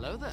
Hello there.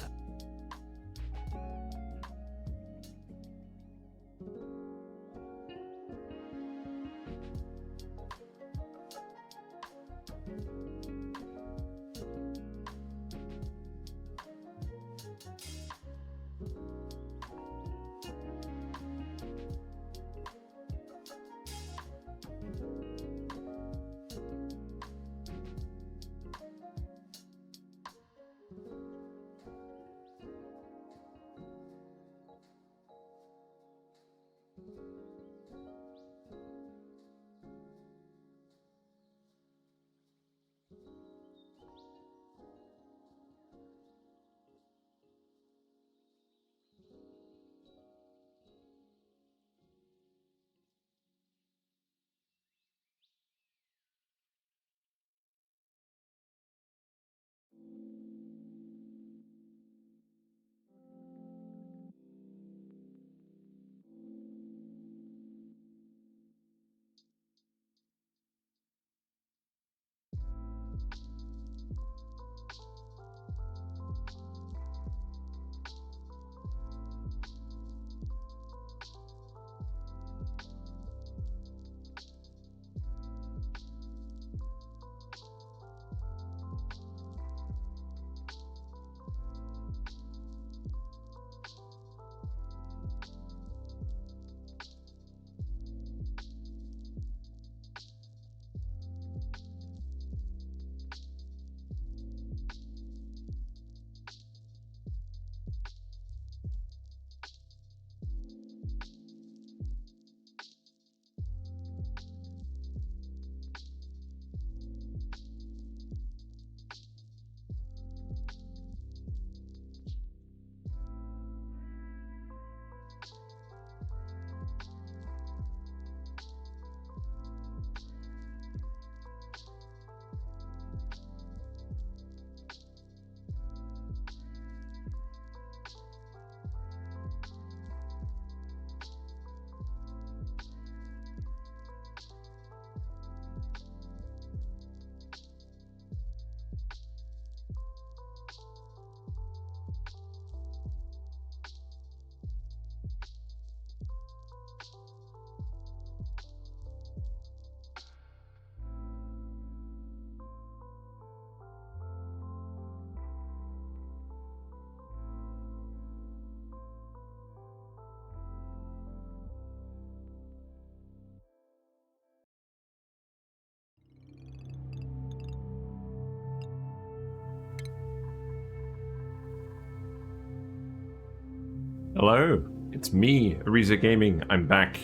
Hello, it's me, Ariza Gaming. I'm back.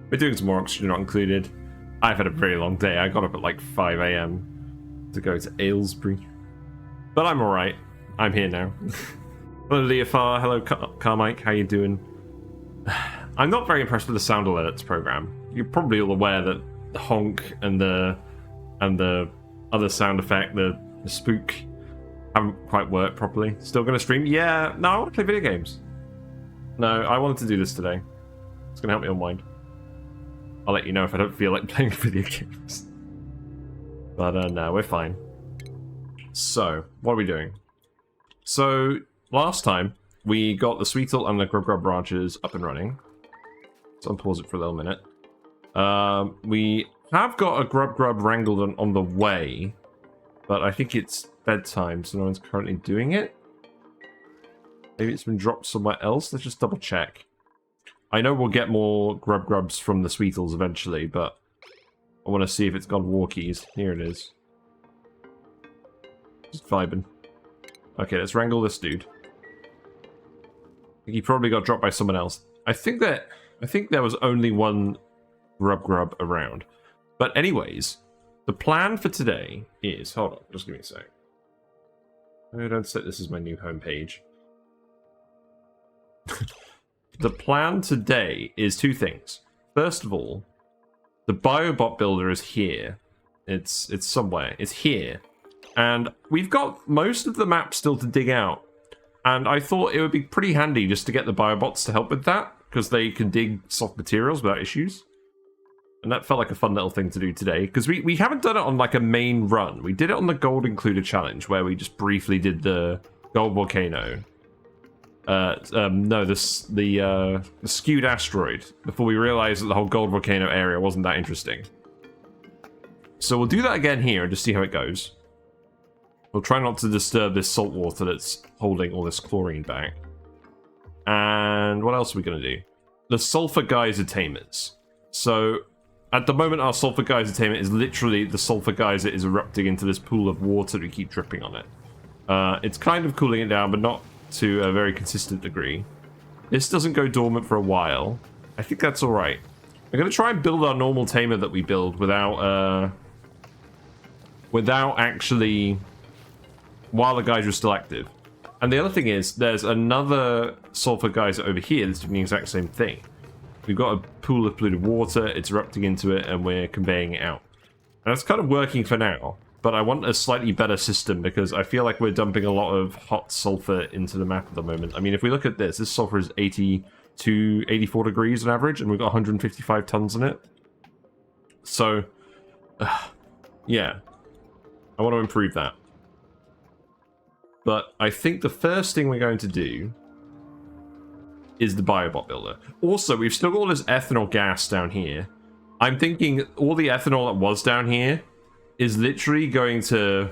We're doing some more Oxygen Not Included. I've had a very long day. I got up at like 5 AM to go to Aylesbury. But I'm alright. I'm here now. Hello, Leofar. Hello, Carmike. How you doing? I'm not very impressed with the sound alerts program. You're probably all aware that the honk and the other sound effect, the spook, haven't quite worked properly. Still going to stream? Yeah. No, I want to play video games. No, I wanted to do this today. It's going to help me unwind. I'll let you know if I don't feel like playing video games. But no, we're fine. So, what are we doing? So, last time, we got the Sweetle and the Grub Grub branches up and running. So I'll pause it for a little minute. We have got a Grub Grub wrangled on the way, but I think it's bedtime, so no one's currently doing it. Maybe it's been dropped somewhere else. Let's just double check. I know we'll get more Grub Grubs from the Sweetles eventually, but I want to see if it's gone walkies. Here it is. Just vibing. Okay, let's wrangle this dude. He probably got dropped by someone else. I think there was only one Grub Grub around. But anyways, the plan for today is... Hold on, just give me a sec. I don't set this as my new homepage. The plan today is two things. First of all, the Biobot Builder is here. It's somewhere. It's here. And we've got most of the map still to dig out. And I thought it would be pretty handy just to get the Biobots to help with that, because they can dig soft materials without issues. And that felt like a fun little thing to do today, because we haven't done it on like a main run. We did it on the Gold Included Challenge, where we just briefly did the gold volcano. No, the skewed asteroid, before we realized that the whole gold volcano area wasn't that interesting. So we'll do that again here and just see how it goes. We'll try not to disturb this salt water that's holding all this chlorine back. And what else are we going to do? The Sulfur Geyser tamers. So at the moment, our Sulfur Geyser tamer is literally the Sulfur Geyser is erupting into this pool of water that we keep dripping on it. It's kind of cooling it down, but not to a very consistent degree. This doesn't go dormant for a while. I think that's all right. We're going to try and build our normal tamer that we build without actually, while the geyser is still active. And the other thing is, there's another Sulfur Geyser over here that's doing the exact same thing. We've got a pool of polluted water, it's erupting into it, and we're conveying it out. And that's kind of working for now, but I want a slightly better system because I feel like we're dumping a lot of hot sulfur into the map at the moment. I mean, if we look at this sulfur is 80 to 84 degrees on average, and we've got 155 tons in it. So, yeah, I want to improve that. But I think the first thing we're going to do is the Biobot Builder. Also, we've still got all this ethanol gas down here. I'm thinking all the ethanol that was down here is literally going to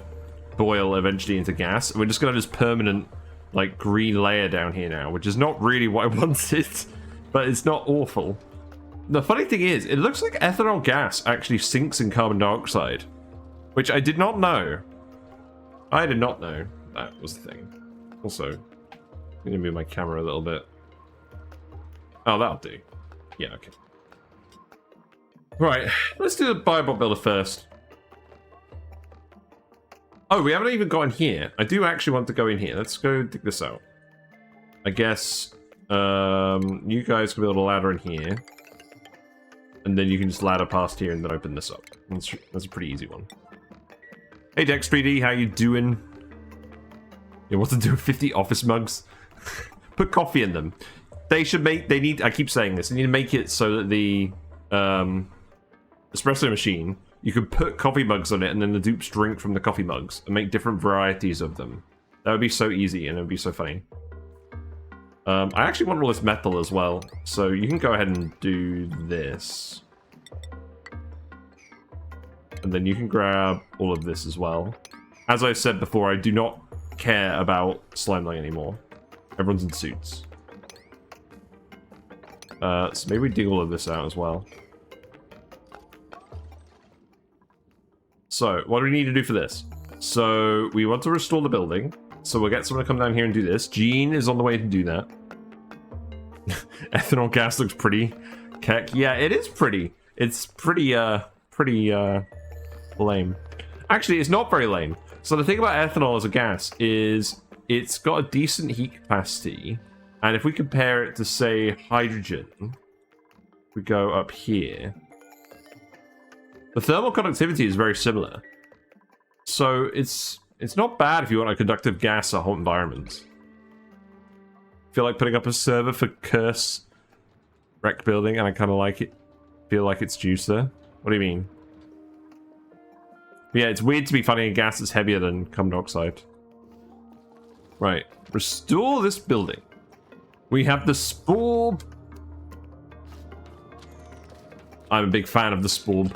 boil eventually into gas. We're just going to have this permanent, like, green layer down here now, which is not really what I wanted, but it's not awful. The funny thing is, it looks like ethanol gas actually sinks in carbon dioxide, which I did not know. I did not know that was the thing. Also, I'm going to move my camera a little bit. Oh, that'll do. Yeah, okay. Right, let's do the Biobot Builder first. Oh, we haven't even got in here. I do actually want to go in here. Let's go dig this out. I guess you guys can build a ladder in here. And then you can just ladder past here and then open this up. That's a pretty easy one. Hey Dex3D, how you doing? You want to do 50 office mugs? Put coffee in them. They should make, they need, I keep saying this, they need to make it so that the espresso machine, you can put coffee mugs on it and then the dupes drink from the coffee mugs and make different varieties of them. That would be so easy and it would be so funny. I actually want all this metal as well, so you can go ahead and do this. And then you can grab all of this as well. As I said before, I do not care about Slimeline anymore. Everyone's in suits. So maybe we dig all of this out as well. So, what do we need to do for this? So, we want to restore the building. So we'll get someone to come down here and do this. Gene is on the way to do that. Ethanol gas looks pretty. Keck. Yeah, it is pretty. It's pretty lame. Actually, it's not very lame. So the thing about ethanol as a gas is it's got a decent heat capacity. And if we compare it to, say, hydrogen, we go up here. The thermal conductivity is very similar. So it's not bad if you want a conductive gas at hot environments. Feel like putting up a server for Curse Wreck Building, and I kind of like it. Feel like it's juicer. What do you mean? Yeah, it's weird to be finding a gas that's heavier than carbon dioxide. Right. Restore this building. We have the Spore. I'm a big fan of the Spore.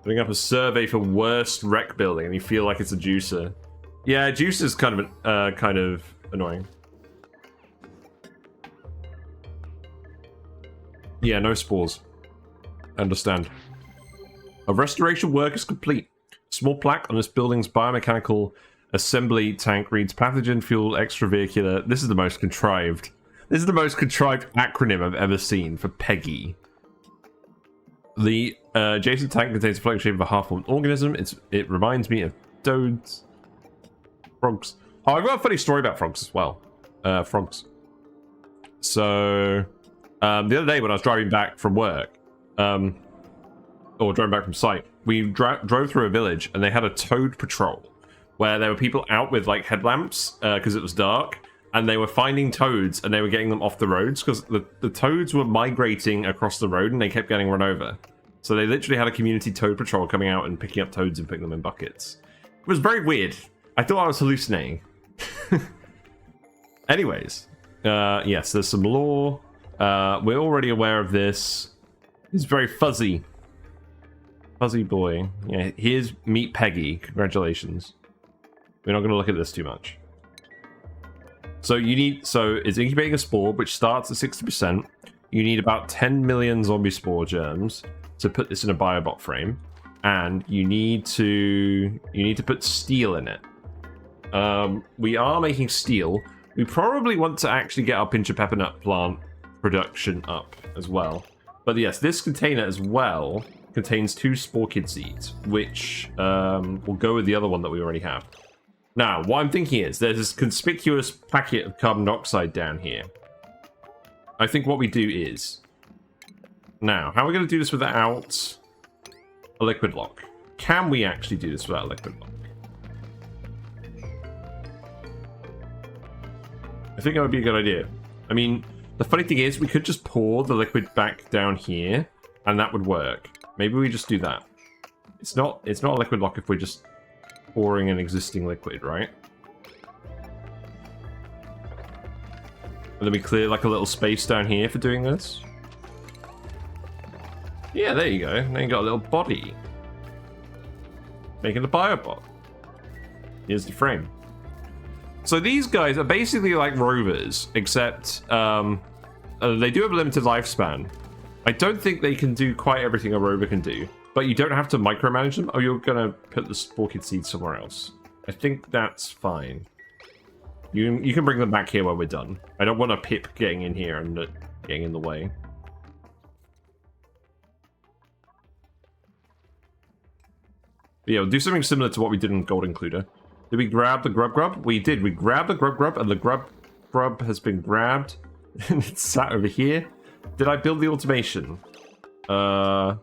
Putting up a survey for worst wreck building, and you feel like it's a juicer. Yeah, juicer's kind of annoying. Yeah, no spores. Understand. A restoration work is complete. Small plaque on this building's biomechanical assembly tank reads pathogen fuel extravehicular. This is the most contrived. This is the most contrived acronym I've ever seen for PEGI. The adjacent tank contains a flex shape of a half-formed organism. It reminds me of toads. Frogs. Oh, I've got a funny story about frogs as well. Frogs. So, the other day when I was driving back from work, or driving back from site, we drove through a village and they had a toad patrol where there were people out with like headlamps because it was dark, and they were finding toads and they were getting them off the roads because the toads were migrating across the road and they kept getting run over. So they literally had a community toad patrol coming out and picking up toads and putting them in buckets. It was very weird. I thought I was hallucinating. Anyways, yes, there's some lore. We're already aware of this. He's very fuzzy. Fuzzy boy. Yeah, here's Meet Peggy. Congratulations. We're not going to look at this too much. So it's incubating a spore, which starts at 60%. You need about 10 million zombie spore germs to put this in a biobot frame, and you need to put steel in it. We are making steel. We probably want to actually get our pincher peppermint plant production up as well. But yes, this container as well contains 2 Sporechids seeds, which will go with the other one that we already have. Now, what I'm thinking is there's this conspicuous packet of carbon dioxide down here. I think what we do is... Now, how are we going to do this without a liquid lock? Can we actually do this without a liquid lock? I think that would be a good idea. I mean, the funny thing is we could just pour the liquid back down here, and that would work. Maybe we just do that. It's not a liquid lock if we're just pouring an existing liquid, right? And then we clear like a little space down here for doing this. Yeah, there you go. Now you got a little body. Making a biobot. Here's the frame. So these guys are basically like rovers, except they do have a limited lifespan. I don't think they can do quite everything a rover can do, but you don't have to micromanage them. Oh, you're gonna put the Sporekid seed somewhere else. I think that's fine. You can bring them back here when we're done. I don't want a pip getting in here and getting in the way. But yeah, we'll do something similar to what we did in Gold Includer. Did we grab the grub? We did. We grabbed the grub, and the grub has been grabbed. And it's sat over here. Did I build the automation? I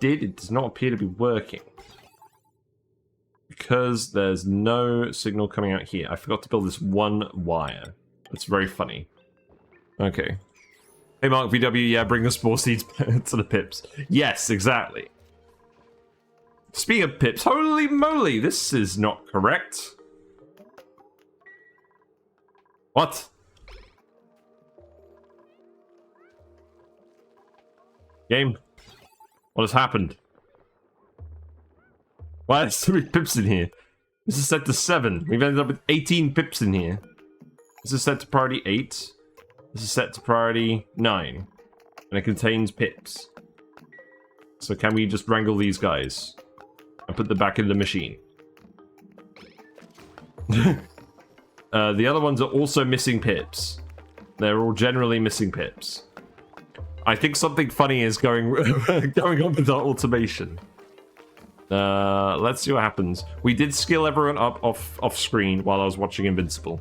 did. It does not appear to be working. Because there's no signal coming out here. I forgot to build this one wire. That's very funny. Okay. Hey Mark, VW, yeah, bring the spore seeds to the pips. Yes, exactly. Speaking of pips, holy moly, this is not correct. What? Game? What has happened? Why there's so many pips in here? This is set to 7. We've ended up with 18 pips in here. This is set to priority 8. This is set to priority 9. And it contains pips. So can we just wrangle these guys? And put them back in the machine. The other ones are also missing pips. They're all generally missing pips. I think something funny is going on with our automation. Let's see what happens. We did skill everyone up off screen while I was watching Invincible.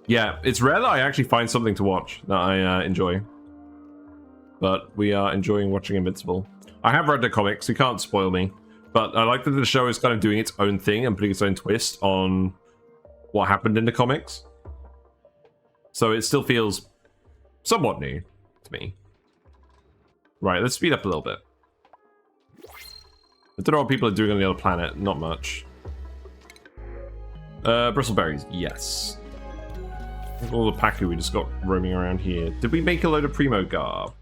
Yeah, it's rare that I actually find something to watch that I enjoy. But we are enjoying watching Invincible. I have read the comics, you can't spoil me. But I like that the show is kind of doing its own thing and putting its own twist on what happened in the comics. So it still feels somewhat new to me. Right, let's speed up a little bit. I don't know what people are doing on the other planet, not much. Bristleberries, yes. All the Paku we just got roaming around here. Did we make a load of Primo Garb?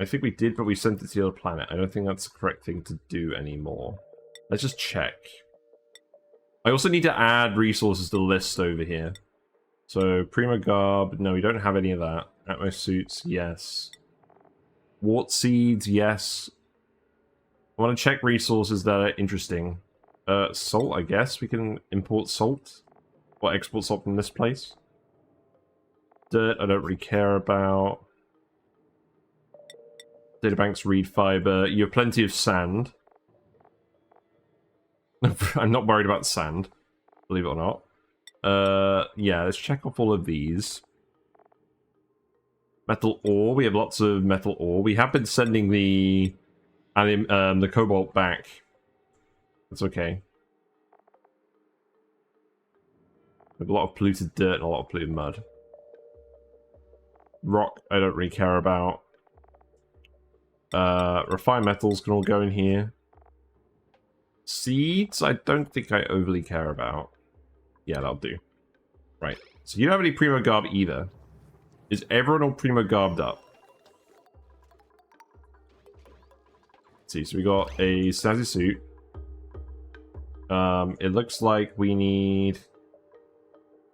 I think we did, but we sent it to the other planet. I don't think that's the correct thing to do anymore. Let's just check. I also need to add resources to the list over here. So, Primo Garb, no, we don't have any of that. Atmos suits, yes. Wart seeds, yes. I want to check resources that are interesting. Salt, I guess. We can import salt. Or export salt from this place. Dirt, I don't really care about. Databanks, reed fiber. You have plenty of sand. I'm not worried about sand, believe it or not. Yeah, let's check off all of these. Metal ore. We have lots of metal ore. We have been sending the cobalt back. That's okay. We have a lot of polluted dirt and a lot of polluted mud. Rock, I don't really care about. Refined metals can all go in here. Seeds, I don't think I overly care about. Yeah, that'll do. Right. So you don't have any primo garb either. Is everyone all primo garbed up? Let's see, so we got a snazzy suit. It looks like we need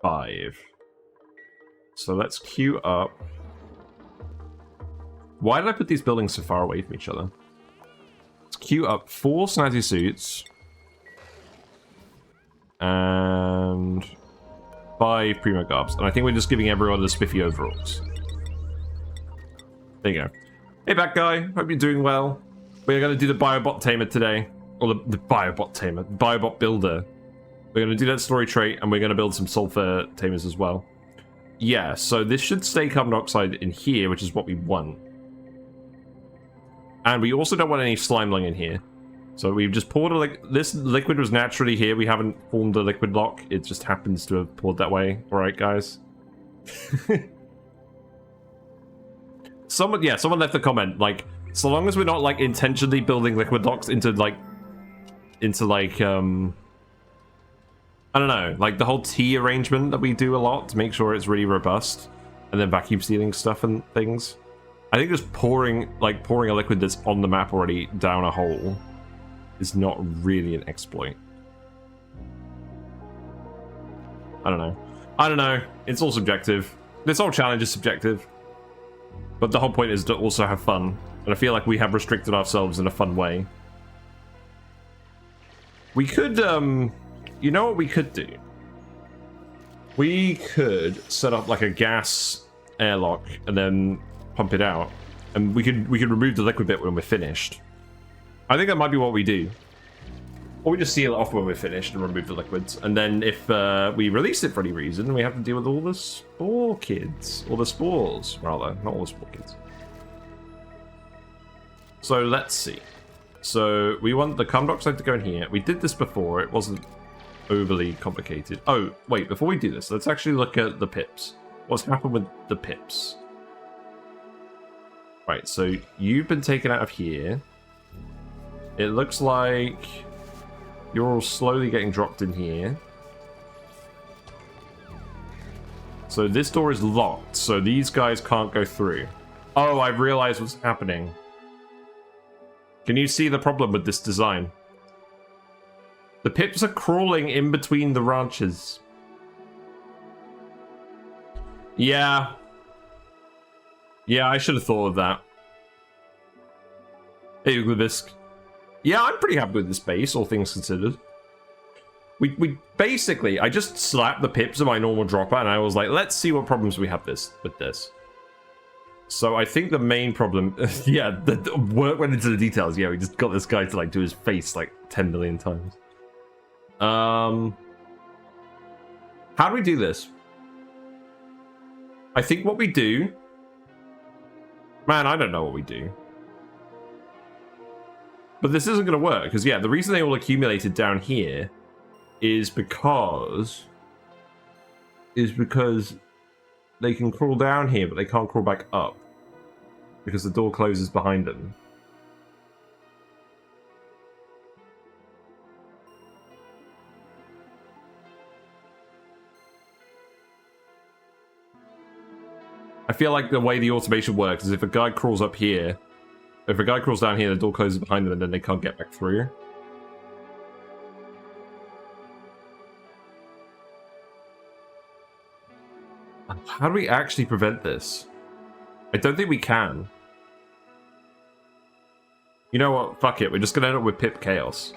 5. So let's queue up. Why did I put these buildings so far away from each other? Let's queue up 4 snazzy suits. And 5 primo garbs. And I think we're just giving everyone the spiffy overalls. There you go. Hey, back guy. Hope you're doing well. We're going to do the Biobot tamer today. Or the Biobot tamer. Biobot Builder. We're going to do that story trait, and we're going to build some sulfur tamers as well. Yeah, so this should stay carbon dioxide in here, which is what we want. And we also don't want any slime lung in here. So we've just poured a this liquid was naturally here. We haven't formed a liquid lock. It just happens to have poured that way. Alright, guys. Someone left a comment, like, so long as we're not, like, intentionally building liquid locks into, I don't know, like the whole T arrangement that we do a lot to make sure it's really robust, and then vacuum sealing stuff and things. I think just pouring a liquid that's on the map already down a hole is not really an exploit. I don't know. It's all subjective. This whole challenge is subjective. But the whole point is to also have fun. And I feel like we have restricted ourselves in a fun way. We could, you know what we could do? We could set up like a gas airlock and then pump it out. And we could remove the liquid bit when we're finished. I think that might be what we do. Or we just seal it off when we're finished and remove the liquids. And then if we release it for any reason, we have to deal with all the spore kids. Or the spores, rather. Not all the spore kids. So let's see. So we want the carbon dioxide to go in here. We did this before. It wasn't overly complicated. Oh, wait. Before we do this, let's actually look at the pips. What's happened with the pips? Right, so you've been taken out of here. It looks like you're all slowly getting dropped in here. So this door is locked, so these guys can't go through. Oh, I've realized what's happening. Can you see the problem with this design? The pips are crawling in between the ranches. Yeah. Yeah, I should have thought of that. Hey, Uglavisk. Yeah, I'm pretty happy with this base, all things considered. We basically, I just slapped the pips of my normal dropper, and I was like, let's see what problems we have with this. So I think the main problem, yeah, the work went into the details. Yeah, we just got this guy to like do his face like 10 million times. How do we do this? I think what we do, man, I don't know what we do. But this isn't going to work, because, yeah, the reason they all accumulated down here is because they can crawl down here, but they can't crawl back up, because the door closes behind them. I feel like the way the automation works is if a guy crawls up here, if a guy crawls down here, the door closes behind them and then they can't get back through. How do we actually prevent this? I don't think we can. You know what? Fuck it. We're just gonna end up with pip chaos.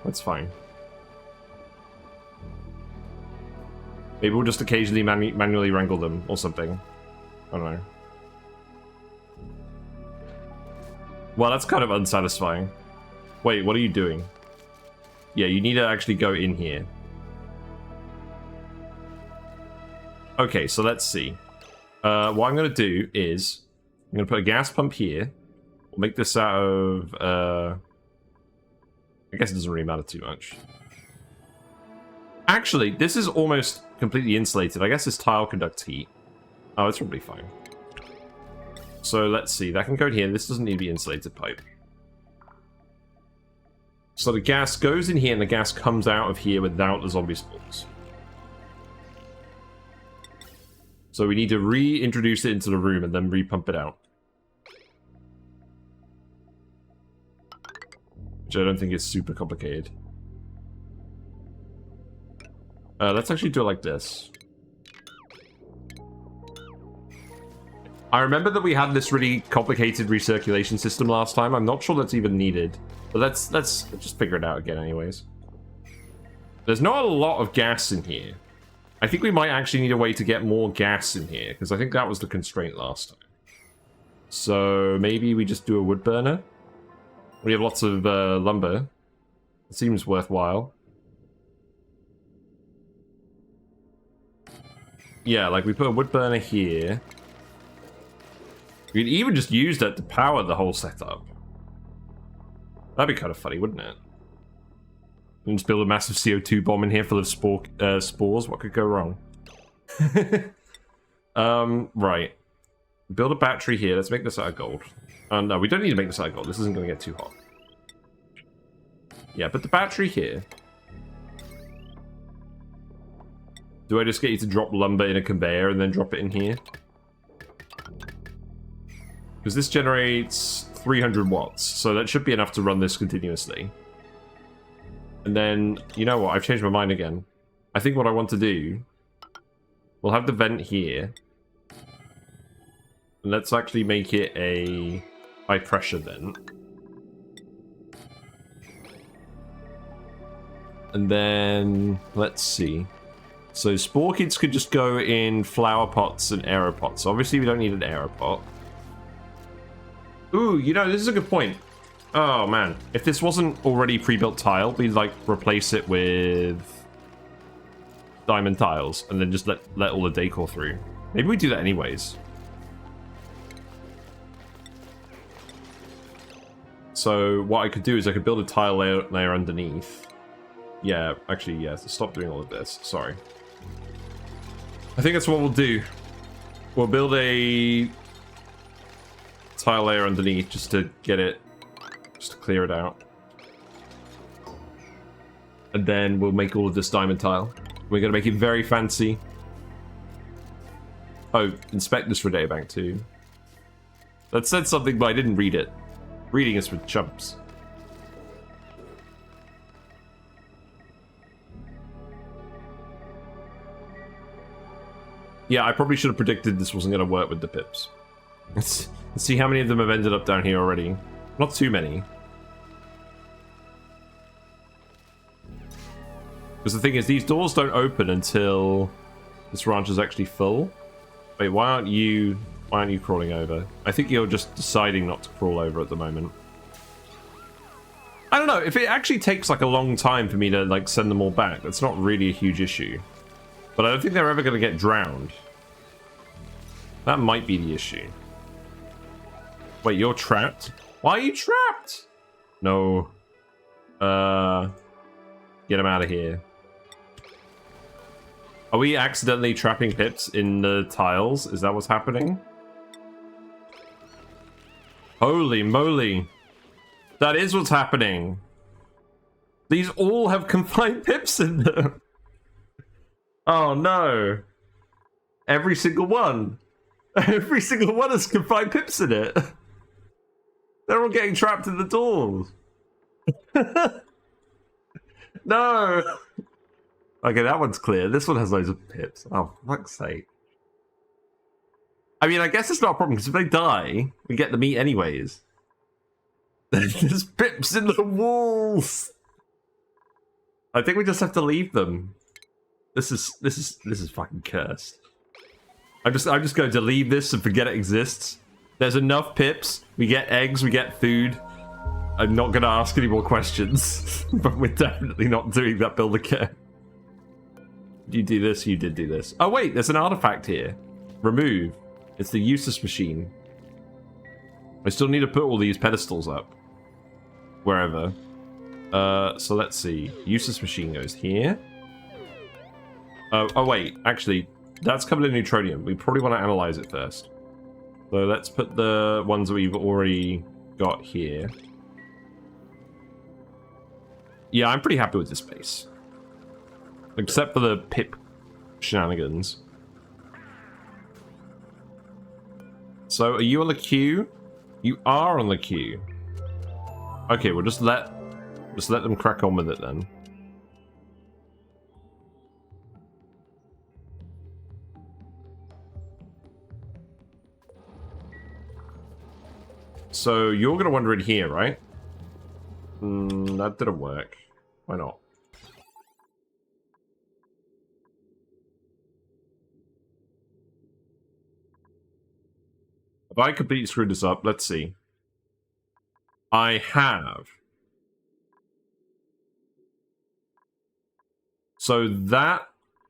That's fine. Maybe we'll just occasionally manually wrangle them or something. I don't know. Well, that's kind of unsatisfying. Wait, what are you doing? Yeah, you need to actually go in here. Okay, so let's see. What I'm going to do is I'm going to put a gas pump here. We'll make this out of... I guess it doesn't really matter too much. Actually, this is almost completely insulated. I guess this tile conducts heat. Oh, it's probably fine. So let's see. That can go in here. This doesn't need to be insulated pipe. So the gas goes in here and the gas comes out of here without the zombie spawns. So we need to reintroduce it into the room and then repump it out. Which I don't think is super complicated. Let's actually do it like this. I remember that we had this really complicated recirculation system last time. I'm not sure that's even needed. But let's just figure it out again anyways. There's not a lot of gas in here. I think we might actually need a way to get more gas in here, because I think that was the constraint last time. So maybe we just do a wood burner. We have lots of lumber. It seems worthwhile. Yeah, like we put a wood burner here. We could even just use that to power the whole setup. That'd be kind of funny, wouldn't it? And just build a massive CO2 bomb in here full of spores. What could go wrong? Right. Build a battery here. Let's make this out of gold. No, we don't need to make this out of gold. This isn't going to get too hot. Yeah, but the battery here. Do I just get you to drop lumber in a conveyor and then drop it in here? Because this generates 300 watts, so that should be enough to run this continuously. And then, you know what? I've changed my mind again. I think what I want to do... We'll have the vent here. And let's actually make it a high-pressure vent. And then, let's see. So Sporechids could just go in flower pots and aeropots. Obviously, we don't need an aeropot. Ooh, you know, this is a good point. Oh, man. If this wasn't already pre-built tile, we'd, like, replace it with diamond tiles and then just let all the decor through. Maybe we do that anyways. So what I could do is I could build a tile layer underneath. Yeah, actually, yeah, stop doing all of this. Sorry. I think that's what we'll do. We'll build a tile layer underneath just to get it, just to clear it out. And then we'll make all of this diamond tile. We're going to make it very fancy. Oh, inspect this for databank too. That said something, but I didn't read it. Reading is for chumps. Yeah, I probably should have predicted this wasn't going to work with the pips. Let's see how many of them have ended up down here already. Not too many. Because the thing is, these doors don't open until this ranch is actually full. Wait, why aren't you crawling over? I think you're just deciding not to crawl over at the moment. I don't know, if it actually takes like a long time for me to like send them all back, that's not really a huge issue. But I don't think they're ever going to get drowned. That might be the issue. Wait, you're trapped? Why are you trapped? No. Get him out of here. Are we accidentally trapping pips in the tiles? Is that what's happening? Holy moly. That is what's happening. These all have confined pips in them. Oh no. Every single one. Every single one has confined pips in it. They're all getting trapped in the doors. No. Okay, that one's clear. This one has loads of pips. Oh, for fuck's sake. I mean, I guess it's not a problem, because if they die, we get the meat anyways. There's pips in the walls. I think we just have to leave them. This is fucking cursed. I'm just going to leave this and forget it exists. There's enough pips. We get eggs, we get food. I'm not going to ask any more questions. But we're definitely not doing that build again. You do this, you did do this. Oh wait, there's an artifact here. Remove. It's the Oasisse machine. I still need to put all these pedestals up. Wherever. So let's see. Oasisse machine goes here. Oh wait, actually, that's covered in neutronium. We probably want to analyze it first. So let's put the ones that we've already got here. Yeah, I'm pretty happy with this base. Except for the pip shenanigans. So, are you on the queue? You are on the queue. Okay, we'll just let them crack on with it then. So, you're gonna wander in here, right? That didn't work. Why not? Have I completely screwed this up? Let's see. I have. So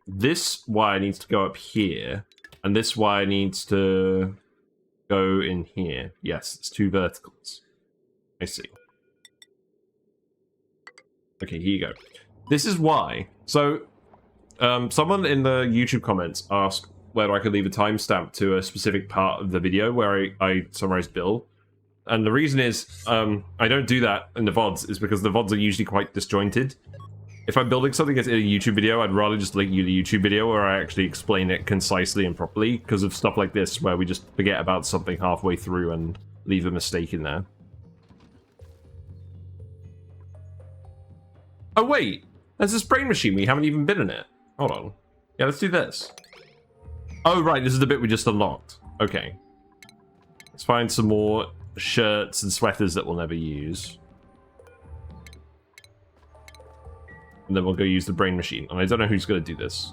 this wire needs to go up here, and this wire needs to go in here. Yes, it's 2 verticals. I see. Okay, here you go. This is why. So, someone in the YouTube comments asked whether I could leave a timestamp to a specific part of the video where I summarized build. And the reason is, I don't do that in the VODs, is because the VODs are usually quite disjointed. If I'm building something that's in a YouTube video, I'd rather just link you to the YouTube video where I actually explain it concisely and properly, because of stuff like this, where we just forget about something halfway through and leave a mistake in there. Oh wait, there's this brain machine, we haven't even been in it. Hold on. Yeah, let's do this. Oh right, this is the bit we just unlocked. Okay. Let's find some more shirts and sweaters that we'll never use. And then we'll go use the brain machine. And I don't know who's going to do this.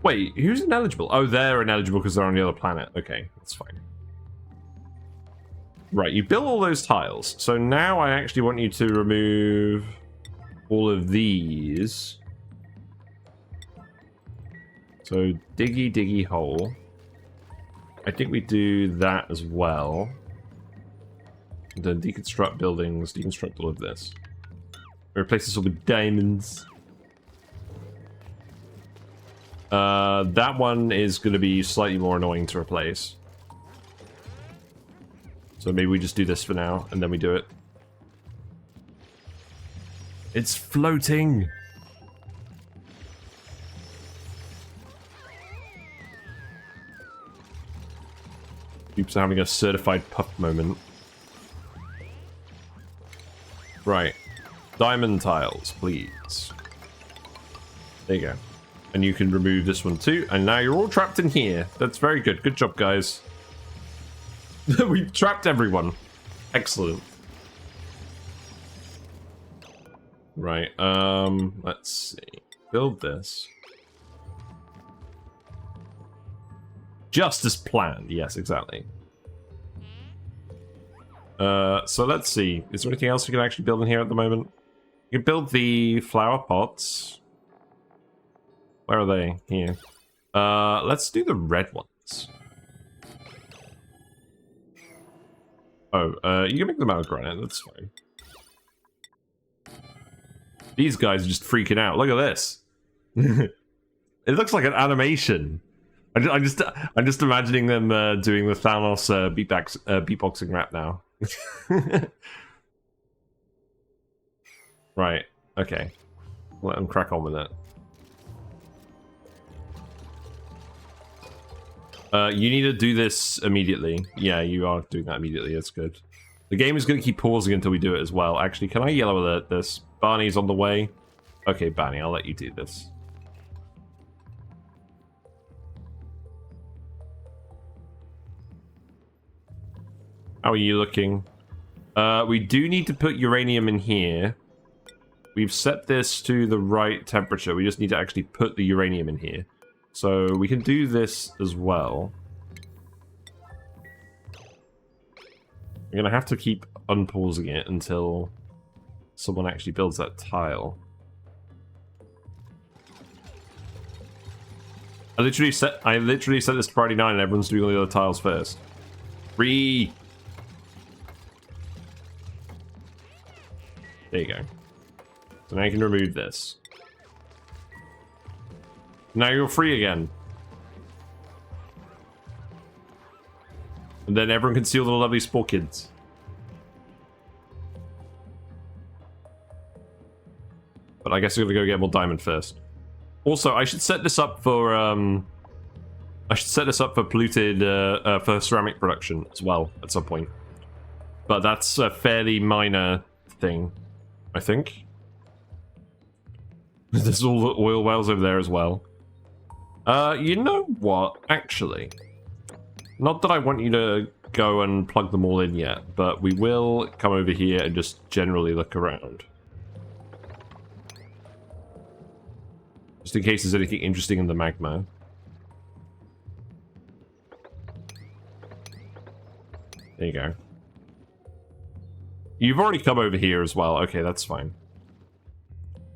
Wait, who's ineligible? Oh, they're ineligible because they're on the other planet. Okay, that's fine. Right, you built all those tiles. So now I actually want you to remove all of these. So diggy diggy hole. I think we do that as well. And then deconstruct buildings, deconstruct all of this. Replace this all with diamonds. That one is going to be slightly more annoying to replace. So maybe we just do this for now, and then we do it. It's floating! Dupes are having a certified pup moment. Right. Diamond tiles, please. There you go. And you can remove this one too, and now you're all trapped in here. That's very good. Good job, guys. We've trapped everyone. Excellent. Right, let's see. Build this. Just as planned. Yes, exactly. So let's see. Is there anything else you can actually build in here at the moment? You can build the flower pots. Where are they? Here. Let's do the red ones. Oh, you can make them out of granite, that's fine. These guys are just freaking out. Look at this. It looks like an animation. I'm just imagining them doing the Thanos beatboxing rap now. Right, okay. Let them crack on with it. You need to do this immediately. Yeah, you are doing that immediately. That's good. The game is going to keep pausing until we do it as well. Actually, can I yellow alert this? Barney's on the way. Okay, Barney, I'll let you do this. How are you looking? We do need to put uranium in here. We've set this to the right temperature. We just need to actually put the uranium in here. So we can do this as well. I'm going to have to keep unpausing it until someone actually builds that tile. I literally set this to priority 9 and everyone's doing all the other tiles first. 3. There you go. So now you can remove this. Now you're free again. And then everyone can see all the lovely Sporechids. But I guess we're gonna go get more diamond first. Also, I should set this up for polluted for ceramic production as well at some point. But that's a fairly minor thing, I think. There's all the oil wells over there as well. You know what? Actually, not that I want you to go and plug them all in yet, but we will come over here and just generally look around. Just in case there's anything interesting in the magma. There you go. You've already come over here as well. Okay, that's fine.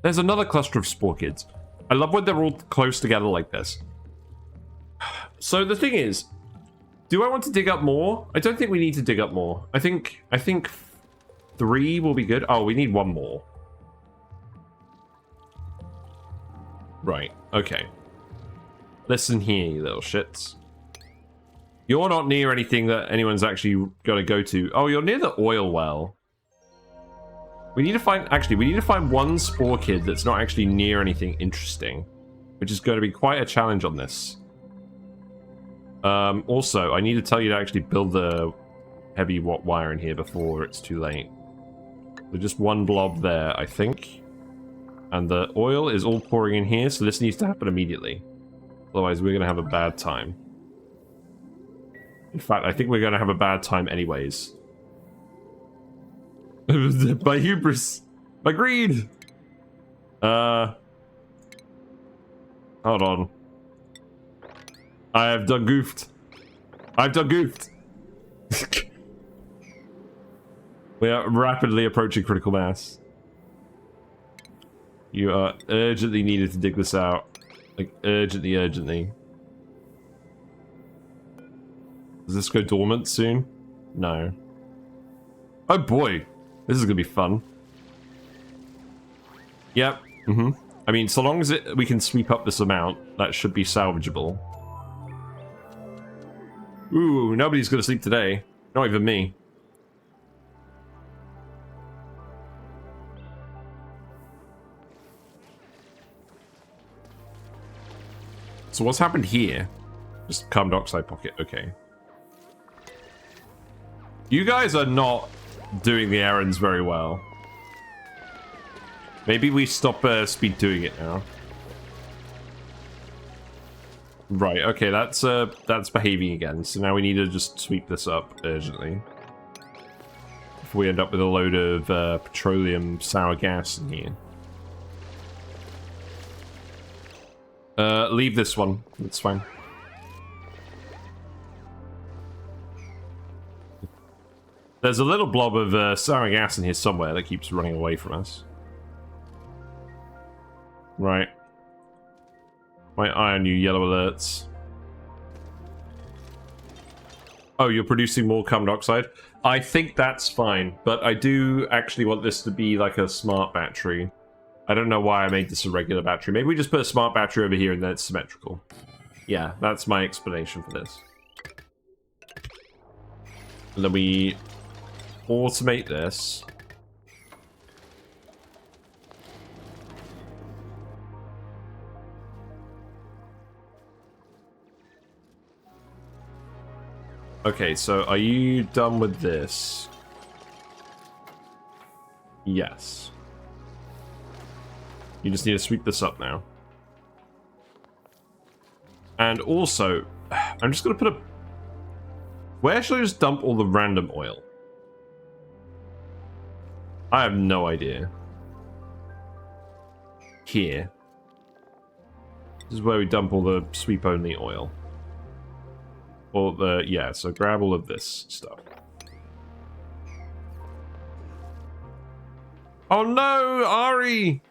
There's another cluster of Sporechids. I love when they're all close together like this. So the thing is, do I want to dig up more? I don't think we need to dig up more. I think 3 will be good. Oh, we need 1 more. Right, okay. Listen here, you little shits. You're not near anything that anyone's actually got to go to. Oh, you're near the oil well. We need to find... Actually, we need to find one Sporechid that's not actually near anything interesting. Which is going to be quite a challenge on this. Also, I need to tell you to actually build the heavy wire in here before it's too late. So just 1 blob there, I think. And the oil is all pouring in here, so this needs to happen immediately. Otherwise, we're going to have a bad time. In fact, I think we're going to have a bad time anyways. My hubris! My greed! Hold on. I have done goofed. I've done goofed! We are rapidly approaching critical mass. You are urgently needed to dig this out. Like, urgently, urgently. Does this go dormant soon? No. Oh boy! This is gonna be fun. Yep. I mean, so long as we can sweep up this amount, that should be salvageable. Ooh, nobody's gonna sleep today. Not even me. So what's happened here? Just carbon dioxide pocket, okay. You guys are not doing the errands very well. Maybe we stop speed doing it now. Right, okay, that's behaving again. So now we need to just sweep this up urgently. Before we end up with a load of petroleum sour gas in here. Leave this one. It's fine. There's a little blob of sour gas in here somewhere that keeps running away from us. Right. My eye on you, yellow alerts. Oh, you're producing more carbon dioxide? I think that's fine, but I do actually want this to be like a smart battery. I don't know why I made this a regular battery. Maybe we just put a smart battery over here and then it's symmetrical. Yeah, that's my explanation for this. And then we automate this. Okay, so are you done with this? Yes. You just need to sweep this up now. And also, I'm just going to put a... Where should I just dump all the random oil? I have no idea. Here. This is where we dump all the sweep-only oil. Or the... Yeah, so grab all of this stuff. Oh no, Ari!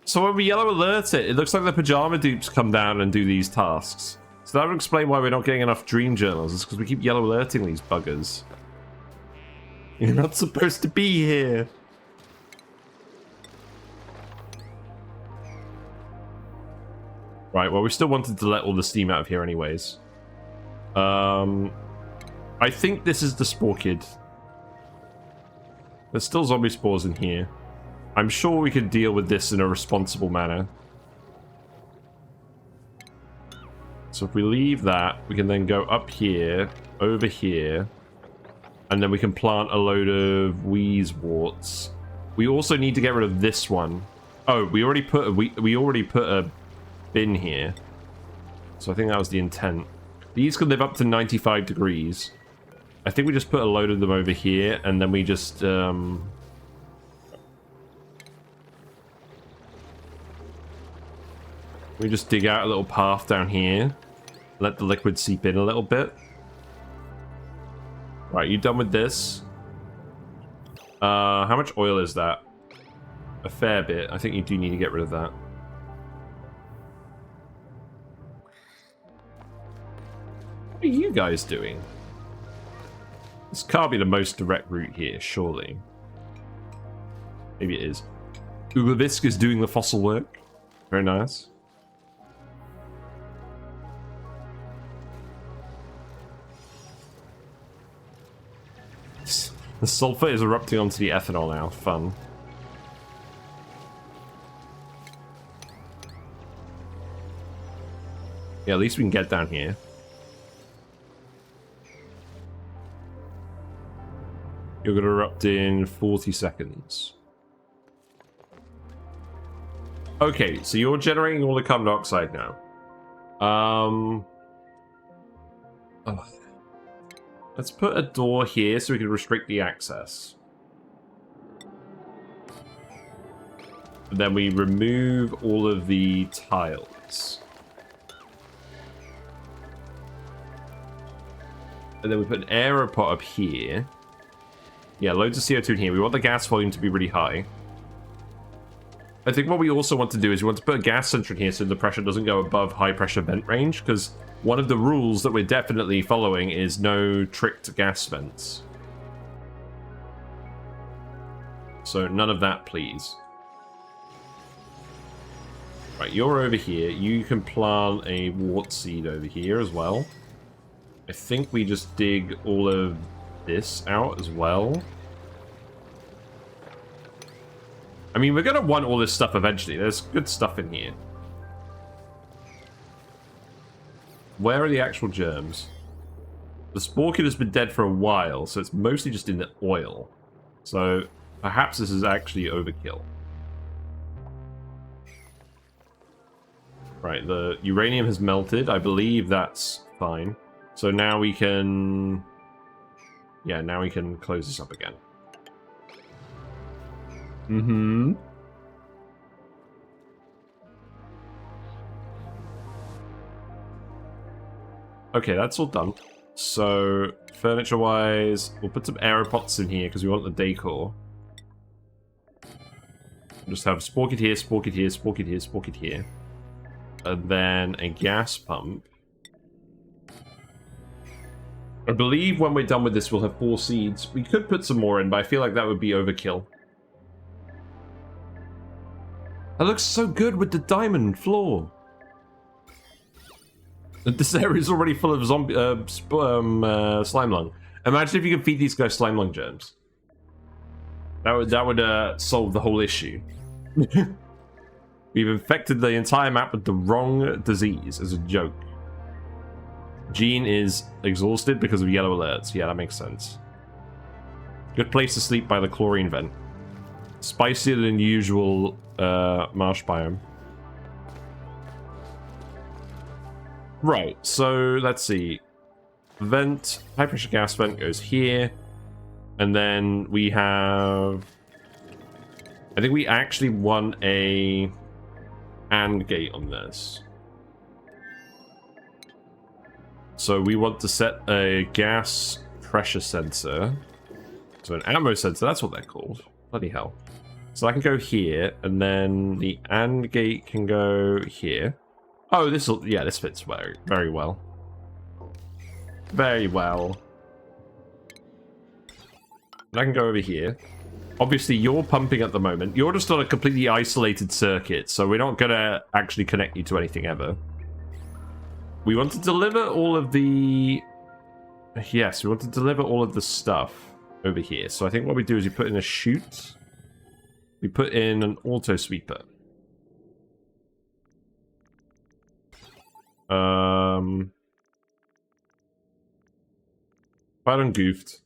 So when we yellow alert it, it looks like the pajama dupes come down and do these tasks. So that would explain why we're not getting enough dream journals. It's because we keep yellow alerting these buggers. You're not supposed to be here. Right, well, we still wanted to let all the steam out of here anyways. I think this is the Sporekid. There's still zombie spores in here. I'm sure we could deal with this in a responsible manner. So if we leave that, we can then go up here, over here, and then we can plant a load of Wheezeworts. We also need to get rid of this one. Oh, we already put a bin here. So I think that was the intent. These can live up to 95 degrees. I think we just put a load of them over here, and then we just dig out a little path down here. Let the liquid seep in a little bit. Right, you done with this? How much oil is that? A fair bit. I think you do need to get rid of that. What are you guys doing? This can't be the most direct route here, surely. Maybe it is. Oasisse is doing the fossil work. Very nice. The sulfur is erupting onto the ethanol now. Fun. Yeah, at least we can get down here. You're going to erupt in 40 seconds. Okay, so you're generating all the carbon dioxide now. Let's put a door here so we can restrict the access. And then we remove all of the tiles. And then we put an aeropod up here. Yeah, loads of CO2 in here. We want the gas volume to be really high. I think what we also want to do is we want to put a gas sensor in here so the pressure doesn't go above high pressure vent range, because one of the rules that we're definitely following is no tricked gas vents. So none of that, please. Right, you're over here. You can plant a wart seed over here as well. I think we just dig all of this out as well. I mean, we're going to want all this stuff eventually. There's good stuff in here. Where are the actual germs? The Sporechids has been dead for a while, so it's mostly just in the oil. So perhaps this is actually overkill. Right, the uranium has melted. I believe that's fine. So now we can... Yeah, now we can close this up again. Mm-hmm. Okay, that's all done. So, furniture-wise, we'll put some aeropods in here because we want the decor. We'll just have Sporekid here, Sporekid here, Sporekid here, Sporekid here. And then a gas pump. I believe when we're done with this, we'll have 4 seeds. We could put some more in, but I feel like that would be overkill. That looks so good with the diamond floor. This area is already full of zombie slime lung. Imagine if you could feed these guys slime lung germs. That would solve the whole issue. We've infected the entire map with the wrong disease as a joke. Jean is exhausted because of yellow alerts. Yeah, that makes sense. Good place to sleep by the chlorine vent. Spicier than usual marsh biome. Right, so let's see. Vent, high pressure gas vent goes here. And then we have... I think we actually want a AND gate on this. So we want to set a gas pressure sensor. So an ammo sensor, that's what they're called. Bloody hell. So I can go here, and then the AND gate can go here. Oh, this fits very, very well. Very well. And I can go over here. Obviously, you're pumping at the moment. You're just on a completely isolated circuit, so we're not going to actually connect you to anything ever. We want to deliver all of the... Yes, we want to deliver all of the stuff over here. So I think what we do is we put in a chute. We put in an auto sweeper. If I done goofed.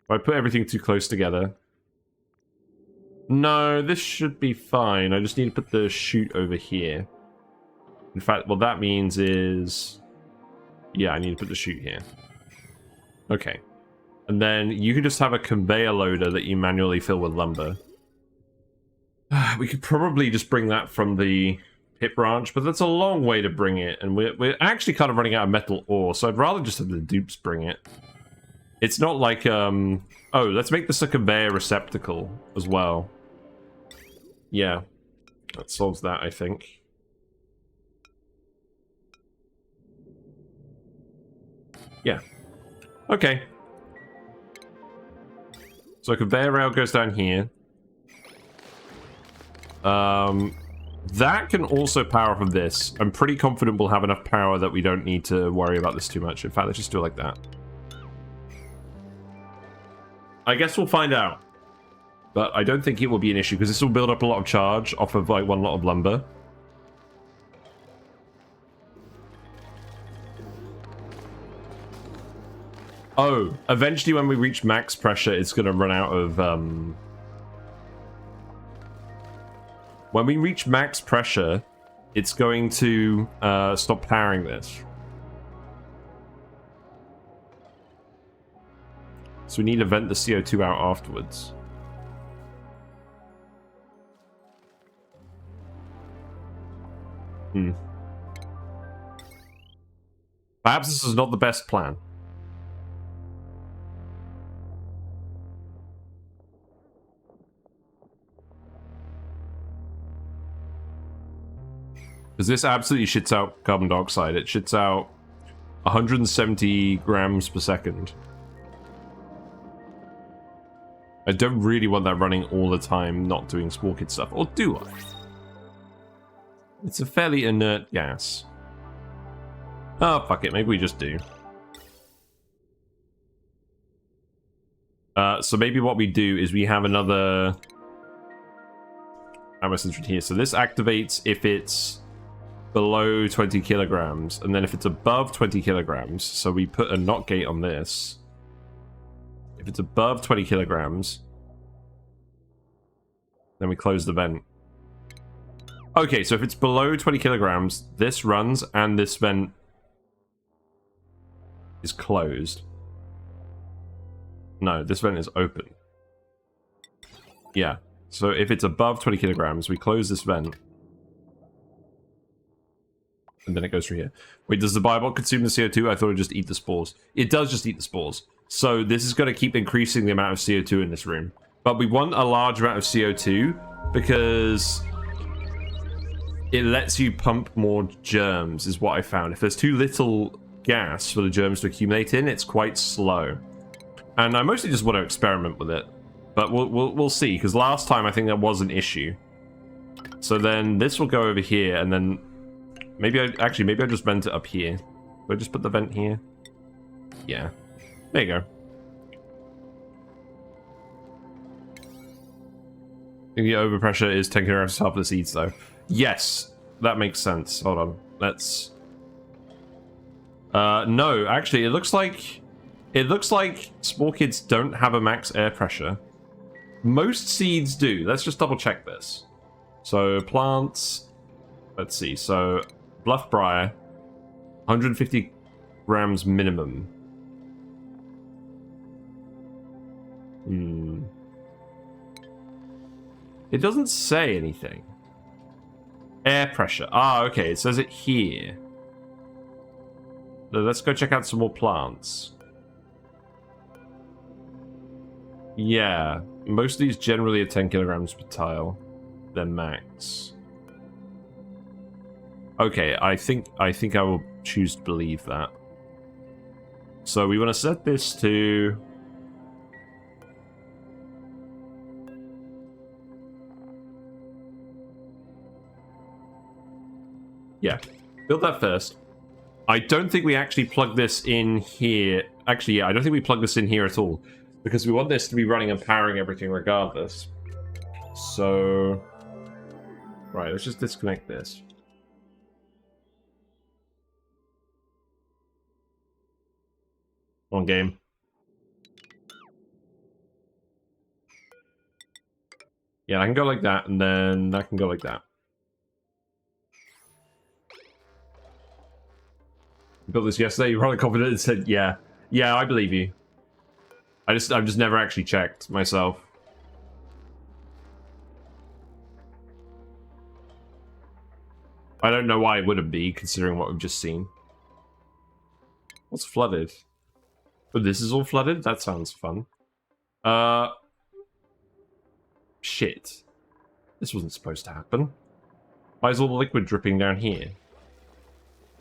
If I put everything too close together. No, this should be fine. I just need to put the chute over here. In fact, what that means is... Yeah, I need to put the chute here. Okay. And then you can just have a conveyor loader that you manually fill with lumber. We could probably just bring that from the pit branch, but that's a long way to bring it. And we're actually kind of running out of metal ore, so I'd rather just have the dupes bring it. It's not like, oh, let's make this a conveyor receptacle as well. Yeah. That solves that, I think. Yeah. Okay. So a conveyor rail goes down here. That can also power from this. I'm pretty confident we'll have enough power that we don't need to worry about this too much. In fact, let's just do it like that. I guess we'll find out. But I don't think it will be an issue, because this will build up a lot of charge off of, like, one lot of lumber. Oh, eventually when we reach max pressure, it's going to run out of, When we reach max pressure, it's going to stop powering this. So we need to vent the CO2 out afterwards. Perhaps this is not the best plan. Because this absolutely shits out carbon dioxide. It shits out 170 grams per second. I don't really want that running all the time, not doing Sporechids stuff. Or do I? It's a fairly inert gas. Oh, fuck it. Maybe we just do. So maybe what we do is we have another ammo sensor here. So this activates if it's below 20 kilograms, and then if it's above 20 kilograms, so we put a NOT gate on this. If it's above 20 kilograms, then we close the vent. Okay, so if it's below 20 kilograms, this runs and this vent is closed. No, this vent is open. Yeah, so if it's above 20 kilograms, we close this vent. And then it goes through here. Wait, does the Biobot consume the CO2? I thought it would just eat the spores. It does just eat the spores. So this is going to keep increasing the amount of CO2 in this room. But we want a large amount of CO2 because it lets you pump more germs, is what I found. If there's too little gas for the germs to accumulate in, it's quite slow. And I mostly just want to experiment with it. But we'll see, because last time I think that was an issue. So then this will go over here, and then maybe I just vent it up here. Do I just put the vent here? Yeah. There you go. I think the overpressure is 10 kilograms half the seeds, though. Yes, that makes sense. Hold on. Let's... no, actually, it looks like Sporechids don't have a max air pressure. Most seeds do. Let's just double check this. So, plants... Let's see. So, Bluff Briar, 150 grams minimum. It doesn't say anything. Air pressure. Ah, okay. It says it here. So let's go check out some more plants. Yeah. Most of these generally are 10 kilograms per tile. They're max. Okay, I think I will choose to believe that. So we want to set this to Yeah, build that first. I don't think we actually plug this in here. Actually, yeah, I don't think we plug this in here at all. Because we want this to be running and powering everything regardless. So... Right, let's just disconnect this. On game. Yeah, I can go like that, and then I can go like that. Built this yesterday, you were rather confident and said, yeah. Yeah, I believe you. I've just never actually checked myself. I don't know why it wouldn't be, considering what we've just seen. What's flooded? Oh, this is all flooded? That sounds fun. Shit. This wasn't supposed to happen. Why is all the liquid dripping down here?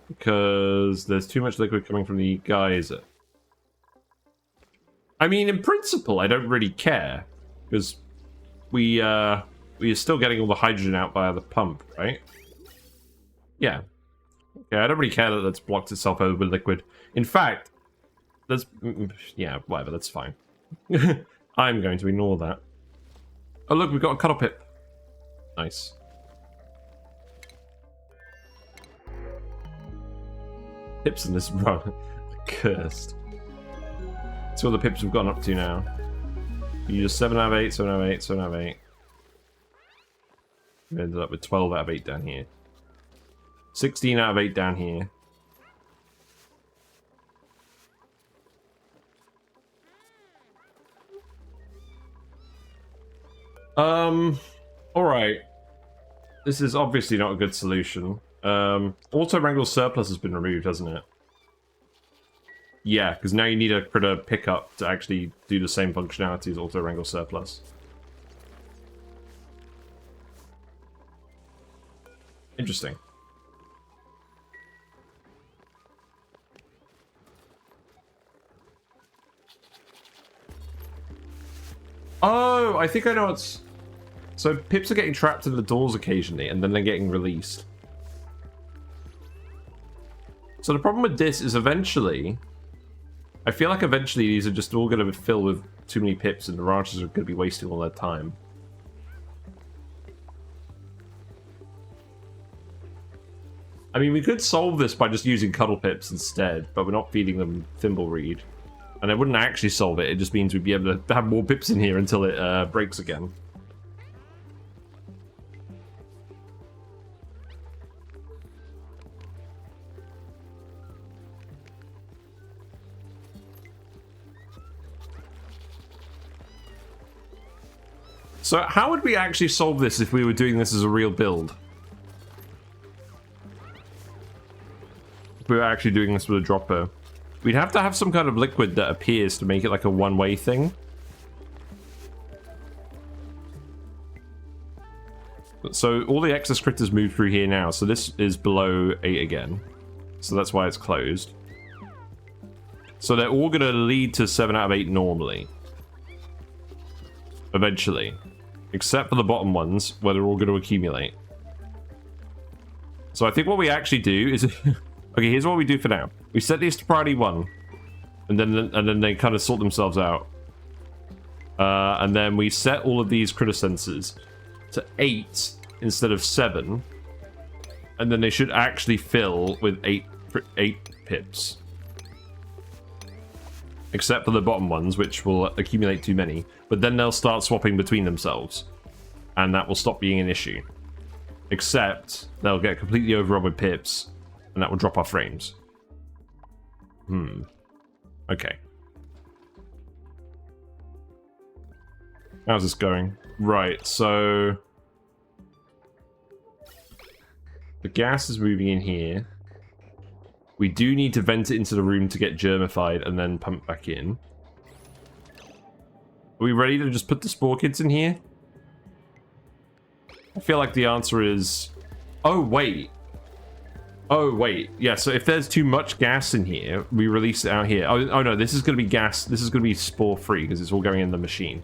Because there's too much liquid coming from the geyser. I mean, in principle, I don't really care. Because we are still getting all the hydrogen out via the pump, right? Yeah. Okay, I don't really care that that's blocked itself over with liquid. In fact, that's... Yeah, whatever, that's fine. I'm going to ignore that. Oh, look, we've got a cuddle pip. Nice. Pips in this run are cursed. See what the pips we've gotten up to now. You just 7 out of 8, 7 out of 8, 7 out of 8. We ended up with 12 out of 8 down here. 16 out of 8 down here. Alright. This is obviously not a good solution. Auto wrangle surplus has been removed, hasn't it? Yeah, because now you need a critter pickup to actually do the same functionality as auto wrangle surplus. Interesting. Oh, I think I know what's... So pips are getting trapped in the doors occasionally, and then they're getting released. So the problem with this is eventually... I feel like eventually these are just all going to fill with too many pips, and the ranchers are going to be wasting all their time. I mean, we could solve this by just using cuddle pips instead, but we're not feeding them thimbleweed. And it wouldn't actually solve it, it just means we'd be able to have more pips in here until it breaks again. So how would we actually solve this if we were doing this as a real build? If we were actually doing this with a dropper. We'd have to have some kind of liquid that appears to make it like a one-way thing. So all the excess critters move through here now. So this is below 8 again. So that's why it's closed. So they're all going to lead to 7 out of 8 normally. Eventually. Except for the bottom ones, where they're all going to accumulate. So I think what we actually do is... Okay, here's what we do for now. We set these to priority 1. And then they kind of sort themselves out. And then we set all of these critter sensors to 8 instead of 7. And then they should actually fill with 8 pips. Except for the bottom ones, which will accumulate too many. But then they'll start swapping between themselves. And that will stop being an issue. Except they'll get completely overrun with pips. And that will drop our frames. Okay. How's this going? Right, so... The gas is moving in here. We do need to vent it into the room to get germified and then pump back in. Are we ready to just put the Sporechids in here? I feel like the answer is... Oh, wait. Oh, wait. Yeah, so if there's too much gas in here, we release it out here. Oh no, this is going to be gas. This is going to be spore-free because it's all going in the machine.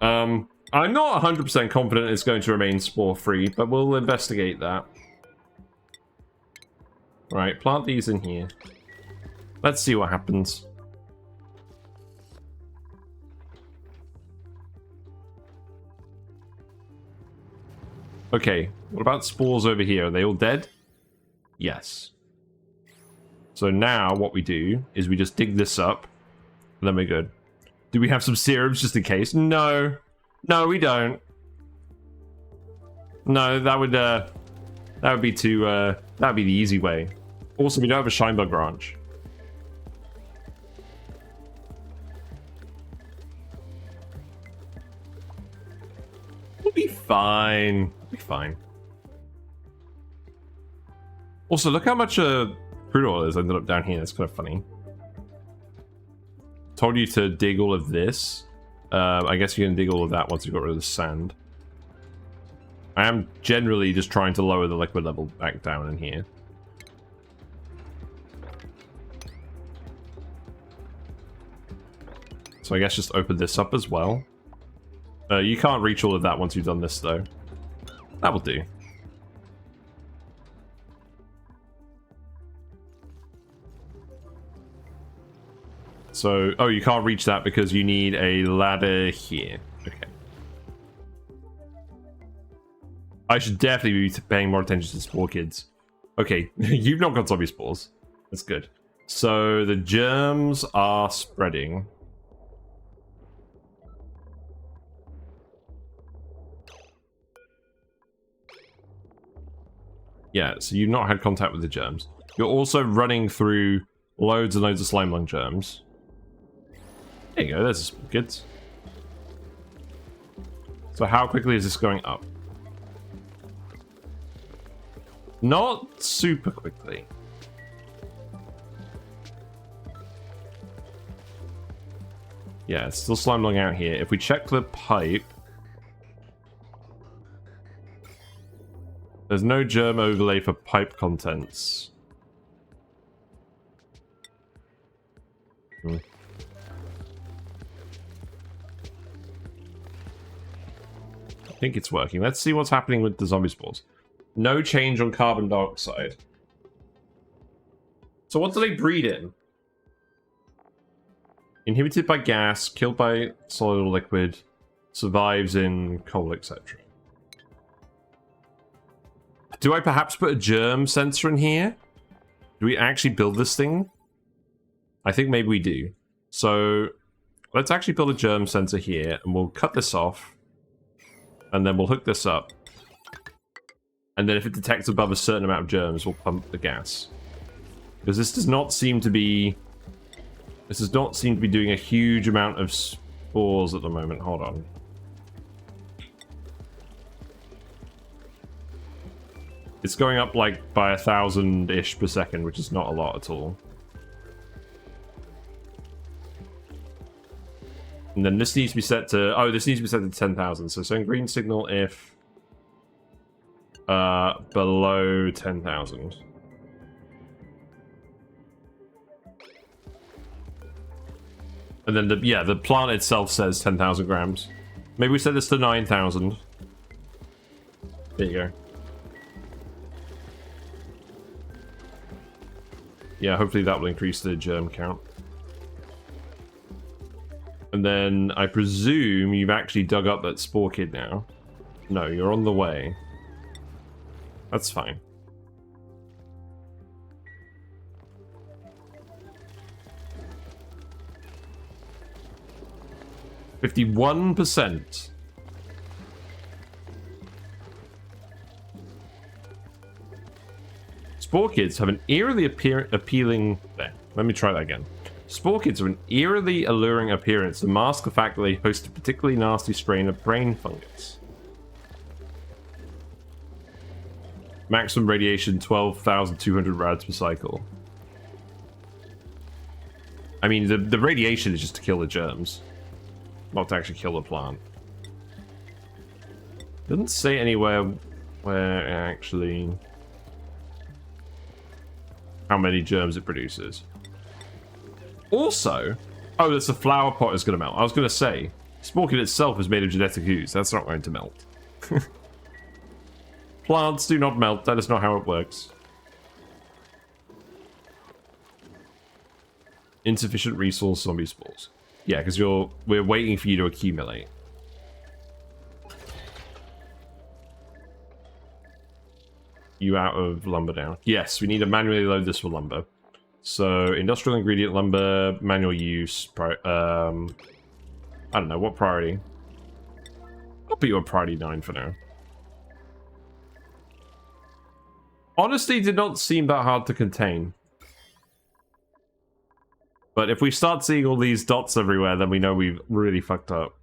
I'm not 100% confident it's going to remain spore-free, but we'll investigate that. Right, plant these in here. Let's see what happens. Okay, what about spores over here? Are they all dead? Yes. So now what we do is we just dig this up, and then we're good. Do we have some serums just in case? No. No, we don't. No, that would be too that would be the easy way. Also, we don't have a Shinebug branch. We'll be fine. We'll be fine. Also, look how much crude oil has ended up down here. That's kind of funny. Told you to dig all of this. I guess you can dig all of that once you've got rid of the sand. I am generally just trying to lower the liquid level back down in here. So I guess just open this up as well. You can't reach all of that once you've done this, though. That will do. So, oh, you can't reach that because you need a ladder here. Okay. I should definitely be paying more attention to Sporechids. Okay, you've not got zombie spores. That's good. So, the germs are spreading. Yeah, so you've not had contact with the germs. You're also running through loads and loads of slime lung germs. There you go, there's the Sporechids. So how quickly is this going up? Not super quickly. Yeah, it's still slime lung out here. If we check the pipe... There's no germ overlay for pipe contents. I think it's working. Let's see what's happening with the zombie spores. No change on carbon dioxide. So what do they breed in? Inhibited by gas, killed by solid or liquid, survives in coal, etc. Do I perhaps put a germ sensor in here? Do we actually build this thing? I think maybe we do. So let's actually build a germ sensor here, and we'll cut this off. And then we'll hook this up. And then if it detects above a certain amount of germs, we'll pump the gas. Because this does not seem to be... This does not seem to be doing a huge amount of spores at the moment. Hold on. It's going up like by 1,000-ish per second, which is not a lot at all. And then this needs to be set to... Oh, this needs to be set to 10,000. So send green signal if... below 10,000. And then, the plant itself says 10,000 grams. Maybe we set this to 9,000. There you go. Yeah, hopefully that will increase the germ count. And then I presume you've actually dug up that Sporekid now. No, you're on the way. That's fine. %51%. Sporechids have an eerily appealing... There, let me try that again. Sporechids have an eerily alluring appearance to mask the fact that they host a particularly nasty strain of brain fungus. Maximum radiation 12,200 rads per cycle. I mean, the radiation is just to kill the germs, not to actually kill the plant. Doesn't say anywhere where actually how many germs it produces. Also, oh, that's the flower pot is going to melt. I was going to say, Sporekid itself is made of genetic ooze. That's not going to melt. Plants do not melt. That is not how it works. Insufficient resource zombie spores. Yeah, because we're waiting for you to accumulate. You out of lumber now? Yes, we need to manually load this with lumber. So industrial ingredient lumber, manual use. I don't know what priority. I'll put you on priority 9 for now. Honestly, did not seem that hard to contain. But if we start seeing all these dots everywhere, then we know we've really fucked up.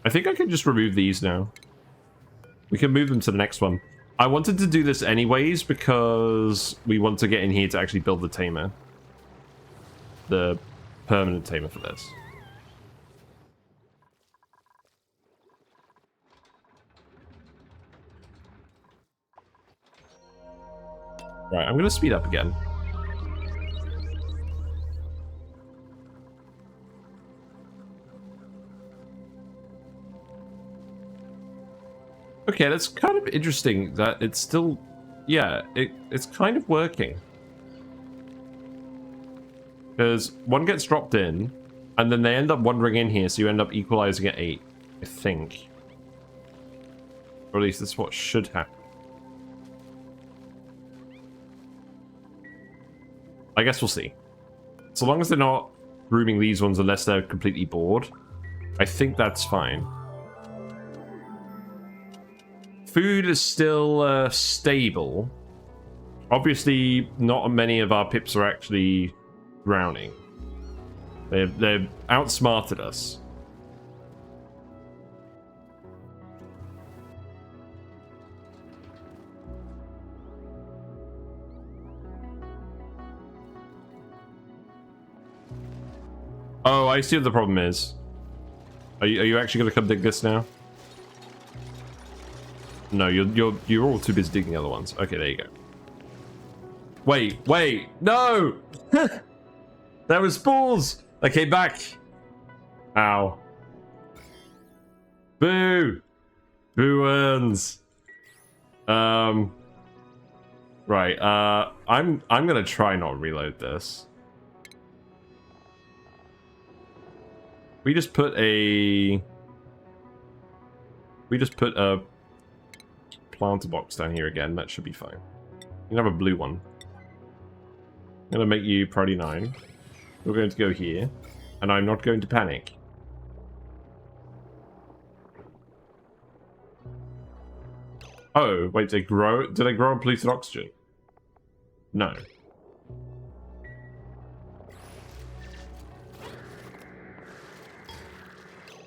I think I can just remove these now. We can move them to the next one. I wanted to do this anyways because we want to get in here to actually build the tamer. The permanent tamer for this. Right, I'm going to speed up again. Okay, that's kind of interesting that it's still... Yeah, it's kind of working. Because one gets dropped in, and then they end up wandering in here, so you end up equalizing at 8, I think. Or at least that's what should happen. I guess we'll see. So long as they're not grooming these ones unless they're completely bored, I think that's fine. Food is still stable. Obviously, not many of our pips are actually drowning. They've outsmarted us. Oh, I see what the problem is. Are you actually going to come dig this now? No, you're all too busy digging the other ones. Okay, there you go. Wait, no! There was spores! I came back. Ow. Boo! Boo earns. Right, I'm gonna try not reload this. We just put a planter box down here again. That should be fine. You can have a blue one. I'm gonna make you priority 9. We're going to go here, and I'm not going to panic. Oh, wait, did they grow on polluted oxygen? No.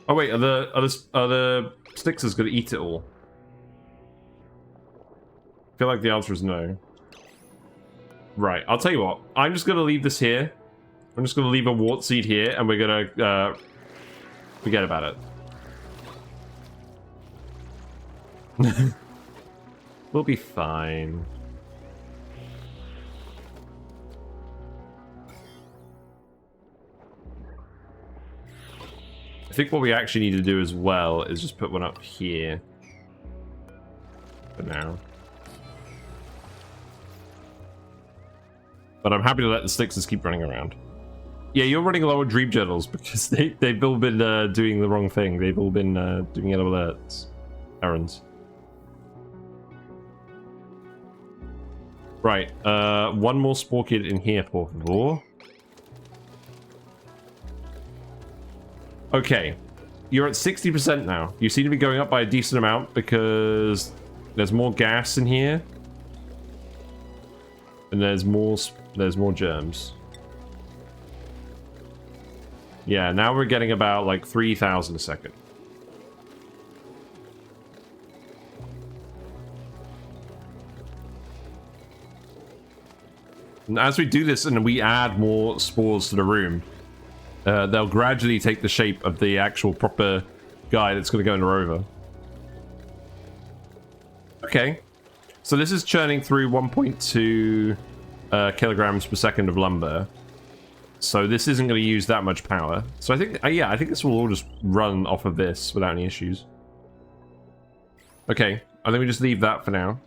Oh wait, are the Stixers gonna eat it all? I feel like the answer is no. Right, I'll tell you what. I'm just gonna leave this here. I'm just gonna leave a wart seed here, and we're gonna forget about it. We'll be fine. I think what we actually need to do as well is just put one up here. For now. But I'm happy to let the Stixers keep running around. Yeah, you're running low on dream journals because they've all been doing the wrong thing. They've all been doing alerts. Errands. Right, one more Sporechids in here, por favor. Okay, you're at 60% now. You seem to be going up by a decent amount because there's more gas in here. And there's more germs. Yeah, now we're getting about like 3,000 a second. And as we do this and we add more spores to the room, they'll gradually take the shape of the actual proper guy that's going to go in the rover. Okay. So this is churning through 1.2 kilograms per second of lumber. So this isn't going to use that much power. So I think, yeah, I think this will all just run off of this without any issues. Okay, I think we just leave that for now.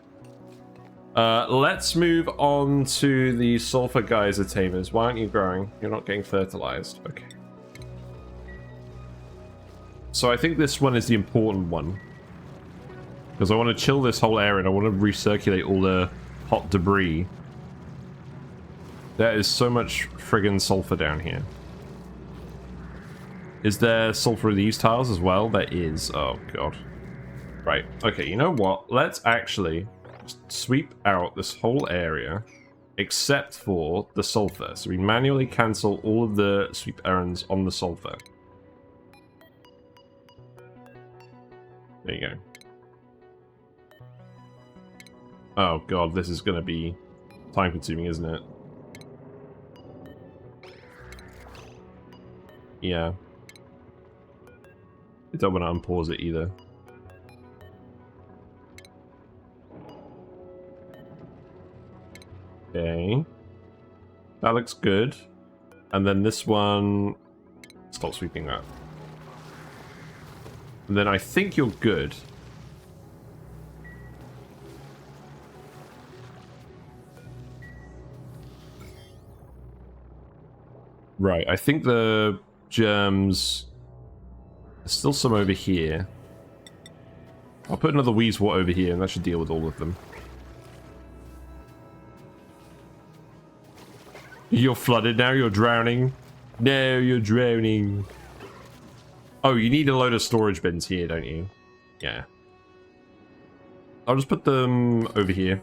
Let's move on to the Sulfur Geyser tamers. Why aren't you growing? You're not getting fertilized. Okay. So I think this one is the important one. Because I want to chill this whole area and I want to recirculate all the hot debris. There is so much friggin' sulfur down here. Is there sulfur in these tiles as well? There is. Oh, God. Right. Okay, you know what? Let's actually sweep out this whole area except for the sulfur. So we manually cancel all of the sweep errands on the sulfur. There you go. Oh, God, this is going to be time-consuming, isn't it? Yeah. I don't want to unpause it either. Okay. That looks good. And then this one... Stop sweeping that. And then I think you're good. Right, I think the germs... There's still some over here. I'll put another Weezewort over here and that should deal with all of them. You're flooded now, you're drowning. No, you're drowning. Oh, you need a load of storage bins here, don't you? Yeah. I'll just put them over here.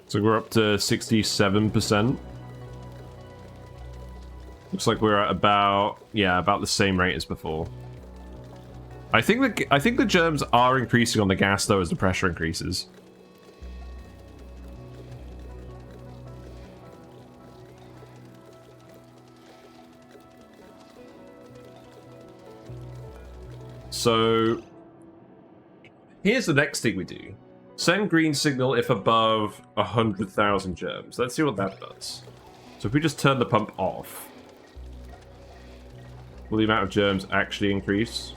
So we're up to 67%. Looks like we're at about, yeah, about the same rate as before. I think the germs are increasing on the gas though as the pressure increases. So here's the next thing we do. Send green signal if above 100,000 germs. Let's see what that does. So if we just turn the pump off, will the amount of germs actually increase?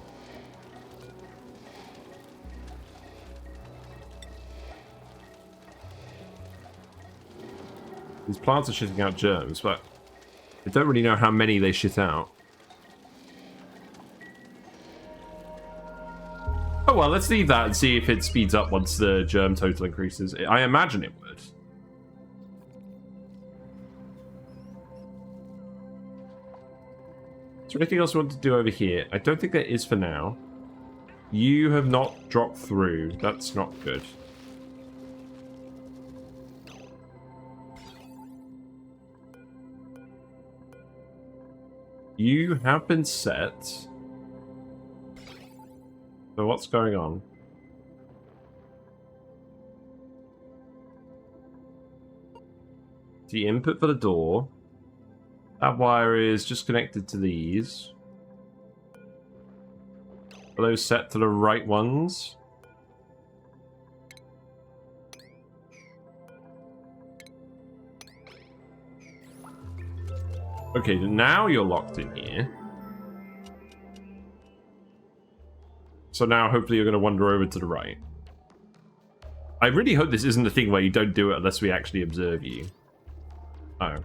These plants are shitting out germs, but I don't really know how many they shit out. Oh well, let's leave that and see if it speeds up once the germ total increases. I imagine it would. Is there anything else we want to do over here? I don't think there is for now. You have not dropped through. That's not good. You have been set. So what's going on? The input for the door. That wire is just connected to these. Are those set to the right ones? Okay, now you're locked in here. So now hopefully you're going to wander over to the right. I really hope this isn't the thing where you don't do it unless we actually observe you. Oh.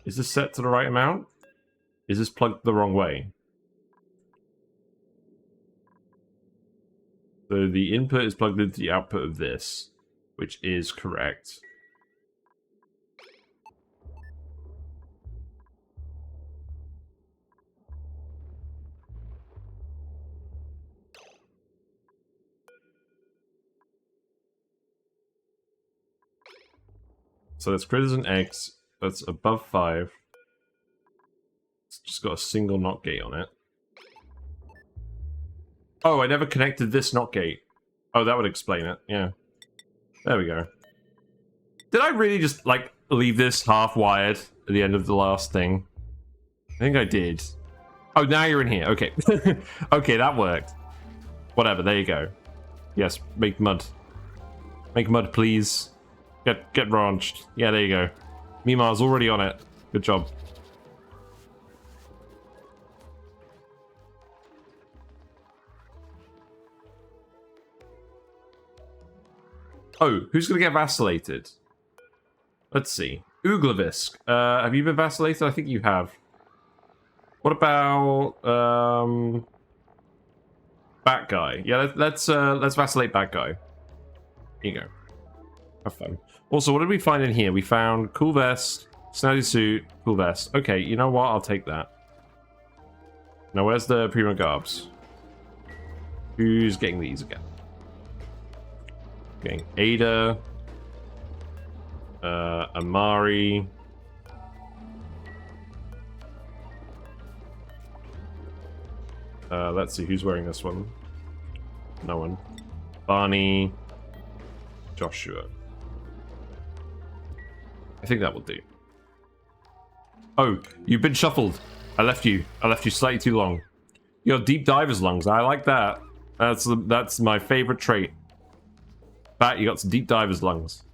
Is this set to the right amount? Is this plugged the wrong way? So the input is plugged into the output of this, which is correct. So that's critters and eggs. That's above 5. It's just got a single NOT gate on it. Oh, I never connected this NOT gate. Oh, that would explain it. Yeah. There we go. Did I really just, like, leave this half-wired at the end of the last thing? I think I did. Oh, now you're in here. Okay. Okay, that worked. Whatever, there you go. Yes, make mud. Make mud, please. Get branched. Yeah, there you go. Mimar's already on it. Good job. Oh, who's gonna get vacillated? Let's see. Uglavisk. Have you been vacillated? I think you have. What about Bat Guy? Yeah, let's vacillate Bat Guy. Here you go. Have fun. Also, what did we find in here? We found cool vest, snazzy suit, cool vest. Okay, you know what? I'll take that. Now, where's the Primo Garbs? Who's getting these again? Getting Ada, Amari. Let's see who's wearing this one. No one. Barney, Joshua. I think that will do. Oh, you've been shuffled. I left you slightly too long. You have deep diver's lungs. I like that. That's my favorite trait. Bat, you got some deep diver's lungs.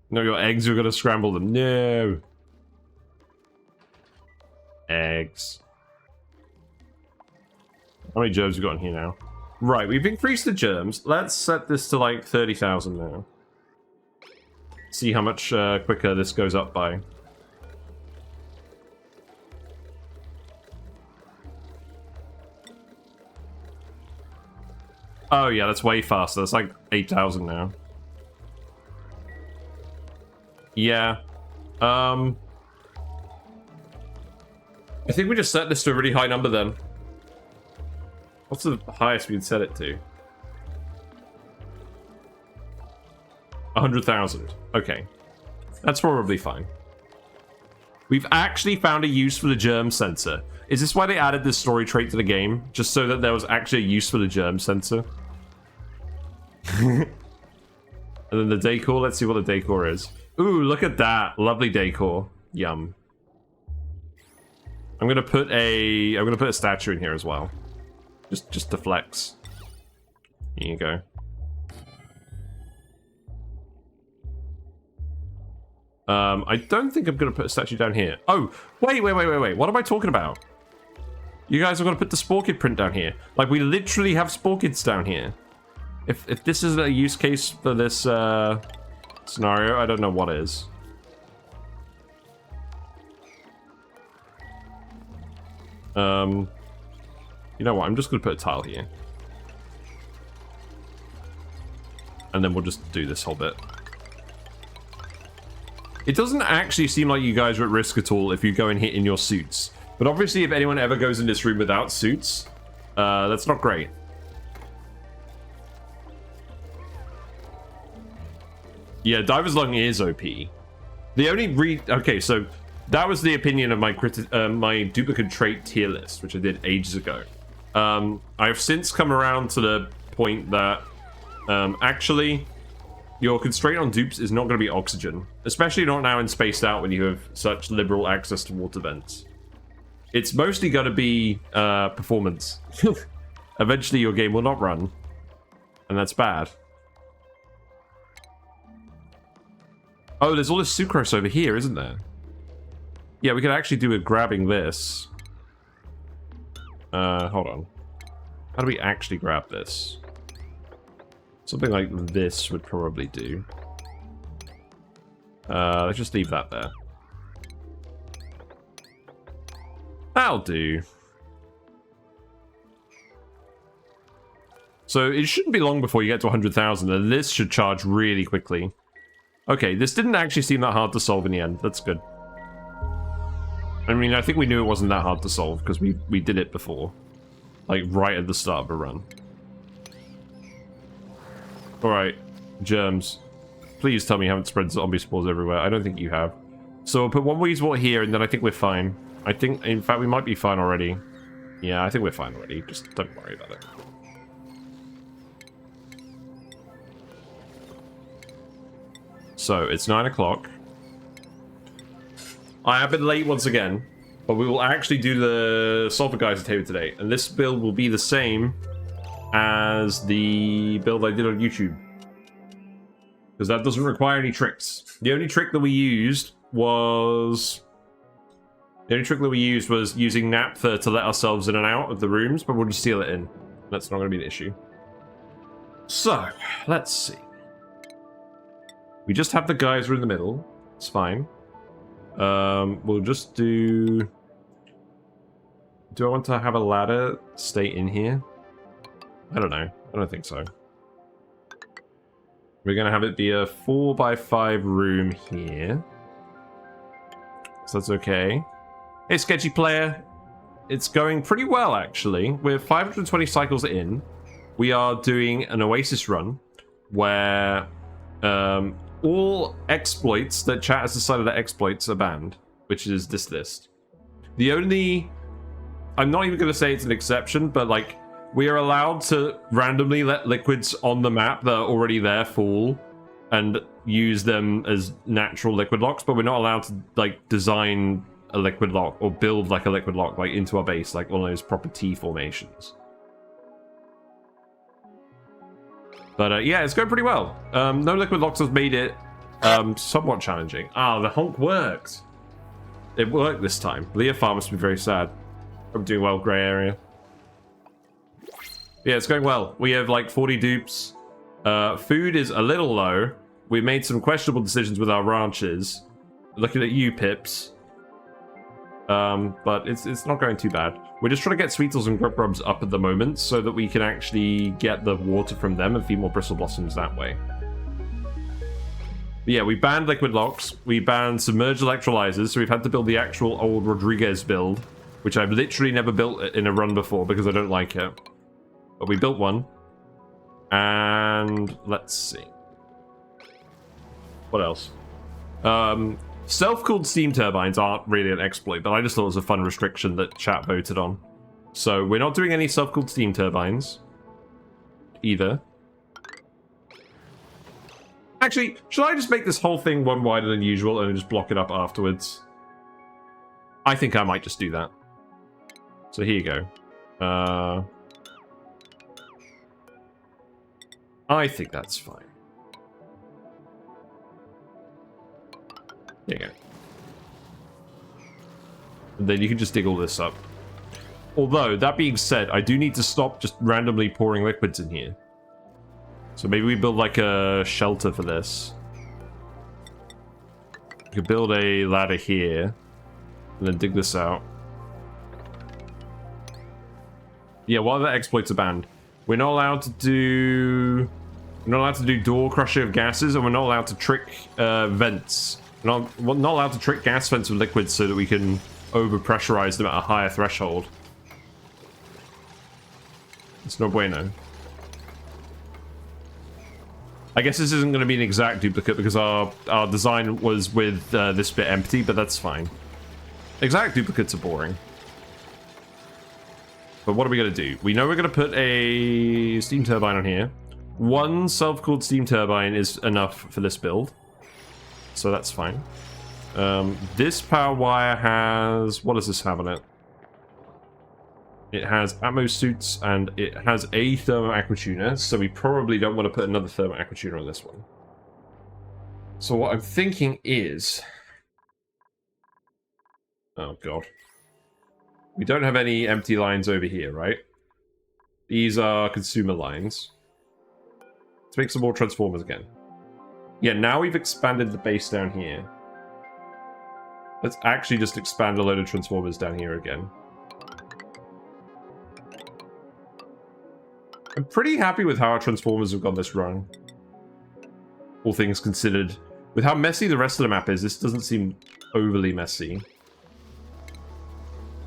No, your eggs are gonna scramble them. No. Eggs. How many germs we got in here now? Right, we've increased the germs. Let's set this to like 30,000 now. See how much quicker this goes up by. Oh yeah, that's way faster. That's like 8,000 now. Yeah. I think we just set this to a really high number then. What's the highest we can set it to? 100,000. Okay. That's probably fine. We've actually found a use for the germ sensor. Is this why they added this story trait to the game? Just so that there was actually a use for the germ sensor? And then the decor, let's see what the decor is. Ooh, look at that. Lovely decor. Yum. I'm gonna put a statue in here as well. Just to flex. Here you go. I don't think I'm gonna put a statue down here. Oh, wait. What am I talking about? You guys are gonna put the Sporekid print down here. Like, we literally have Sporekids down here. If this isn't a use case for this scenario, I don't know what is. You know what? I'm just gonna put a tile here. And then we'll just do this whole bit. It doesn't actually seem like you guys are at risk at all if you go in here in your suits. But obviously, if anyone ever goes in this room without suits, that's not great. Yeah, Diver's Lung is OP. The only okay, so that was the opinion of my duplicate trait tier list, which I did ages ago. I've since come around to the point that actually your constraint on dupes is not going to be oxygen, especially not now in Spaced Out when you have such liberal access to water vents. It's mostly going to be performance. Eventually your game will not run, and that's bad. Oh, there's all this sucrose over here, isn't there? Yeah, we could actually do with grabbing this. Hold on. How do we actually grab this? Something like this would probably do. Let's just leave that there. That'll do. So it shouldn't be long before you get to 100,000, and this should charge really quickly. Okay, this didn't actually seem that hard to solve in the end. That's good. I mean, I think we knew it wasn't that hard to solve, because we did it before. Like, right at the start of a run. Alright, germs. Please tell me you haven't spread zombie spores everywhere. I don't think you have. So we'll put one Weezewort here, and then I think we're fine. I think, in fact, we might be fine already. Yeah, I think we're fine already. Just don't worry about it. So, it's 9 o'clock. I have been late once again. But we will actually do the Sulfur Geyser tamer today. And this build will be the same as the build I did on YouTube. Because that doesn't require any tricks. The only trick that we used was... using naphtha to let ourselves in and out of the rooms, but we'll just seal it in. That's not going to be the issue. So, let's see. We just have the geyser in the middle. It's fine. We'll just do... Do I want to have a ladder stay in here? I don't know. I don't think so. We're going to have it be a 4x5 room here. So that's okay. Hey, sketchy player. It's going pretty well, actually. We're 520 cycles in. We are doing an Oasisse run where all exploits that chat has decided that exploits are banned, which is this list. The only... I'm not even going to say it's an exception, but like, we are allowed to randomly let liquids on the map that are already there fall and use them as natural liquid locks, but we're not allowed to like design a liquid lock or build like a liquid lock like into our base, like one of those proper T formations. But yeah, it's going pretty well. No liquid locks has made it somewhat challenging. Ah, the honk worked. It worked this time. Leah Farm must be very sad. I'm doing well, grey area. Yeah, it's going well. We have like 40 dupes. Food is a little low. We made some questionable decisions with our ranches. Looking at you, Pips. But it's not going too bad. We're just trying to get Sweetles and Grub Grubs up at the moment so that we can actually get the water from them and feed more Bristle Blossoms that way. But yeah, we banned liquid locks. We banned submerged electrolyzers, so we've had to build the actual old Rodriguez build, which I've literally never built in a run before because I don't like it. But we built one. And let's see. What else? Self-cooled steam turbines aren't really an exploit, but I just thought it was a fun restriction that chat voted on. So we're not doing any self-cooled steam turbines either. Actually, should I just make this whole thing one wider than usual and just block it up afterwards? I think I might just do that. So here you go. I think that's fine. There you go. And then you can just dig all this up. Although, that being said, I do need to stop just randomly pouring liquids in here. So maybe we build like a shelter for this. We could build a ladder here. And then dig this out. Yeah, while the exploits are banned. We're not allowed to do... We're not allowed to do door crushing of gases, and we're not allowed to trick vents. We're not allowed to trick gas vents with liquids so that we can over-pressurize them at a higher threshold. It's no bueno. I guess this isn't going to be an exact duplicate because our design was with this bit empty, but that's fine. Exact duplicates are boring. But what are we going to do? We know we're going to put a steam turbine on here. One self-cooled steam turbine is enough for this build. So that's fine. This power wire has... What does this have on it? It has ammo suits and it has a thermo aquatuner. So we probably don't want to put another thermo aquatuner on this one. So what I'm thinking is... Oh, God. We don't have any empty lines over here, right? These are consumer lines. Let's make some more transformers again. Yeah, now we've expanded the base down here. Let's actually just expand a load of transformers down here again. I'm pretty happy with how our transformers have gone this run. All things considered. With how messy the rest of the map is, this doesn't seem overly messy.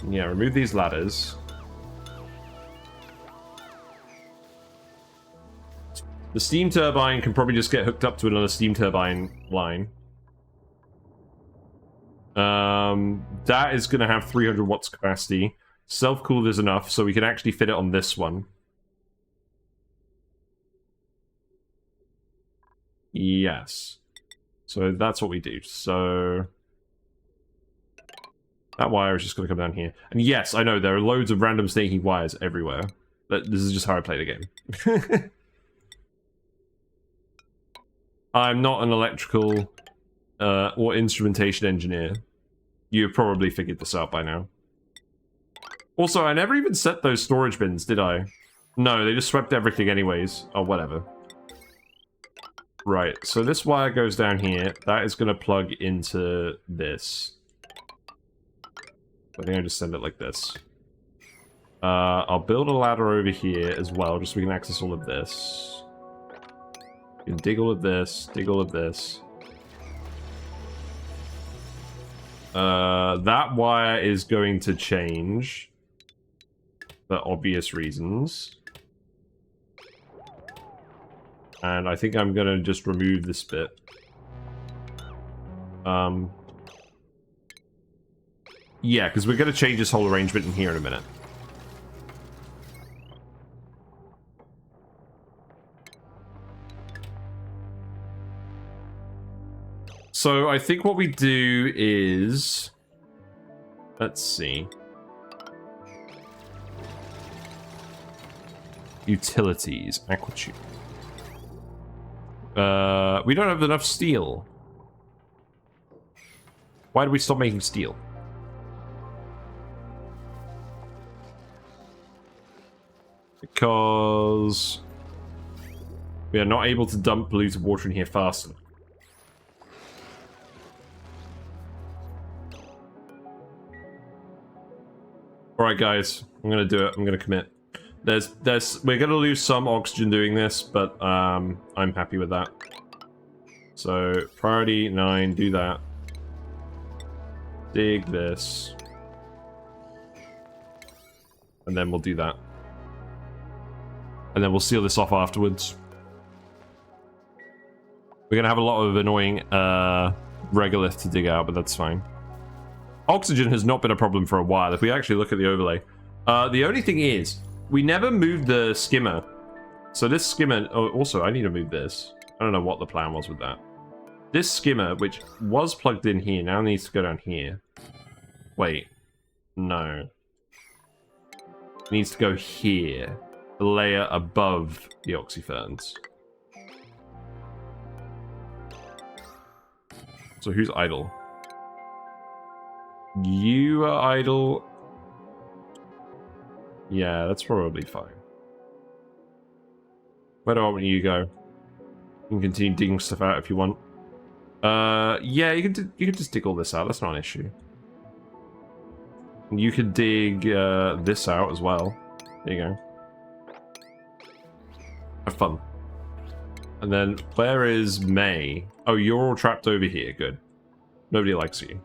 Yeah, remove these ladders. The steam turbine can probably just get hooked up to another steam turbine line. That is going to have 300 watts capacity. Self-cooled is enough, so we can actually fit it on this one. Yes. So that's what we do. So... That wire is just going to come down here. And yes, I know, there are loads of random snaky wires everywhere. But this is just how I play the game. I'm not an electrical or instrumentation engineer. You've probably figured this out by now. Also, I never even set those storage bins, did I? No, they just swept everything anyways. Oh, whatever. Right, so this wire goes down here. That is going to plug into this. I think I'll just send it like this. I'll build a ladder over here as well, just so we can access all of this. You can dig all of this, dig all of this. That wire is going to change. For obvious reasons. And I think I'm gonna just remove this bit. Yeah, because we're gonna change this whole arrangement in here in a minute. So I think what we do is... Let's see. Utilities, aquatube. We don't have enough steel. Why did we stop making steel? Because we are not able to dump polluted water in here fast enough. Alright guys, I'm gonna do it. I'm gonna commit. We're gonna lose some oxygen doing this, but I'm happy with that. So priority 9, do that. Dig this. And then we'll do that. And then we'll seal this off afterwards. We're gonna have a lot of annoying regolith to dig out, but that's fine. Oxygen has not been a problem for a while, if we actually look at the overlay. The only thing is, we never moved the skimmer. So this skimmer... Oh, also, I need to move this. I don't know what the plan was with that. This skimmer, which was plugged in here, now needs to go down here. Wait. No. It needs to go here. The layer above the oxyferns. So who's idle? You are idle. Yeah, that's probably fine. Where do I want you to go? You can continue digging stuff out if you want. Yeah, you can just dig all this out. That's not an issue. You could dig this out as well. There you go. Have fun. And then where is May? Oh, you're all trapped over here. Good. Nobody likes you.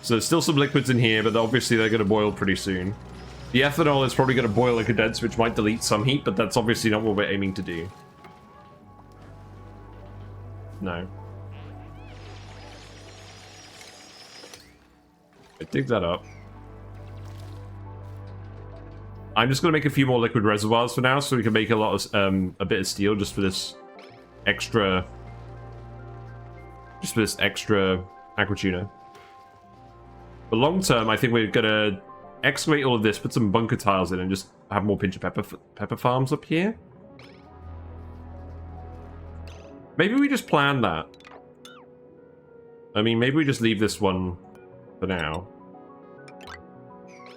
So there's still some liquids in here, but obviously they're going to boil pretty soon. The ethanol is probably going to boil and condense, which might delete some heat, but that's obviously not what we're aiming to do. No. Dig that up. I'm just going to make a few more liquid reservoirs for now, so we can make a lot of a bit of steel just for this extra aquatuna. But long term, I think we're gonna excavate all of this, put some bunker tiles in, and just have more pinch of pepper farms up here. Maybe we just plan that. I mean, maybe we just leave this one for now.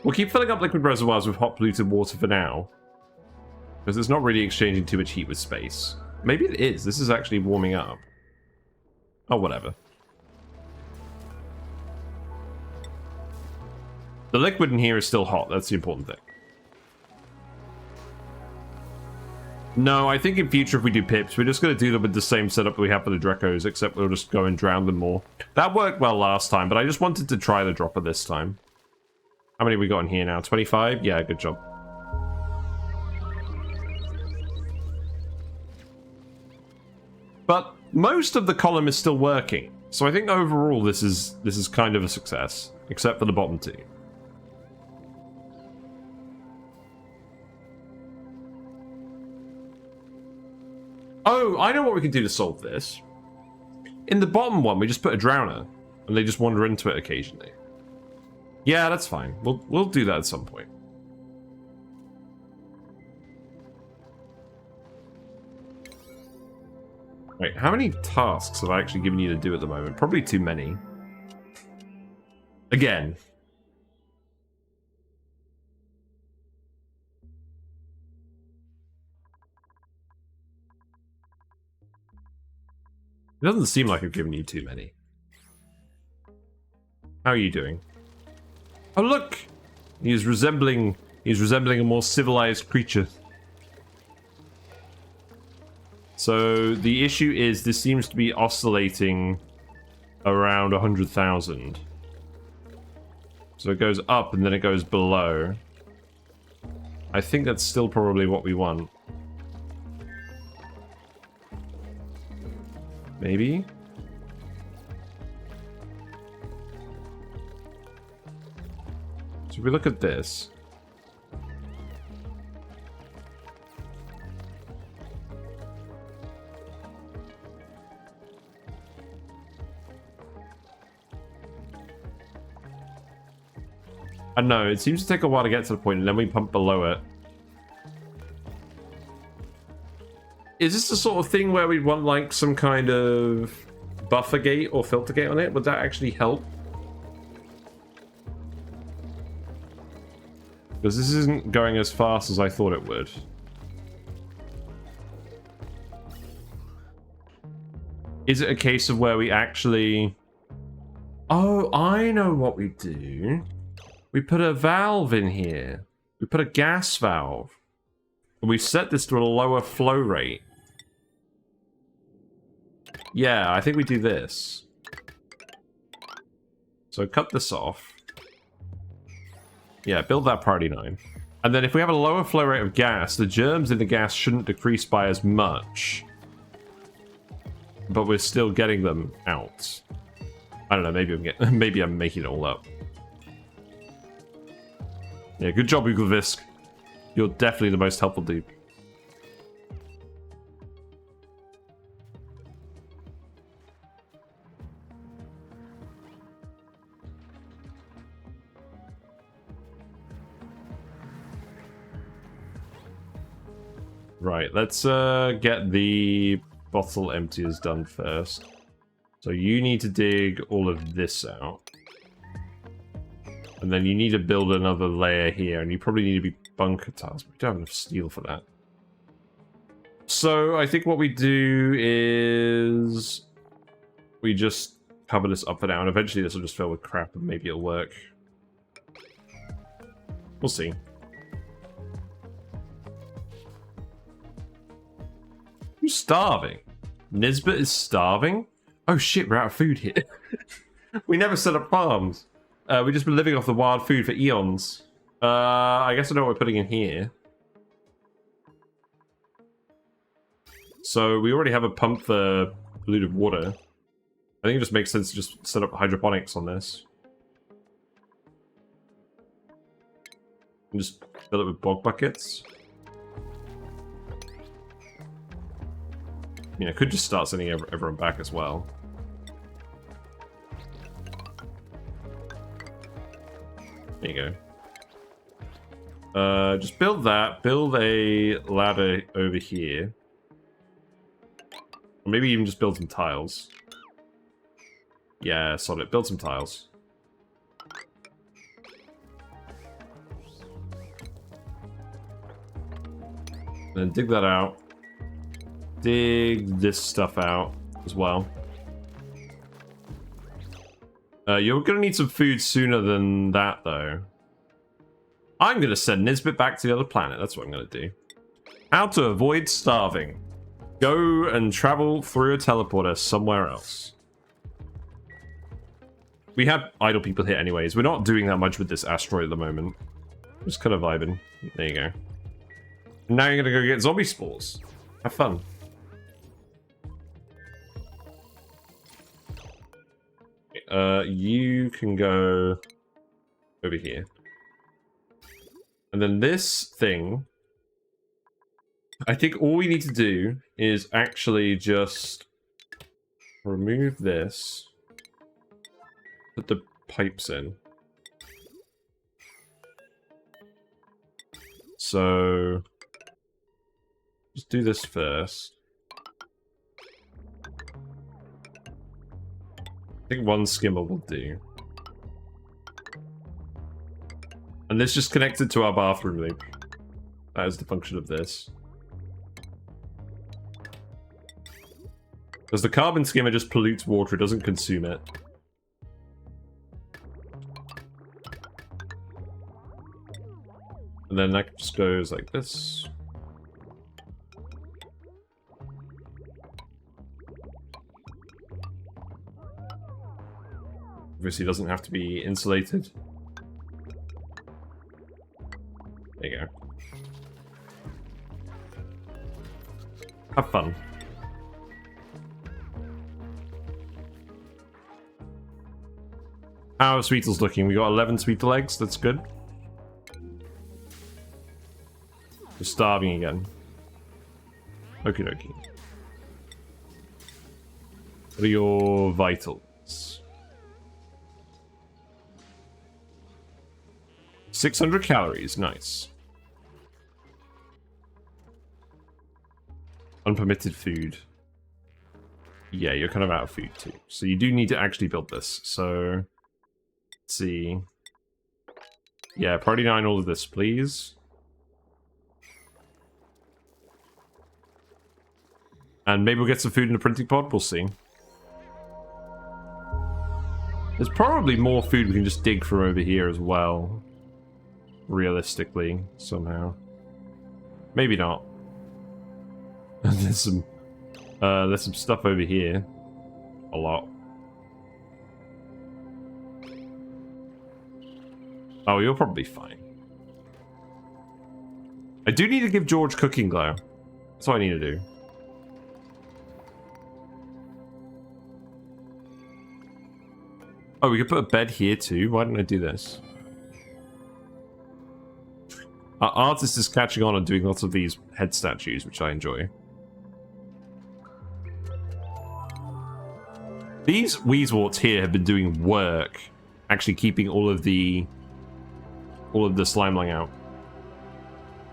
We'll keep filling up liquid reservoirs with hot polluted water for now, because it's not really exchanging too much heat with space. Maybe it is. This is actually warming up. Oh, whatever. The liquid in here is still hot. That's the important thing. No, I think in future if we do pips, we're just going to do them with the same setup that we have for the Drecos, except we'll just go and drown them more. That worked well last time, but I just wanted to try the dropper this time. How many we got in here now? 25? Yeah, good job. But most of the column is still working, so I think overall this is kind of a success, except for the bottom two. Oh, I know what we can do to solve this. In the bottom one, we just put a drowner, and they just wander into it occasionally. Yeah, that's fine. We'll do that at some point. Right, how many tasks have I actually given you to do at the moment? Probably too many. Again. It doesn't seem like I've given you too many. How are you doing? Oh look! He's resembling a more civilized creature. So the issue is this seems to be oscillating around 100,000. So it goes up and then it goes below. I think that's still probably what we want. Maybe? So if we look at this. I don't know, it seems to take a while to get to the point and then we pump below it. Is this the sort of thing where we'd want like some kind of buffer gate or filter gate on it? Would that actually help? Because this isn't going as fast as I thought it would. Is it a case of where we actually... Oh, I know what we do. We put a valve in here. We put a gas valve. And we set this to a lower flow rate. Yeah, I think we do this. So cut this off. Yeah, build that priority 9. And then if we have a lower flow rate of gas, the germs in the gas shouldn't decrease by as much. But we're still getting them out. I don't know, maybe I'm making it all up. Yeah, good job, Ugelvisk. You're definitely the most helpful dude. Right, let's get the bottle emptiers done first. So you need to dig all of this out. And then you need to build another layer here, and you probably need to be bunker tiles. We don't have enough steel for that. So I think what we do is we just cover this up and down. Eventually this will just fill with crap and maybe it'll work. We'll see. Who's starving? Nisbet is starving? Oh shit, we're out of food here. We never set up farms. We've just been living off the wild food for eons. I guess I know what we're putting in here. So we already have a pump for polluted water. I think it just makes sense to just set up hydroponics on this. And just fill it with bog buckets. I mean, I could just start sending everyone back as well. There you go. Just build that. Build a ladder over here. Or maybe even just build some tiles. Yeah, solid. Build some tiles. Then dig that out. Dig this stuff out as well. You're going to need some food sooner than that, though. I'm going to send Nisbet back to the other planet. That's what I'm going to do. How to avoid starving. Go and travel through a teleporter somewhere else. We have idle people here anyways. We're not doing that much with this asteroid at the moment. Just kind of vibing. There you go. Now you're going to go get zombie spores. Have fun. You can go over here. And then this thing, I think all we need to do is actually just remove this. Put the pipes in. So just do this first. I think one skimmer will do. And this just connected to our bathroom loop. That is the function of this. Because the carbon skimmer just pollutes water, it doesn't consume it. And then that just goes like this. Obviously doesn't have to be insulated. There you go. Have fun. How are Sweetles looking? We got 11 Sweetle eggs, that's good. We're starving again. Okie dokie. What are your vitals? 600 calories, nice. Unpermitted food. Yeah, you're kind of out of food too. So you do need to actually build this. So, let's see. Yeah, priority 9 all of this, please. And maybe we'll get some food in the printing pod, we'll see. There's probably more food we can just dig from over here as well. Realistically, somehow. Maybe not. There's some stuff over here. A lot. Oh, you're probably fine. I do need to give George cooking glow. That's what I need to do. Oh, we could put a bed here too. Why didn't I do this? Our artist is catching on and doing lots of these head statues, which I enjoy. These Weezeworts here have been doing work, actually keeping all of the slimeling out.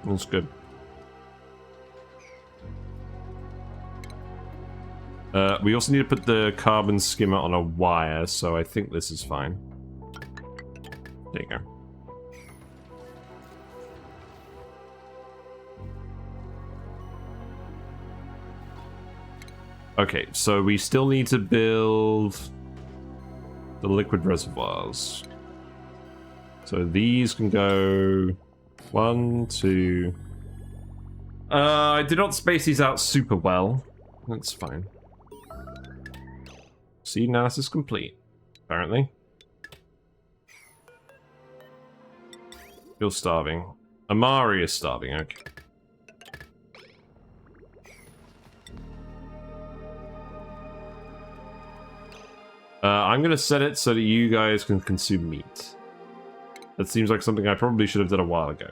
That's good. We also need to put the carbon skimmer on a wire, so I think this is fine. There you go. Okay, so we still need to build the liquid reservoirs. So these can go 1, 2. I did not space these out super well. That's fine. Seed analysis complete, apparently. You're starving. Amari is starving, okay. I'm gonna set it so that you guys can consume meat. That seems like something I probably should have done a while ago.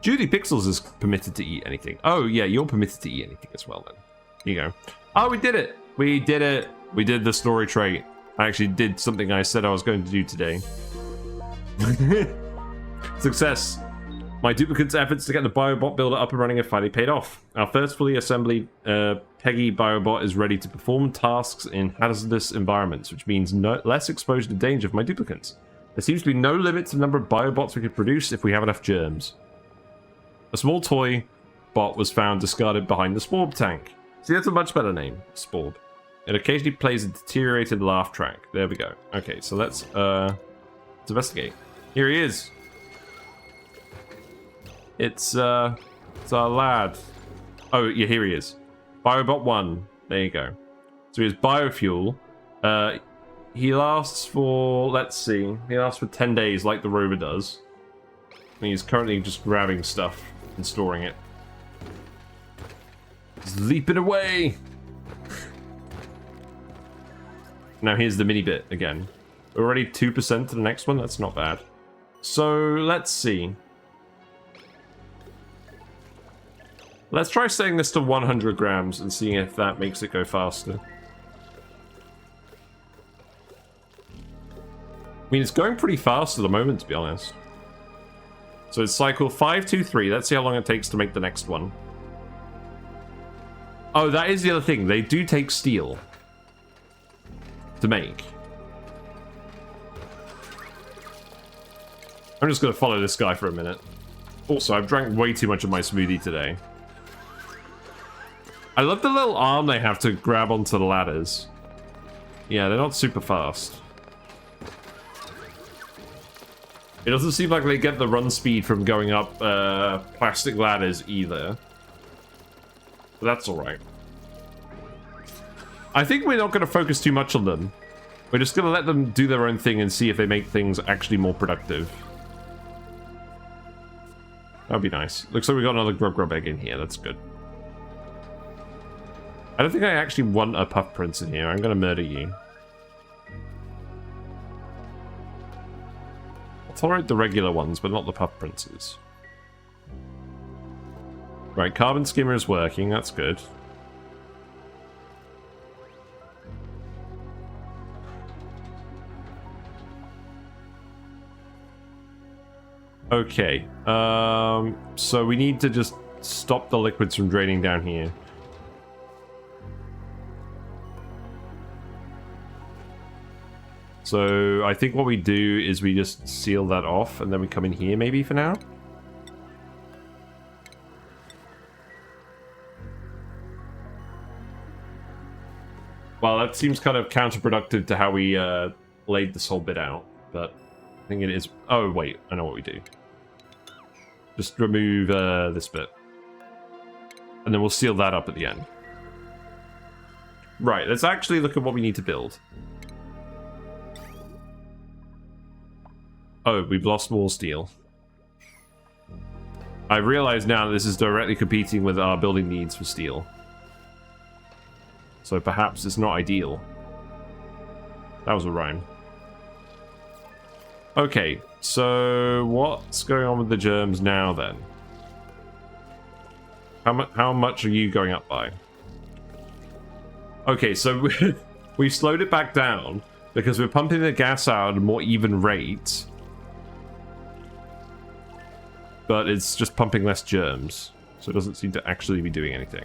Judy Pixels is permitted to eat anything. Oh, yeah, you're permitted to eat anything as well, then. Here you go. Oh, we did it! We did it! We did the story trait. I actually did something I said I was going to do today. Success! My duplicate's efforts to get the Biobot Builder up and running have finally paid off. Our first fully assembled Peggy Biobot is ready to perform tasks in hazardous environments, which means less exposure to danger for my duplicates. There seems to be no limit to the number of Biobots we could produce if we have enough germs. A small toy bot was found discarded behind the Sporb tank. See, that's a much better name, Sporb. It occasionally plays a deteriorated laugh track. There we go. Okay, so let's investigate. Here he is. It's our lad. Oh, yeah, here he is. Biobot 1. There you go. So he has biofuel. He lasts for, let's see, he lasts for 10 days like the rover does. And he's currently just grabbing stuff and storing it. He's leaping away! Now here's the mini bit again. Already 2% to the next one, that's not bad. So, let's see. Let's try setting this to 100 grams and seeing if that makes it go faster. I mean, it's going pretty fast at the moment, to be honest. So it's cycle 523. Let's see how long it takes to make the next one. Oh, that is the other thing. They do take steel to make. I'm just going to follow this guy for a minute. Also, I've drank way too much of my smoothie today. I love the little arm they have to grab onto the ladders. Yeah, they're not super fast. It doesn't seem like they get the run speed from going up plastic ladders either. But that's alright. I think we're not going to focus too much on them. We're just going to let them do their own thing and see if they make things actually more productive. That'd be nice. Looks like we got another grub egg in here. That's good. I don't think I actually want a puff prince in here. I'm going to murder you. I'll tolerate the regular ones, but not the puff princes. Right, carbon skimmer is working. That's good. Okay, so we need to just stop the liquids from draining down here. So I think what we do is we just seal that off and then we come in here maybe for now. Well, that seems kind of counterproductive to how we laid this whole bit out, but I think it is. Oh, wait, I know what we do. Just remove this bit. And then we'll seal that up at the end. Right, let's actually look at what we need to build. Oh, we've lost more steel. I realize now that this is directly competing with our building needs for steel. So perhaps it's not ideal. That was a rhyme. Okay, so what's going on with the germs now then? How much are you going up by? Okay, so we've slowed it back down because we're pumping the gas out at a more even rate. But it's just pumping less germs, so it doesn't seem to actually be doing anything.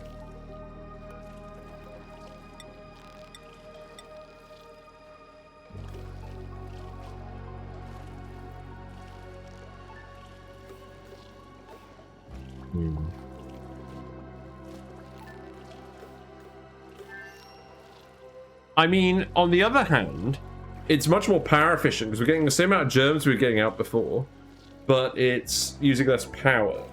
I mean, on the other hand, it's much more power efficient because we're getting the same amount of germs we were getting out before, but it's using less power.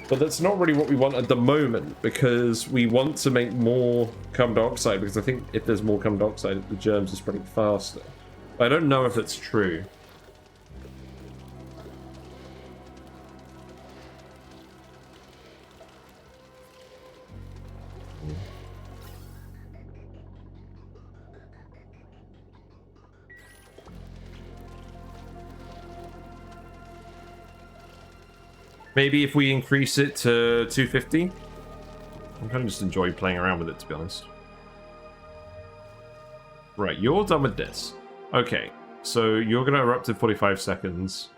But that's not really what we want at the moment because we want to make more carbon dioxide because I think if there's more carbon dioxide, the germs are spreading faster. But I don't know if it's true. Maybe if we increase it to 250? I'm kind of just enjoying playing around with it, to be honest. Right, you're done with this. Okay, so you're going to erupt in 45 seconds.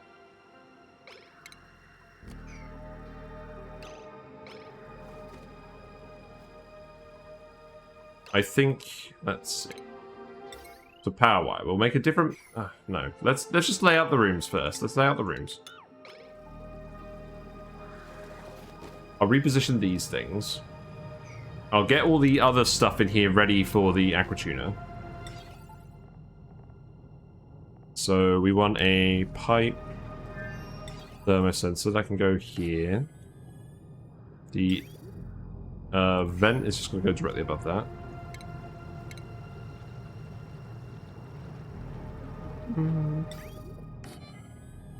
I think, let's see. So power wire, we'll make a different... no, let's just lay out the rooms first. Let's lay out the rooms. I'll reposition these things. I'll get all the other stuff in here ready for the aquatuner. So we want a pipe thermosensor that can go here. The vent is just going to go directly above that.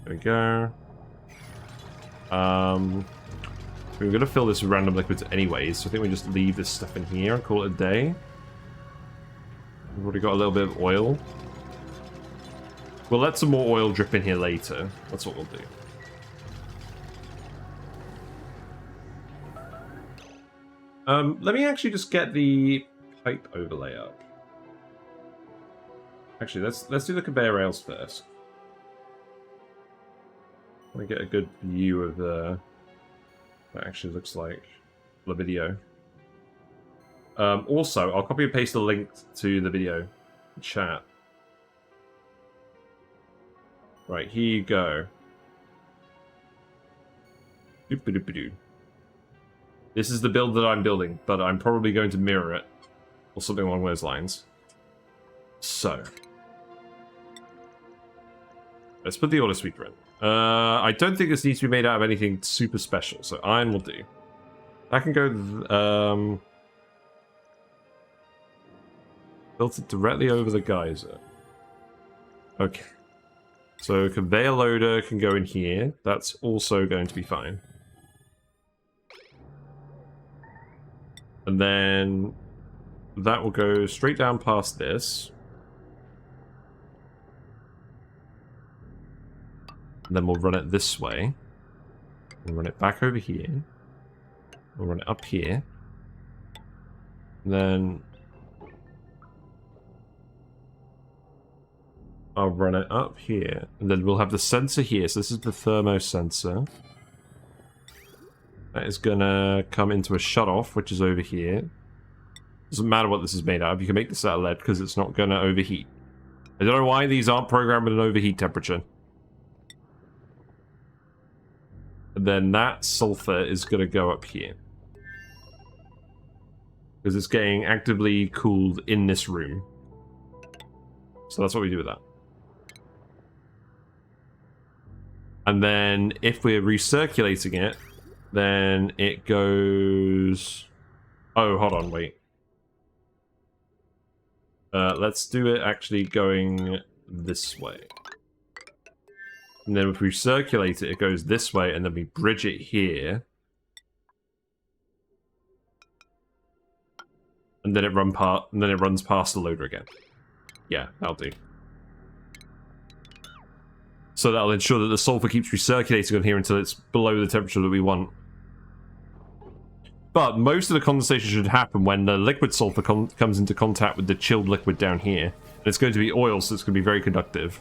There we go. We were going to fill this with random liquids anyways, so I think we just leave this stuff in here and call it a day. We've already got a little bit of oil. We'll let some more oil drip in here later. That's what we'll do. Let me actually just get the pipe overlay up. Actually, let's do the conveyor rails first. I want to get a good view of what it actually looks like for the video. Also, I'll copy and paste the link to the video in chat. Right, here you go. Doop-a-doop-a-doo. This is the build that I'm building, but I'm probably going to mirror it, or something along those lines. So, let's put the order sweeper in. I don't think this needs to be made out of anything super special, so iron will do. I can go, built it directly over the geyser. Okay. So conveyor loader can go in here. That's also going to be fine. And then that will go straight down past this. And then we'll run it this way. We'll run it back over here. We'll run it up here. And then I'll run it up here. And then we'll have the sensor here. So this is the thermo sensor. That is gonna come into a shutoff, which is over here. Doesn't matter what this is made out of. You can make this out of lead because it's not gonna overheat. I don't know why these aren't programmed at an overheat temperature. And then that sulfur is gonna go up here. Because it's getting actively cooled in this room. So that's what we do with that. And then if we're recirculating it, then it goes... Oh, hold on, wait. Let's do it actually going this way. And then if we circulate it, it goes this way, and then we bridge it here. And then it runs past the loader again. Yeah, that'll do. So that'll ensure that the sulfur keeps recirculating on here until it's below the temperature that we want. But most of the condensation should happen when the liquid sulfur comes into contact with the chilled liquid down here. And it's going to be oil, so it's going to be very conductive.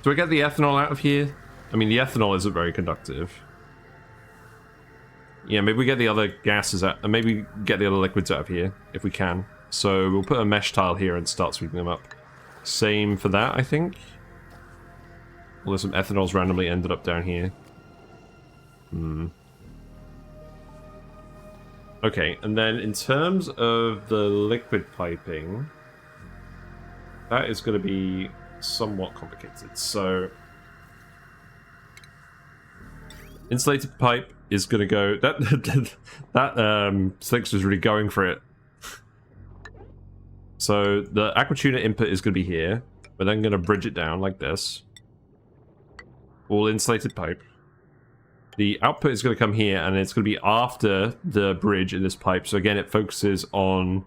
Do I get the ethanol out of here? I mean, the ethanol isn't very conductive. Yeah, maybe we get the other gases out, and maybe get the other liquids out of here, if we can. So we'll put a mesh tile here and start sweeping them up. Same for that, I think. Although some ethanols randomly ended up down here. Okay, and then in terms of the liquid piping, that is going to be somewhat complicated. So, insulated pipe is going to go... That Slinks was really going for it. So, the aquatuna input is going to be here. We're then going to bridge it down like this. All insulated pipe. The output is going to come here, and it's going to be after the bridge in this pipe. So again, it focuses on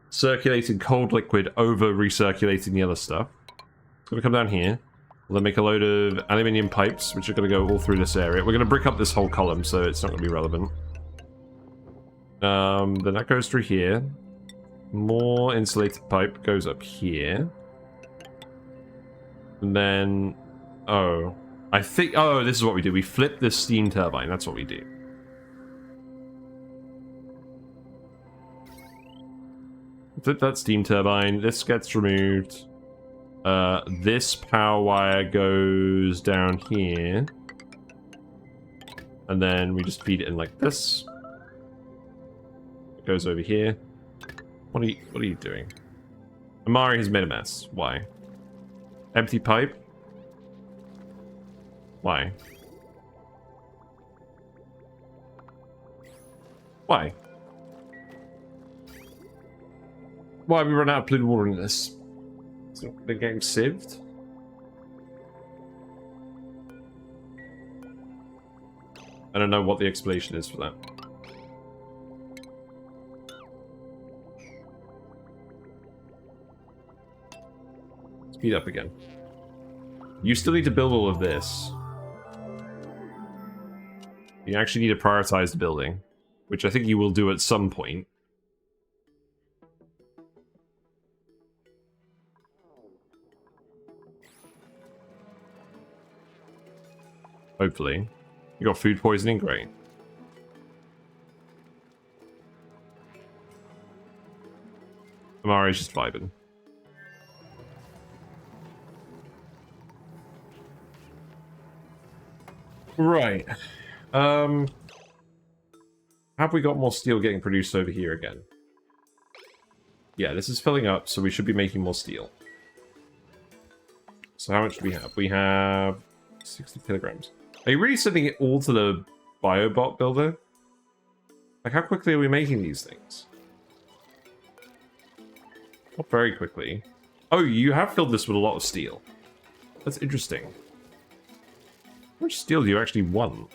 circulating cold liquid over recirculating the other stuff. It's going to come down here. We'll then make a load of aluminium pipes, which are going to go all through this area. We're going to brick up this whole column, so it's not going to be relevant. Then that goes through here. More insulated pipe goes up here. And then... Oh... I think... Oh, this is what we do. We flip this steam turbine. That's what we do. Flip that steam turbine. This gets removed. This power wire goes down here. And then we just feed it in like this. It goes over here. What are you doing? Amari has made a mess. Why? Empty pipe? Why? Why? Why have we run out of polluted water in this? It's not the game sieved. I don't know what the explanation is for that. Speed up again. You still need to build all of this. You actually need to prioritize the building, which I think you will do at some point. Hopefully. You got food poisoning? Great. Amari's just vibing. Right. Have we got more steel getting produced over here again? Yeah, this is filling up, so we should be making more steel. So how much do we have? We have 60 kilograms. Are you really sending it all to the Biobot Builder? Like, how quickly are we making these things? Not very quickly. Oh, you have filled this with a lot of steel. That's interesting. How much steel do you actually want?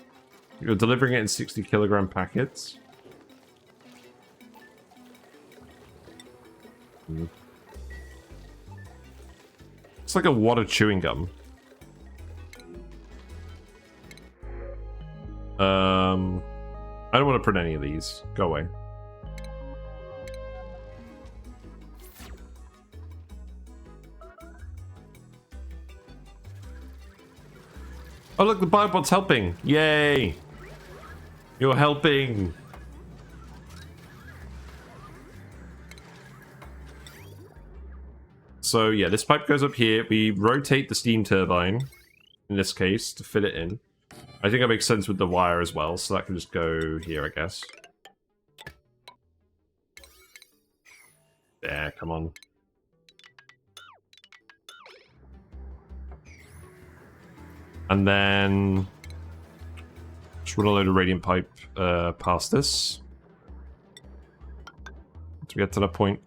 You're delivering it in 60 kilogram packets? It's like a wad of chewing gum. I don't want to print any of these. Go away. Oh look, the Biobot's helping! Yay! You're helping! So yeah, this pipe goes up here. We rotate the steam turbine, in this case, to fit it in. I think that makes sense with the wire as well, so that can just go here, I guess. There, come on. And then just run a load of radiant pipe past this to get to that point.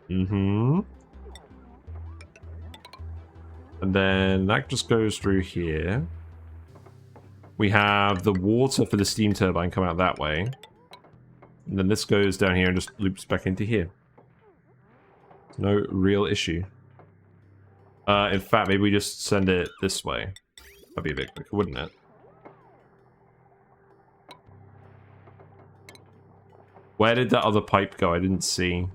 And then that just goes through here. We have the water for the steam turbine come out that way. And then this goes down here and just loops back into here. No real issue. In fact, maybe we just send it this way. That'd be a bit quicker, wouldn't it? Where did that other pipe go? I didn't see.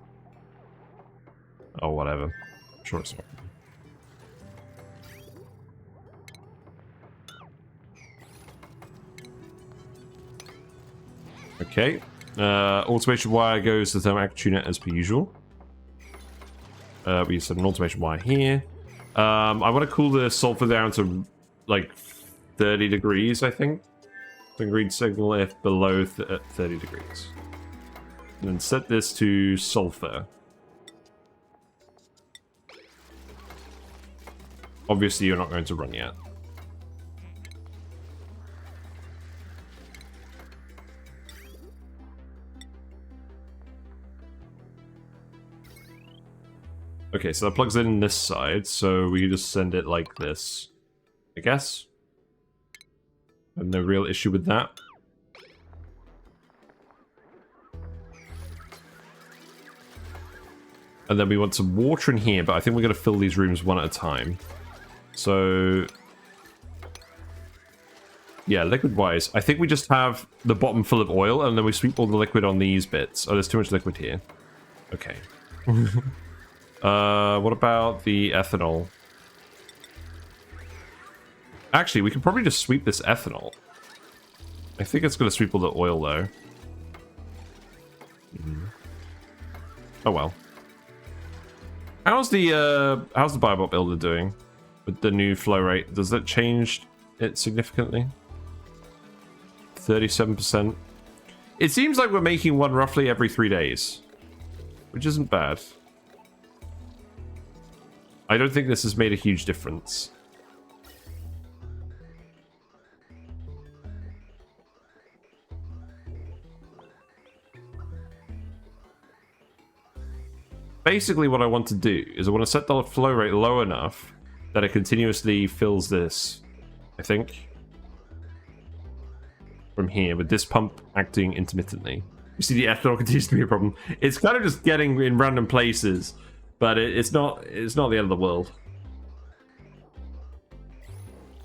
Oh, whatever. Sure it's not. Okay. Automation wire goes to the thermal tuner as per usual. We set an automation wire here. I want to cool the sulfur down to like 30 degrees, I think. The green signal if below 30 degrees. And then set this to sulfur. Obviously, you're not going to run yet. Okay, so that plugs in this side, so we can just send it like this, I guess. I have no real issue with that. And then we want some water in here, but I think we're going to fill these rooms one at a time. So, yeah, liquid-wise, I think we just have the bottom full of oil, and then we sweep all the liquid on these bits. Oh, there's too much liquid here. Okay. What about the ethanol? Actually, we could probably just sweep this ethanol. I think it's going to sweep all the oil, though. Oh, well. How's the Biobot Builder doing with the new flow rate? Does that change it significantly? 37%. It seems like we're making one roughly every 3 days, which isn't bad. I don't think this has made a huge difference. Basically, what I want to do is I want to set the flow rate low enough that it continuously fills this, I think. From here, with this pump acting intermittently. You see the ethanol continues to be a problem. It's kind of just getting in random places, but it's not the end of the world.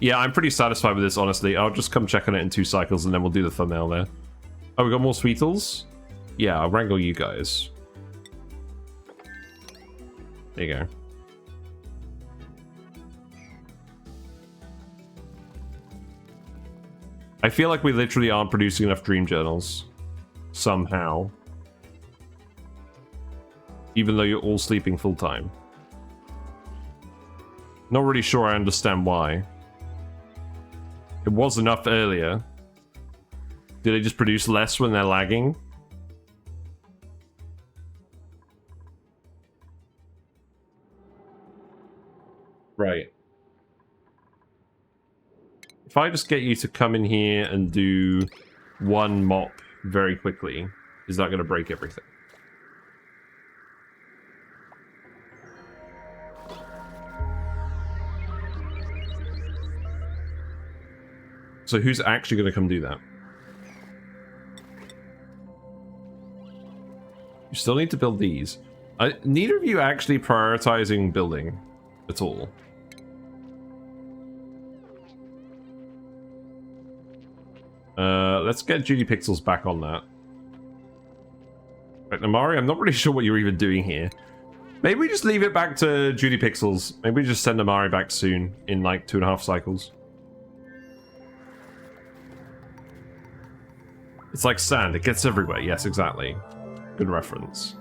Yeah, I'm pretty satisfied with this, honestly. I'll just come check on it in 2 cycles and then we'll do the thumbnail there. Oh, we got more Sweetles? Yeah, I'll wrangle you guys. There you go. I feel like we literally aren't producing enough dream journals. Somehow. Even though you're all sleeping full time. Not really sure I understand why. It was enough earlier. Do they just produce less when they're lagging? Right. If I just get you to come in here and do 1 mop very quickly, is that going to break everything? So who's actually going to come do that? You still need to build these. Neither of you actually prioritizing building at all. Let's get Judy Pixels back on that. Right, Amari, I'm not really sure what you're even doing here. Maybe we just leave it back to Judy Pixels. Maybe we just send Amari back soon in like 2.5 cycles. It's like sand, it gets everywhere. Yes, exactly. Good reference.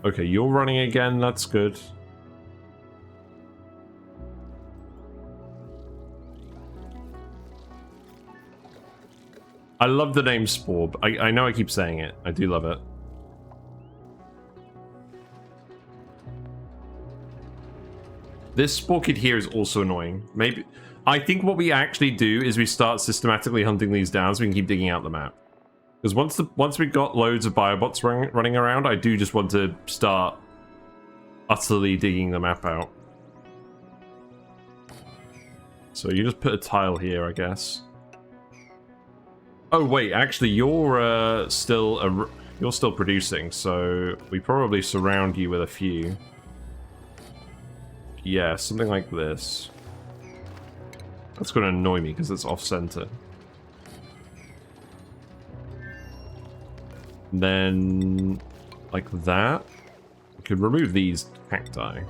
Okay, you're running again, that's good. I love the name Spore. I know I keep saying it. I do love it. This Sporekid here is also annoying. Maybe I think what we actually do is we start systematically hunting these down so we can keep digging out the map. Because once we've got loads of Biobots running around, I do just want to start utterly digging the map out. So you just put a tile here, I guess. Oh wait, actually you're still producing, so we probably surround you with a few. Yeah, something like this. That's going to annoy me because it's off-center. Then, like that. We could remove these cacti.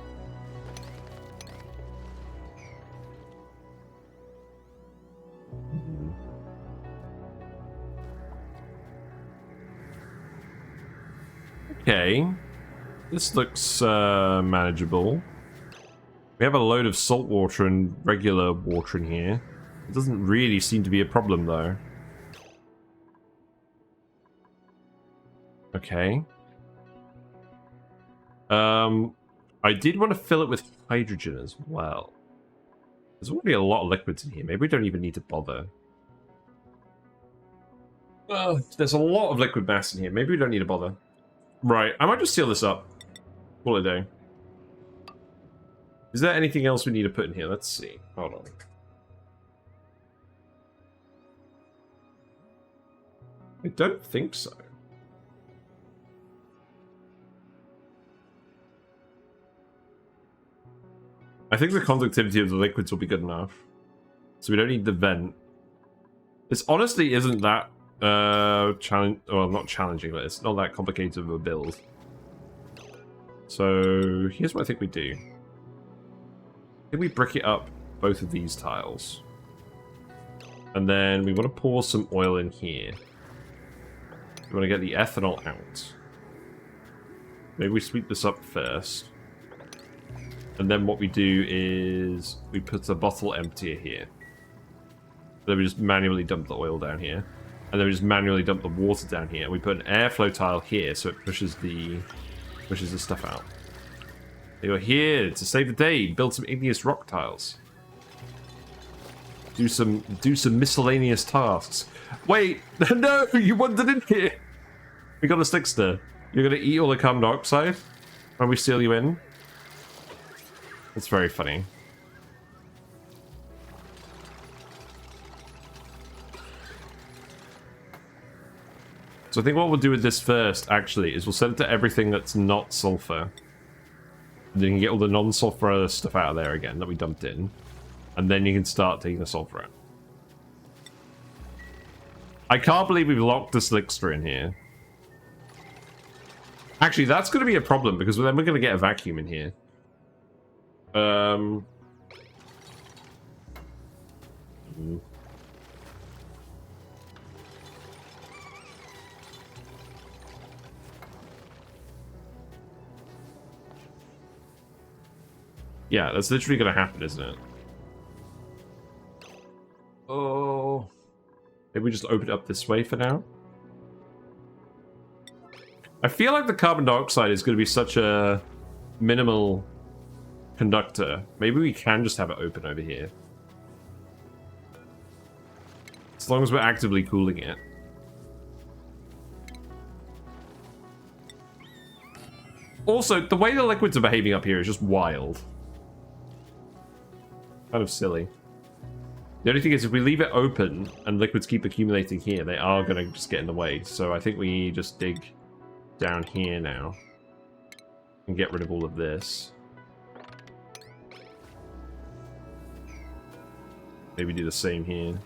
Okay. This looks manageable. We have a load of salt water and regular water in here. It doesn't really seem to be a problem, though. Okay. I did want to fill it with hydrogen as well. There's already a lot of liquids in here. Maybe we don't even need to bother. There's a lot of liquid mass in here. Maybe we don't need to bother. Right, I might just seal this up. Call it a day. Is there anything else we need to put in here? Let's see. Hold on. I don't think so. I think the conductivity of the liquids will be good enough. So we don't need the vent. This honestly isn't that challenge, well, not challenging, but it's not that complicated of a build. So here's what I think we do. I think we brick it up both of these tiles. And then we want to pour some oil in here. We want to get the ethanol out. Maybe we sweep this up first. And then what we do is we put a bottle emptier here. Then we just manually dump the oil down here. And then we just manually dump the water down here. And we put an airflow tile here so it pushes the stuff out. You're here to save the day. Build some igneous rock tiles. Do some miscellaneous tasks. Wait, no, you wandered in here. We got a stick stir. You're gonna eat all the carbon dioxide when we steal you in. That's very funny. So I think what we'll do with this first, actually, is we'll set it to everything that's not sulfur. Then you can get all the non-sulfur stuff out of there again that we dumped in. And then you can start taking the sulfur out. I can't believe we've locked the Slickster in here. Actually, that's going to be a problem, because then we're going to get a vacuum in here. Yeah, that's literally going to happen, isn't it? Oh. Maybe we just open it up this way for now. I feel like the carbon dioxide is going to be such a minimal conductor. Maybe we can just have it open over here. As long as we're actively cooling it. Also, the way the liquids are behaving up here is just wild. Kind of silly. The only thing is, if we leave it open and liquids keep accumulating here, they are going to just get in the way. So I think we just dig down here now and get rid of all of this. Maybe do the same here.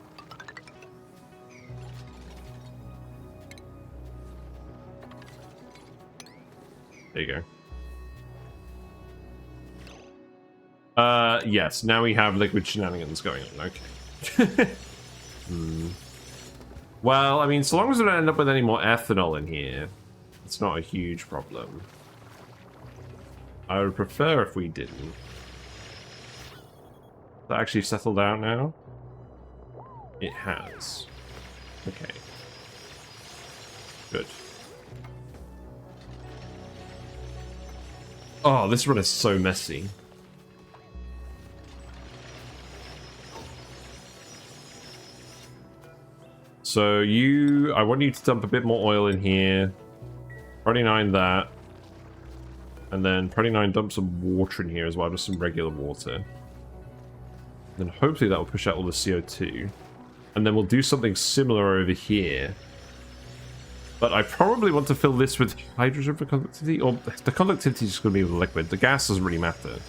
There you go. Yes, now we have liquid shenanigans going on. Okay. Well, I mean, so long as we don't end up with any more ethanol in here, it's not a huge problem. I would prefer if we didn't. That actually settled out now? It has. Okay. Good. Oh, this run is so messy. So I want you to dump a bit more oil in here. 29 that. And then 29 dump some water in here as well, just some regular water. Then hopefully that will push out all the CO2. And then we'll do something similar over here. But I probably want to fill this with hydrogen for conductivity, or the conductivity is just going to be with liquid. The gas doesn't really matter.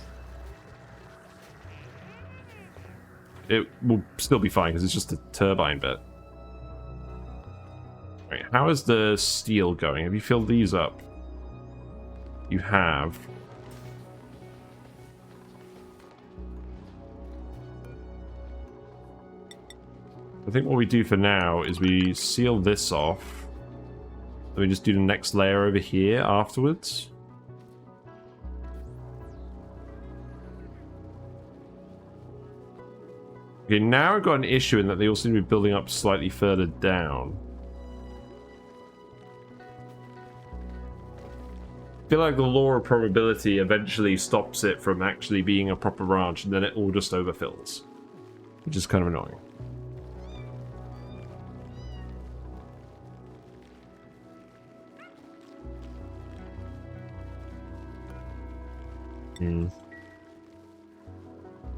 It will still be fine because it's just a turbine bit. Right, how is the steel going? Have you filled these up? You have. I think what we do for now is we seal this off. Then we just do the next layer over here afterwards. Okay, now I've got an issue in that they all seem to be building up slightly further down. I feel like the law of probability eventually stops it from actually being a proper ranch, and then it all just overfills. Which is kind of annoying.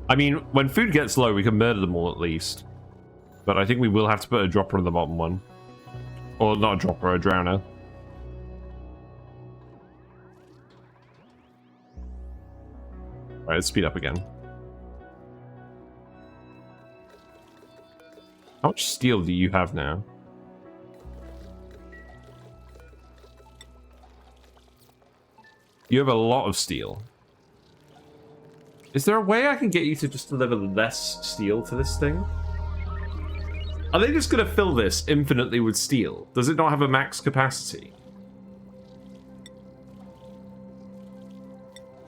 I mean, when food gets low, we can murder them all at least. But I think we will have to put a dropper on the bottom one. Or not a dropper, a drowner. Alright, let's speed up again. How much steel do you have now? You have a lot of steel. Is there a way I can get you to just deliver less steel to this thing? Are they just going to fill this infinitely with steel? Does it not have a max capacity?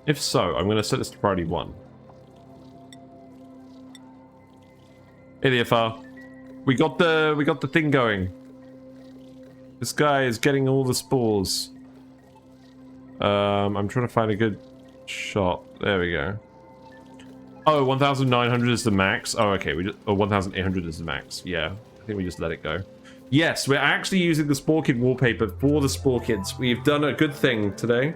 If so, I'm going to set this to priority 1. Hey there, Far. We got the thing going. This guy is getting all the spores. I'm trying to find a good shot. There we go. Oh, 1,900 is the max. Oh, okay. 1,800 is the max. Yeah, I think we just let it go. Yes, we're actually using the Sporekid wallpaper for the Sporechids. We've done a good thing today.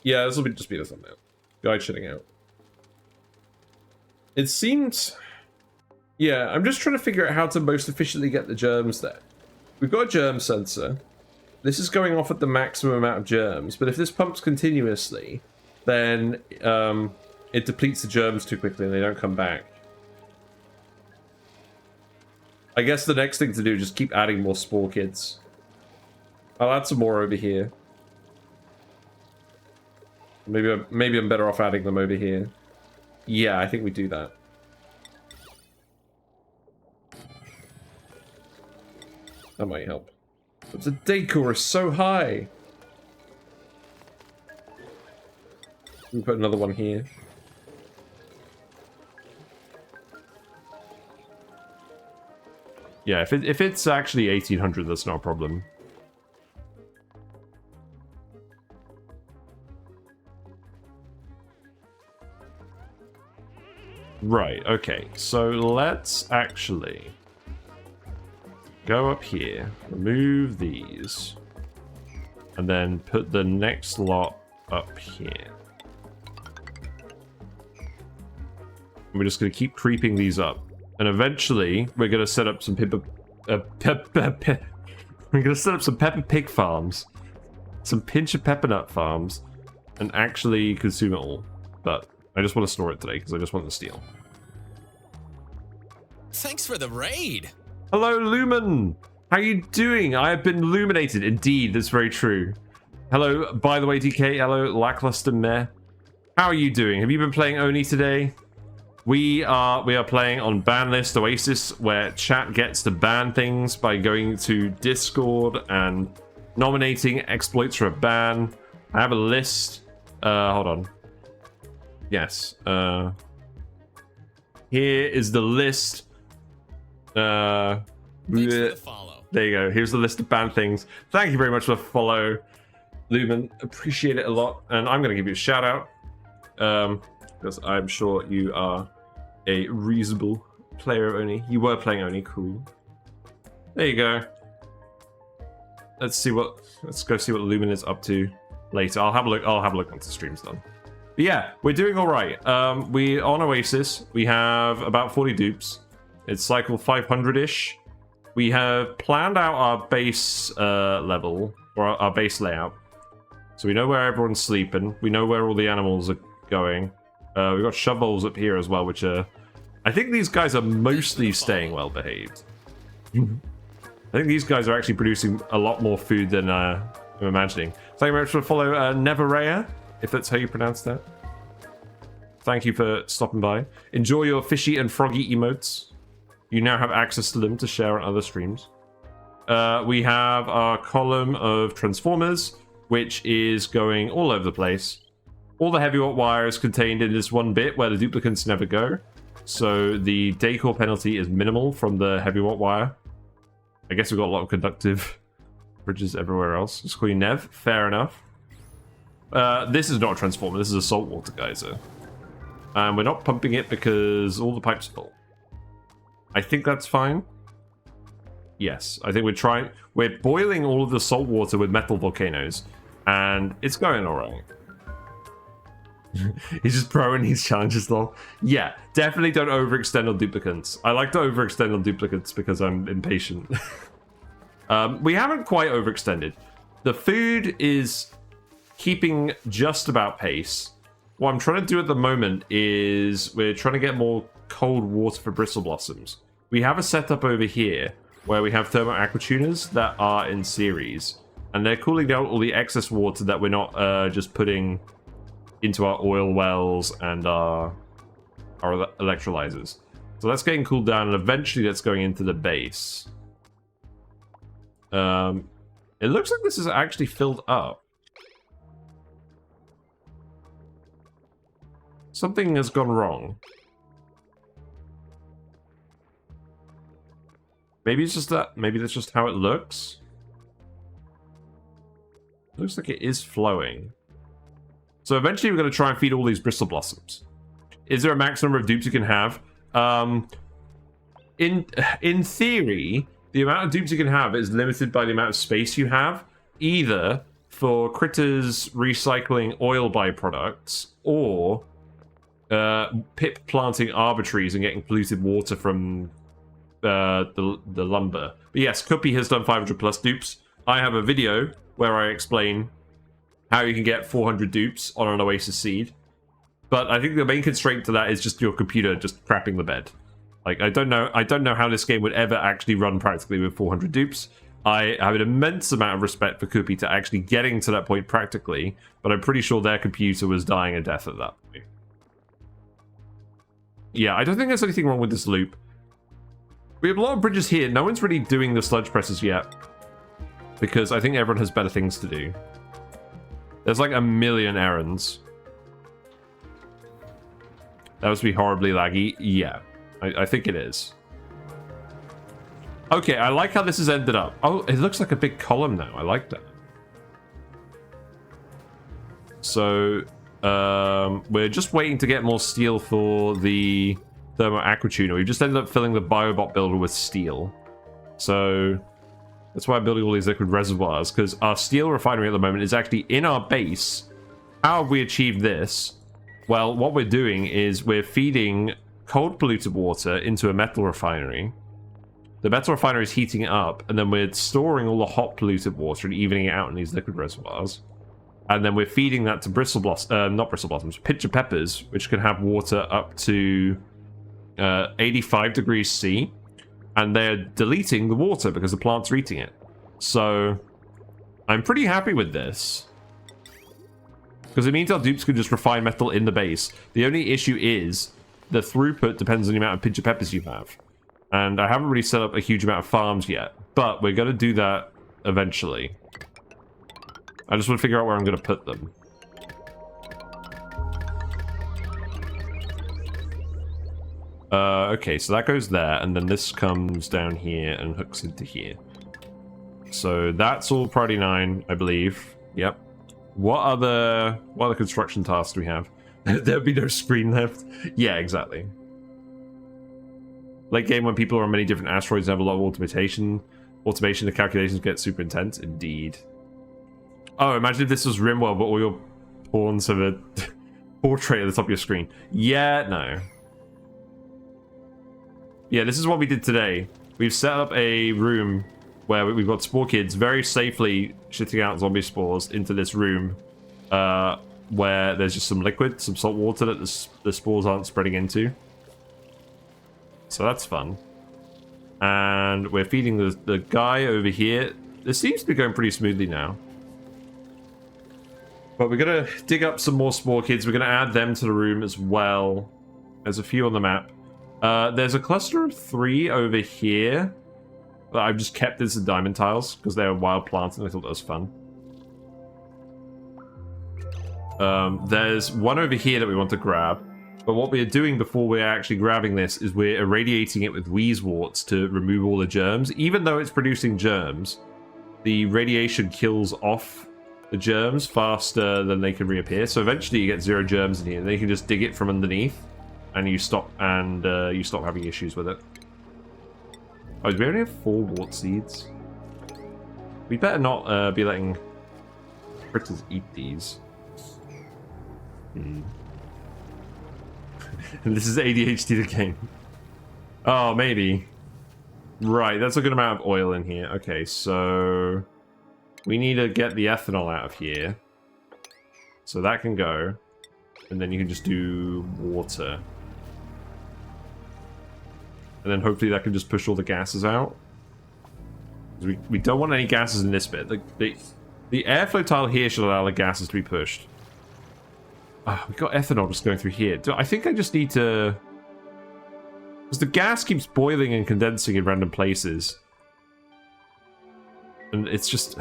Yeah, this will just be the thumbnail. Guide shitting out. It seems... Yeah, I'm just trying to figure out how to most efficiently get the germs there. We've got a germ sensor. This is going off at the maximum amount of germs, but if this pumps continuously, then it depletes the germs too quickly and they don't come back. I guess the next thing to do is just keep adding more Sporechids. I'll add some more over here. Maybe I'm better off adding them over here. Yeah, I think we do that. That might help. But the decor is so high. We put another one here. Yeah, if it's actually 1800, that's not a problem. Right, okay. So let's actually go up here, remove these, and then put the next lot up here. And we're just going to keep creeping these up. And eventually, we're going to set up some we're going to set up some Peppa Pig farms, some Pinch of Pepper Nut farms, and actually consume it all. But I just want to store it today because I just want to steal. Thanks for the raid. Hello, Lumen. How you doing? I have been illuminated. Indeed, that's very true. Hello, by the way, DK. Hello, Lackluster Meh. How are you doing? Have you been playing ONI today? We are playing on ban list Oasisse, where chat gets to ban things by going to Discord and nominating exploits for a ban. I have a list. Hold on. Yes. Here is the list. Thanks for the follow. There you go. Here's the list of banned things. Thank you very much for the follow, Lumen. Appreciate it a lot. And I'm going to give you a shout out. Because I'm sure you are a reasonable player of ONI. You were playing ONI, cool. There you go. Let's go see what Lumen is up to later. I'll have a look once the stream's done. But yeah, we're doing all right. We on Oasisse. We have about 40 dupes. It's cycle 500-ish. We have planned out our base level, or our base layout. So we know where everyone's sleeping. We know where all the animals are going. We've got shovels up here as well, which are... I think these guys are mostly staying well behaved. I think these guys are actually producing a lot more food than I'm imagining. Thank you very much for the follow, Neverrea, if that's how you pronounce that. Thank you for stopping by. Enjoy your fishy and froggy emotes. You now have access to them to share on other streams. We have our column of transformers, which is going all over the place. All the heavy watt wire is contained in this one bit where the duplicates never go. So the decor penalty is minimal from the heavy watt wire. I guess we've got a lot of conductive bridges everywhere else. Just call you Nev. Fair enough. This is not a transformer. This is a saltwater geyser. And we're not pumping it because all the pipes are full. I think that's fine. Yes, I think we're boiling all of the salt water with metal volcanoes, and it's going all right. He's just throwing these challenges though. Yeah, definitely don't overextend on duplicates. I like to overextend on duplicates because I'm impatient. We haven't quite overextended. The food is keeping just about pace. What I'm trying to do at the moment is we're trying to get more cold water for bristle blossoms. We have a setup over here where we have thermal aquatuners that are in series, and they're cooling down all the excess water that we're not just putting into our oil wells and our electrolyzers. So that's getting cooled down, and eventually that's going into the base. It looks like this is actually filled up. Something has gone wrong. Maybe it's just that. Maybe that's just how it looks. It looks like it is flowing. So eventually we're going to try and feed all these bristle blossoms. Is there a max number of dupes you can have? In theory, the amount of dupes you can have is limited by the amount of space you have, either for critters recycling oil byproducts or pip planting arbitraries and getting polluted water from the lumber. But yes, Kuppy has done 500 plus dupes. I have a video where I explain how you can get 400 dupes on an Oasisse seed. But I think the main constraint to that is just your computer just crapping the bed. Like, I don't know how this game would ever actually run practically with 400 dupes. I have an immense amount of respect for Kuppy to actually getting to that point practically, but I'm pretty sure their computer was dying a death at that point. Yeah, I don't think there's anything wrong with this loop. We have a lot of bridges here. No one's really doing the sludge presses yet, because I think everyone has better things to do. There's like a million errands. That must be horribly laggy. Yeah, I think it is. Okay, I like how this has ended up. Oh, it looks like a big column now. I like that. So, we're just waiting to get more steel for the thermo aqua tuner. We've just ended up filling the Biobot Builder with steel. So, that's why I'm building all these liquid reservoirs, because our steel refinery at the moment is actually in our base. How have we achieved this? Well, what we're doing is we're feeding cold polluted water into a metal refinery. The metal refinery is heating it up, and then we're storing all the hot polluted water and evening it out in these liquid reservoirs. And then we're feeding that to not bristle blossoms, pitcher peppers, which can have water up to 85 degrees C. And they're deleting the water because the plants are eating it. So I'm pretty happy with this, because it means our dupes can just refine metal in the base. The only issue is the throughput depends on the amount of pitcher peppers you have. And I haven't really set up a huge amount of farms yet, but we're going to do that eventually. I just want to figure out where I'm going to put them. Okay, so that goes there, and then this comes down here and hooks into here. So that's all priority 9, I believe. Yep. What other construction tasks do we have? There'd be no screen left. Yeah, exactly. Late game, when people are on many different asteroids and have a lot of automation, the calculations get super intense. Indeed. Oh, imagine if this was Rimworld, but all your pawns have a portrait at the top of your screen. Yeah, no. Yeah, this is what we did today. We've set up a room where we've got Sporechids very safely shitting out zombie spores into this room, where there's just some liquid, some salt water that the spores aren't spreading into. So that's fun. And we're feeding the guy over here. This seems to be going pretty smoothly now. But we're going to dig up some more Sporechids. We're going to add them to the room as well. There's a few on the map. There's a cluster of 3 over here that I've just kept as the diamond tiles because they're wild plants and I thought that was fun. There's one over here that we want to grab. But what we're doing before we're actually grabbing this is we're irradiating it with wheezeworts to remove all the germs. Even though it's producing germs, the radiation kills off the germs faster than they can reappear. So eventually you get 0 germs in here. Then you can just dig it from underneath, and you stop having issues with it. Oh, do we only have 4 wart seeds? We better not be letting critters eat these. And this is ADHD the game. Oh, maybe. Right, that's a good amount of oil in here. Okay, so we need to get the ethanol out of here. So that can go. And then you can just do water. And then hopefully that can just push all the gases out. We don't want any gases in this bit. The airflow tile here should allow the gases to be pushed. We got ethanol just going through here. I think I just need to... Because the gas keeps boiling and condensing in random places. And it's just...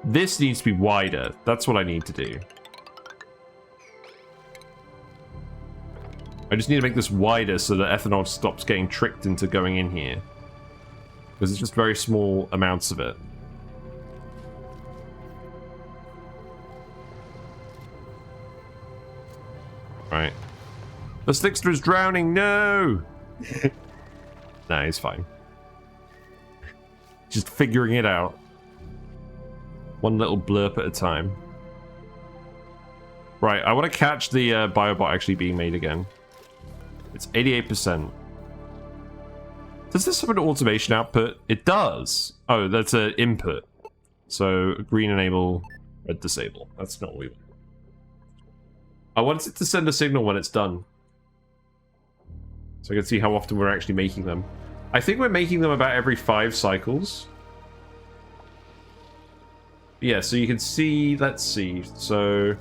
This needs to be wider. That's what I need to do. I just need to make this wider so that ethanol stops getting tricked into going in here. Because it's just very small amounts of it. Right. The Slickster is drowning, no! Nah, he's fine. Just figuring it out. One little blurp at a time. Right, I want to catch the Biobot actually being made again. It's 88%. Does this have an automation output? It does. Oh, that's an input. So green enable, red disable. That's not what we want. I want it to send a signal when it's done. So I can see how often we're actually making them. I think we're making them about every 5 cycles. Yeah, so you can see, let's see. So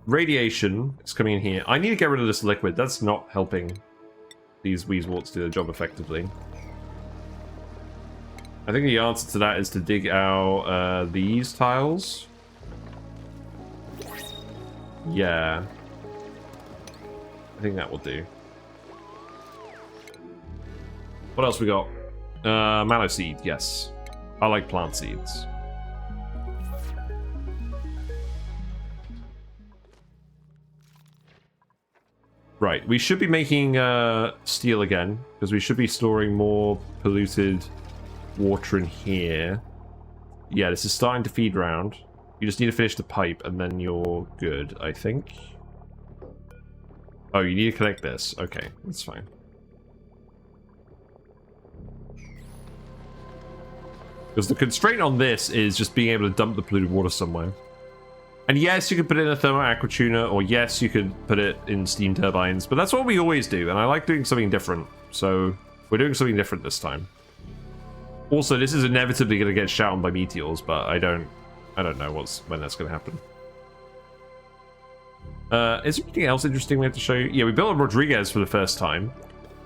radiation is coming in here. I need to get rid of this liquid. That's not helping these Weezeworts do their job effectively. I think the answer to that is to dig out these tiles. Yeah. I think that will do. What else we got? Mallow seed, yes. I like plant seeds. Right, we should be making steel again, because we should be storing more polluted water in here. Yeah, this is starting to feed round. You just need to finish the pipe, and then you're good, I think. Oh, you need to connect this. Okay, that's fine. Because the constraint on this is just being able to dump the polluted water somewhere. And yes, you could put it in a thermal aqua tuner, or yes, you could put it in steam turbines, but that's what we always do, and I like doing something different. So we're doing something different this time. Also, this is inevitably going to get shot on by meteors, but I don't know when that's going to happen. Is there anything else interesting we have to show you? Yeah, we built a Rodriguez for the first time.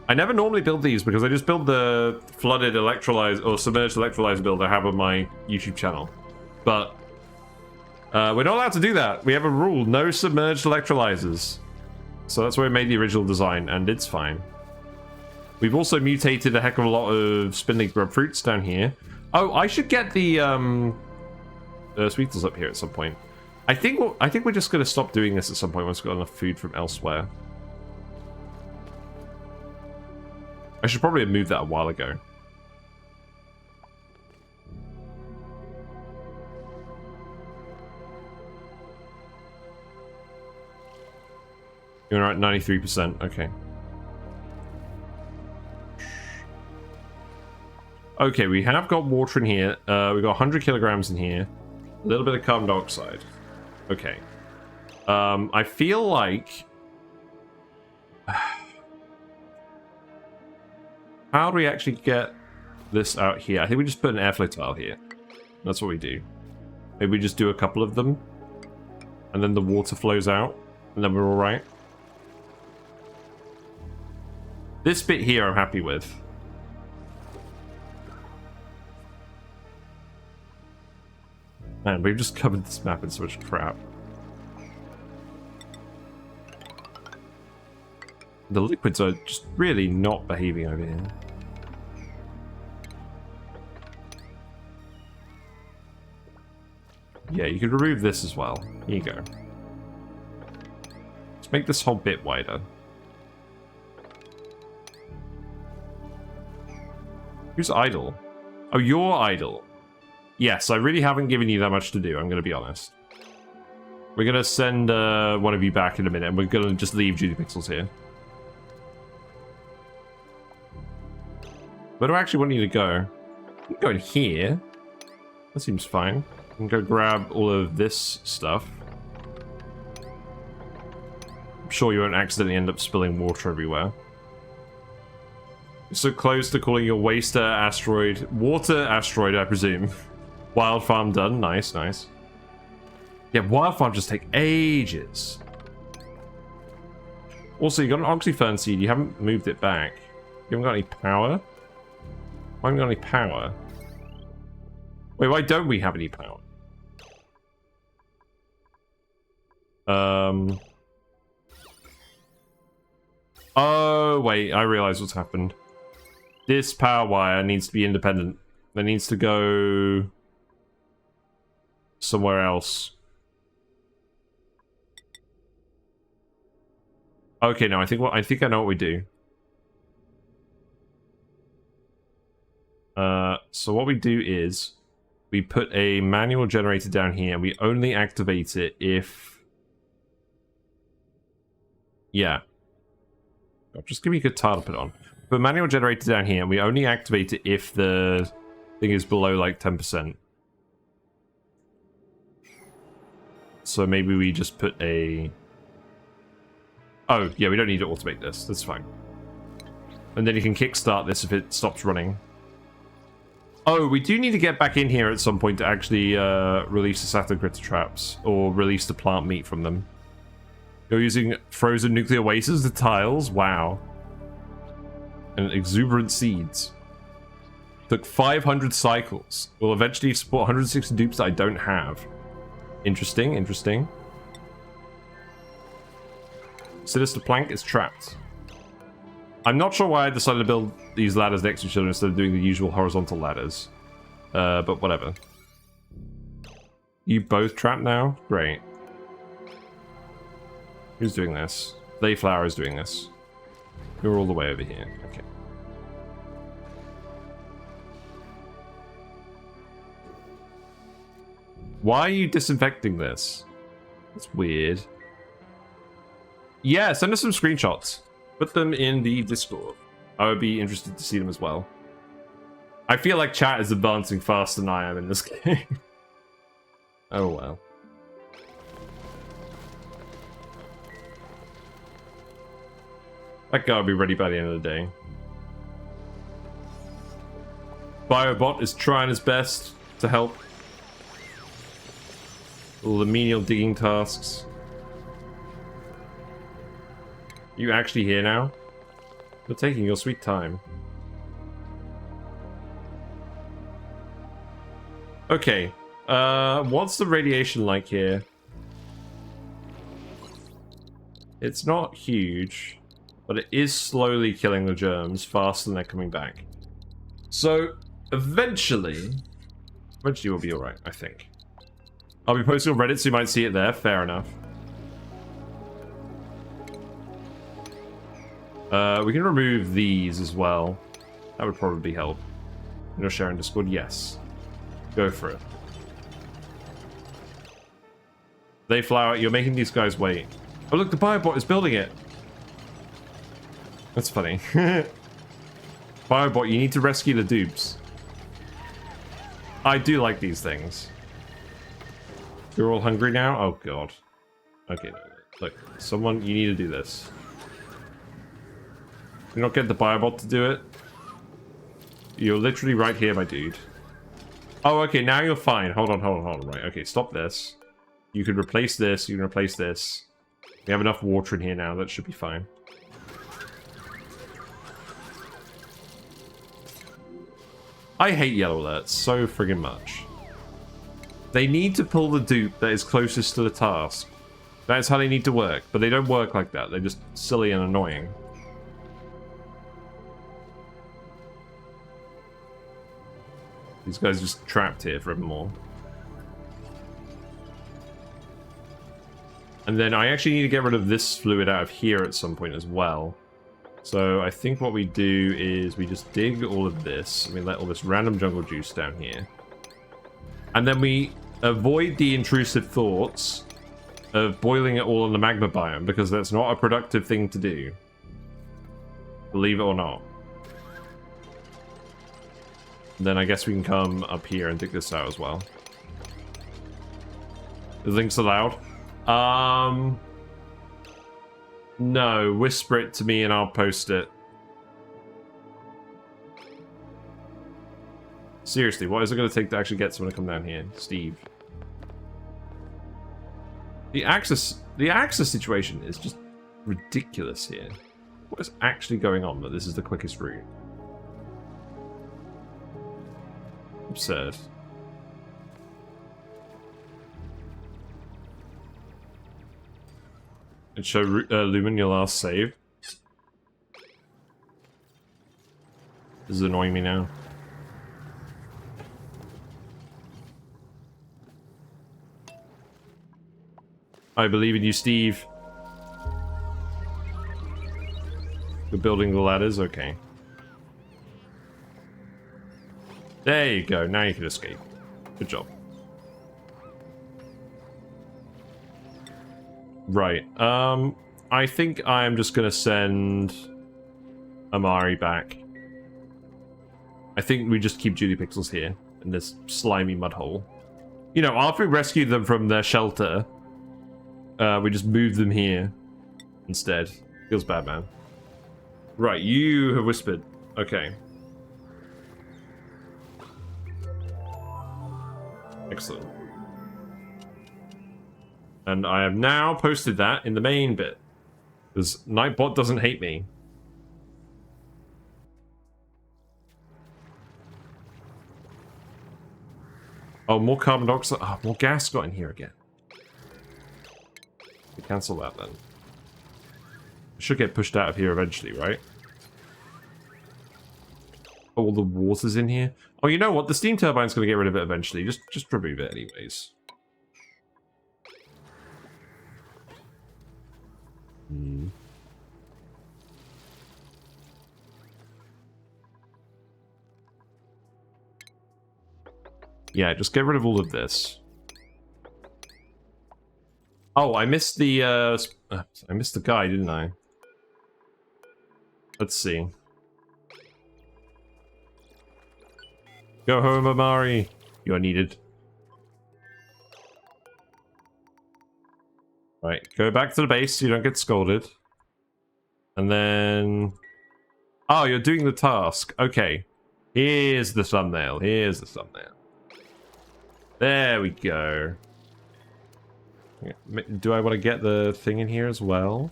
I never normally build these because I just build the flooded electrolyzer or submerged electrolyzer build I have on my YouTube channel. But we're not allowed to do that. We have a rule, no submerged electrolyzers. So that's why we made the original design, and it's fine. We've also mutated a heck of a lot of spindly grub fruits down here. Oh, I should get the sweeters up here at some point. I think we're just going to stop doing this at some point once we've got enough food from elsewhere. I should probably have moved that a while ago. You're at 93%. Okay. Okay, we have got water in here. We've got 100 kilograms in here. A little bit of carbon dioxide. Okay. I feel like... How do we actually get this out here? I think we just put an airflow tile here. That's what we do. Maybe we just do a couple of them. And then the water flows out. And then we're alright. This bit here I'm happy with. Man, we've just covered this map in so much crap. The liquids are just really not behaving over here. Yeah, you could remove this as well. Here you go. Let's make this whole bit wider. Who's idle? Oh, you're idle. Yes, I really haven't given you that much to do, I'm going to be honest. We're going to send one of you back in a minute, and we're going to just leave Judy Pixels here. Where do I actually want you to go? You can go in here. That seems fine. You can go grab all of this stuff. I'm sure you won't accidentally end up spilling water everywhere. You're so close to calling your waster asteroid... Water asteroid, I presume. Wild farm done. Nice, nice. Yeah, wild farm just take ages. Also, you got an oxyfern seed. You haven't moved it back. You haven't got any power? I haven't got any power. Wait, why don't we have any power? Oh, wait, I realize what's happened. This power wire needs to be independent. It needs to go somewhere else. Okay, no, I think I know what we do. So what we do is we put a manual generator down here and we only activate it if Yeah. Oh, just give me a good tile to put on. But manual generator down here, and we only activate it if the thing is below like 10%. So maybe we just put a... Oh, yeah, we don't need to automate this. That's fine. And then you can kickstart this if it stops running. Oh, we do need to get back in here at some point to actually release the Saturn critter traps, or release the plant meat from them. You're using frozen nuclear wastes as the tiles? Wow. And exuberant seeds. Took 500 cycles. Will eventually support 160 dupes that I don't have. Interesting, interesting. Sinister plank is trapped. I'm not sure why I decided to build these ladders next to each other instead of doing the usual horizontal ladders. But whatever. You both trapped now? Great. Who's doing this? Dayflower is doing this. You're all the way over here. Okay. Why are you disinfecting this? That's weird. Yeah, send us some screenshots. Put them in the Discord. I would be interested to see them as well. I feel like chat is advancing faster than I am in this game. Oh well. That guy will be ready by the end of the day. Biobot is trying his best to help. All the menial digging tasks. You actually here now? You're taking your sweet time. Okay. What's the radiation like here? It's not huge, but it is slowly killing the germs faster than they're coming back. So, eventually we'll be alright, I think. I'll be posting on Reddit, so you might see it there. Fair enough. We can remove these as well. That would probably help. You're sharing Discord? Yes. Go for it. Dayflower, you're making these guys wait. Oh look, the Biobot is building it! That's funny. Biobot, you need to rescue the dupes. I do like these things. You're all hungry now? Oh god. Okay, look, someone, you need to do this. You not get the Biobot to do it? You're literally right here, my dude. Oh, okay, now you're fine. Hold on. Right, okay, stop this. You can replace this, you can replace this. We have enough water in here now, that should be fine. I hate yellow alerts so friggin' much. They need to pull the dupe that is closest to the task. That's how they need to work, but they don't work like that. They're just silly and annoying. These guys are just trapped here forevermore. And then I actually need to get rid of this fluid out of here at some point as well. So I think what we do is we just dig all of this. We let all this random jungle juice down here. And then we avoid the intrusive thoughts of boiling it all in the magma biome, because that's not a productive thing to do. Believe it or not. Then I guess we can come up here and dig this out as well. The link's allowed? No, whisper it to me and I'll post it. Seriously, what is it going to take to actually get someone to come down here? Steve. The access situation is just ridiculous here. What is actually going on that this is the quickest route? Absurd. And show Lumen your last save. This is annoying me now. I believe in you, Steve. We're building the ladders, okay. There you go, now you can escape. Good job. Right, I think I'm just going to send Amari back. I think we just keep Judy Pixels here in this slimy mud hole. You know, after we rescue them from their shelter, we just move them here instead. Feels bad, man. Right, you have whispered. Okay. Excellent. And I have now posted that in the main bit. Because Nightbot doesn't hate me. Oh, more carbon dioxide. Oh, more gas got in here again. Cancel that then. It should get pushed out of here eventually, right? Oh, all the water's in here. Oh, you know what? The steam turbine's going to get rid of it eventually. Just remove it anyways. Hmm. Yeah, just get rid of all of this. Oh, I missed the guy, didn't I? Let's see. Go home, Amari. You are needed. Right, go back to the base so you don't get scolded. And then... Oh, you're doing the task. Okay. Here's the thumbnail. Here's the thumbnail. There we go. Do I want to get the thing in here as well?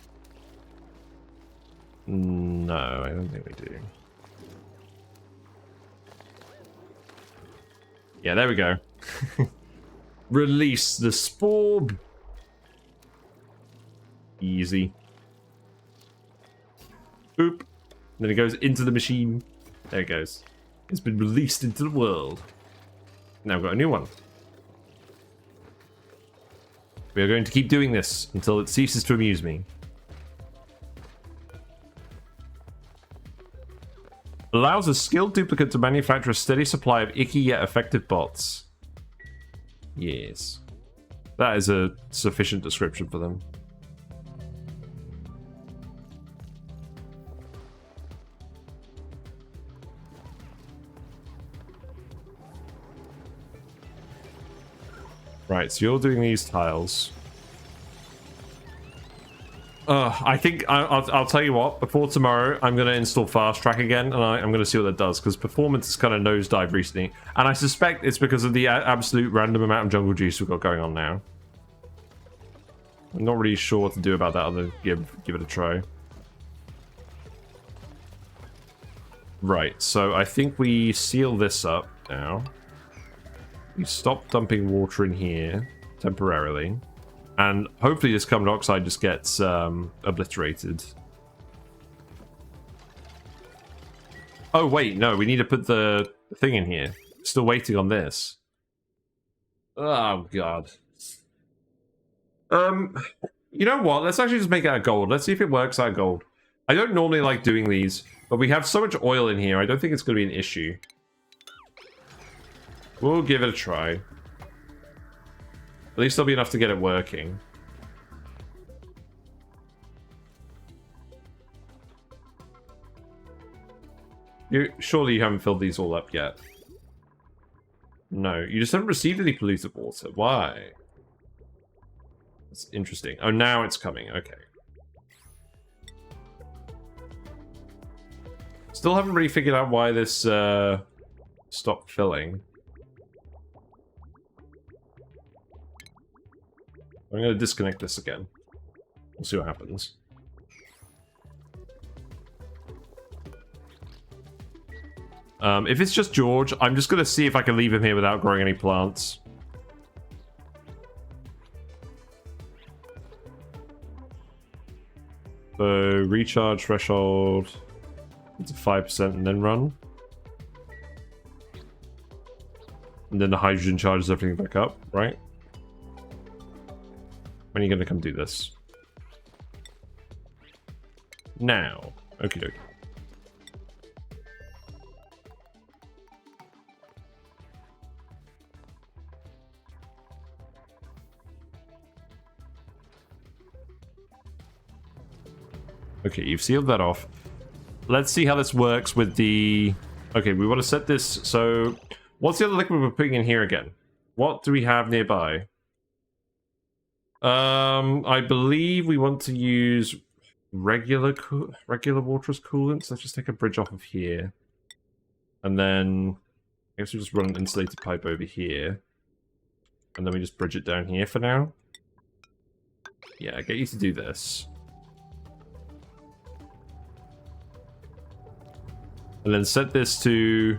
No, I don't think we do. Yeah, there we go. Release the spore. Easy. Boop. Then it goes into the machine. There it goes. It's been released into the world. Now we've got a new one. We are going to keep doing this until it ceases to amuse me. Allows a skilled duplicate to manufacture a steady supply of icky yet effective bots. Yes. That is a sufficient description for them. Right, so you're doing these tiles. I think I'll tell you what. Before tomorrow, I'm going to install Fast Track again, and I'm going to see what that does, because performance has kind of nosedived recently, and I suspect it's because of the absolute random amount of jungle juice we've got going on now. I'm not really sure what to do about that other than give it a try. Right, so I think we seal this up now. We stop dumping water in here temporarily. And hopefully this carbon dioxide just gets obliterated. Oh, wait, no, we need to put the thing in here. Still waiting on this. Oh, God. You know what? Let's actually just make it out of gold. Let's see if it works out of gold. I don't normally like doing these, but we have so much oil in here, I don't think it's going to be an issue. We'll give it a try. At least there'll be enough to get it working. Surely you haven't filled these all up yet. No, you just haven't received any polluted water. Why? That's interesting. Oh, now it's coming. Okay. Still haven't really figured out why this stopped filling. I'm going to disconnect this again. We'll see what happens. If it's just George, I'm just going to see if I can leave him here without growing any plants. So, recharge threshold to 5% and then run. And then the hydrogen charges everything back up, right? When are you going to come do this? Now. Okie dokie. Okay, you've sealed that off. Let's see how this works with the... Okay, we want to set this... So, what's the other liquid we're putting in here again? What do we have nearby? I believe we want to use regular water as coolant. So let's just take a bridge off of here. And then... I guess we just run an insulated pipe over here. And then we just bridge it down here for now. Yeah, get you to do this. And then set this to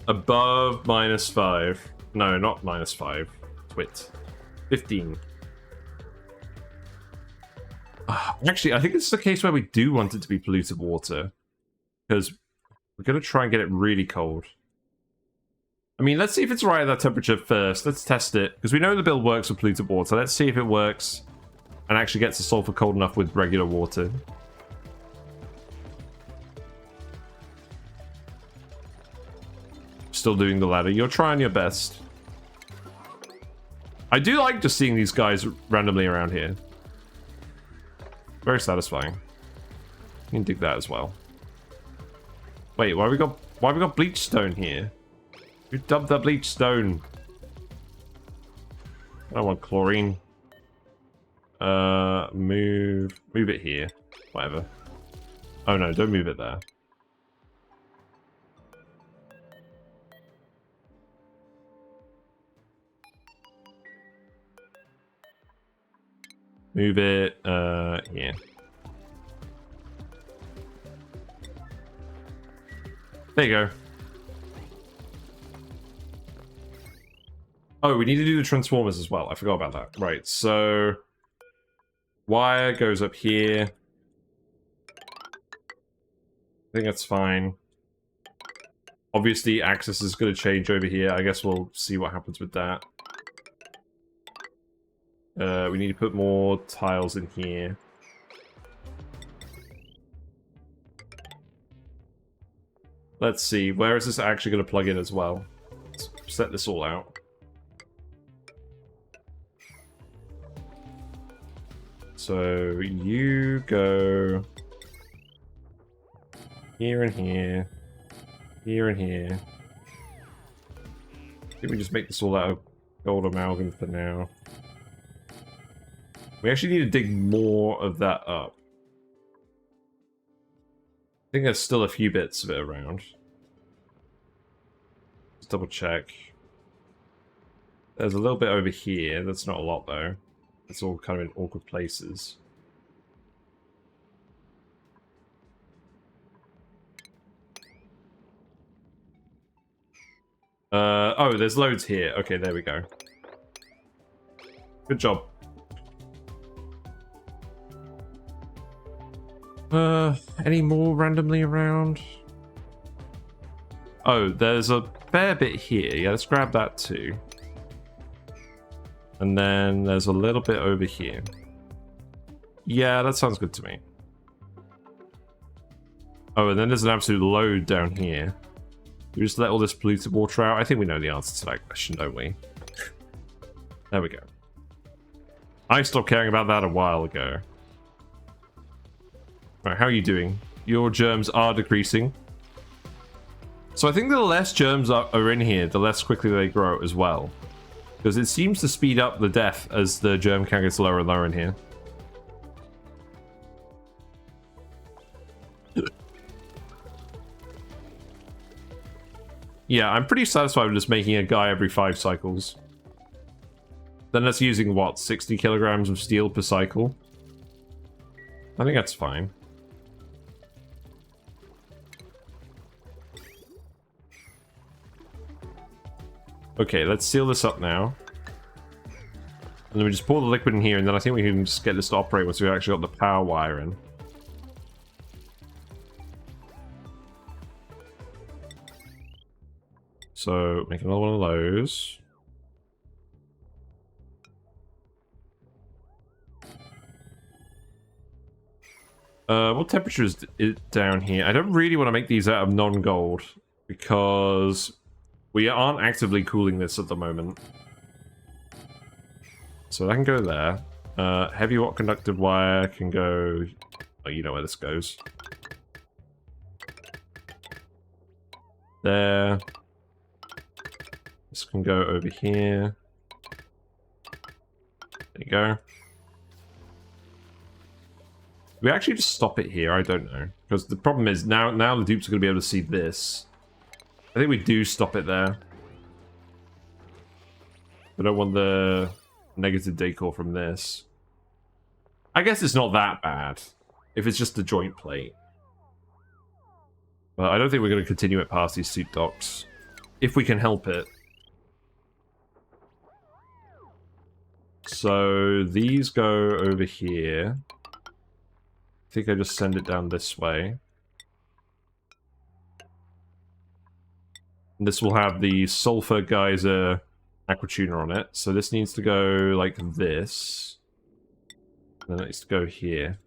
above -5. No, not -5. Twit. 15. Actually, I think this is a case where we do want it to be polluted water. Because we're going to try and get it really cold. I mean, let's see if it's right at that temperature first. Let's test it. Because we know the build works with polluted water. Let's see if it works and actually gets the sulfur cold enough with regular water. Still doing the ladder. You're trying your best. I do like just seeing these guys randomly around here. Very satisfying. You can dig that as well. Wait, why have we got bleach stone here? Who dumped that bleach stone? I don't want chlorine. Move it here. Whatever. Oh no, don't move it there. Move it, here. There you go. Oh, we need to do the transformers as well. I forgot about that. Right, so... Wire goes up here. I think that's fine. Obviously, access is going to change over here. I guess we'll see what happens with that. We need to put more tiles in here. Let's see, where is this actually going to plug in as well? Let's set this all out. So you go here and here, here and here. I think we just make this all out of gold amalgam for now. We actually need to dig more of that up. I think there's still a few bits of it around. Let's double check. There's a little bit over here. That's not a lot though. It's all kind of in awkward places. Oh, there's loads here. Okay, there we go. Good job. Any more randomly around? Oh, there's a fair bit here. Yeah, let's grab that too. And then there's a little bit over here. Yeah, that sounds good to me. Oh, and then there's an absolute load down here. We just let all this polluted water out? I think we know the answer to that question, don't we? There we go. I stopped caring about that a while ago. Right, how are you doing? Your germs are decreasing. So I think the less germs are in here, the less quickly they grow as well. Because it seems to speed up the death as the germ count gets lower and lower in here. Yeah, I'm pretty satisfied with just making a guy every 5 cycles. Then that's using, what, 60 kilograms of steel per cycle? I think that's fine. Okay, let's seal this up now. And then we just pour the liquid in here, and then I think we can just get this to operate once we've actually got the power wire in. So, make another one of those. What temperature is it down here? I don't really want to make these out of non-gold, because we aren't actively cooling this at the moment. So that can go there. Heavy watt conductive wire can go you know where this goes. There. This can go over here. There you go. We actually just stop it here? I don't know. Because the problem is, now the dupes are going to be able to see this. I think we do stop it there. I don't want the negative decor from this. I guess it's not that bad. If it's just the joint plate. But I don't think we're going to continue it past these suit docks. If we can help it. So these go over here. I think I just send it down this way. And this will have the Sulfur Geyser aquatuner on it. So this needs to go like this. And then it needs to go here.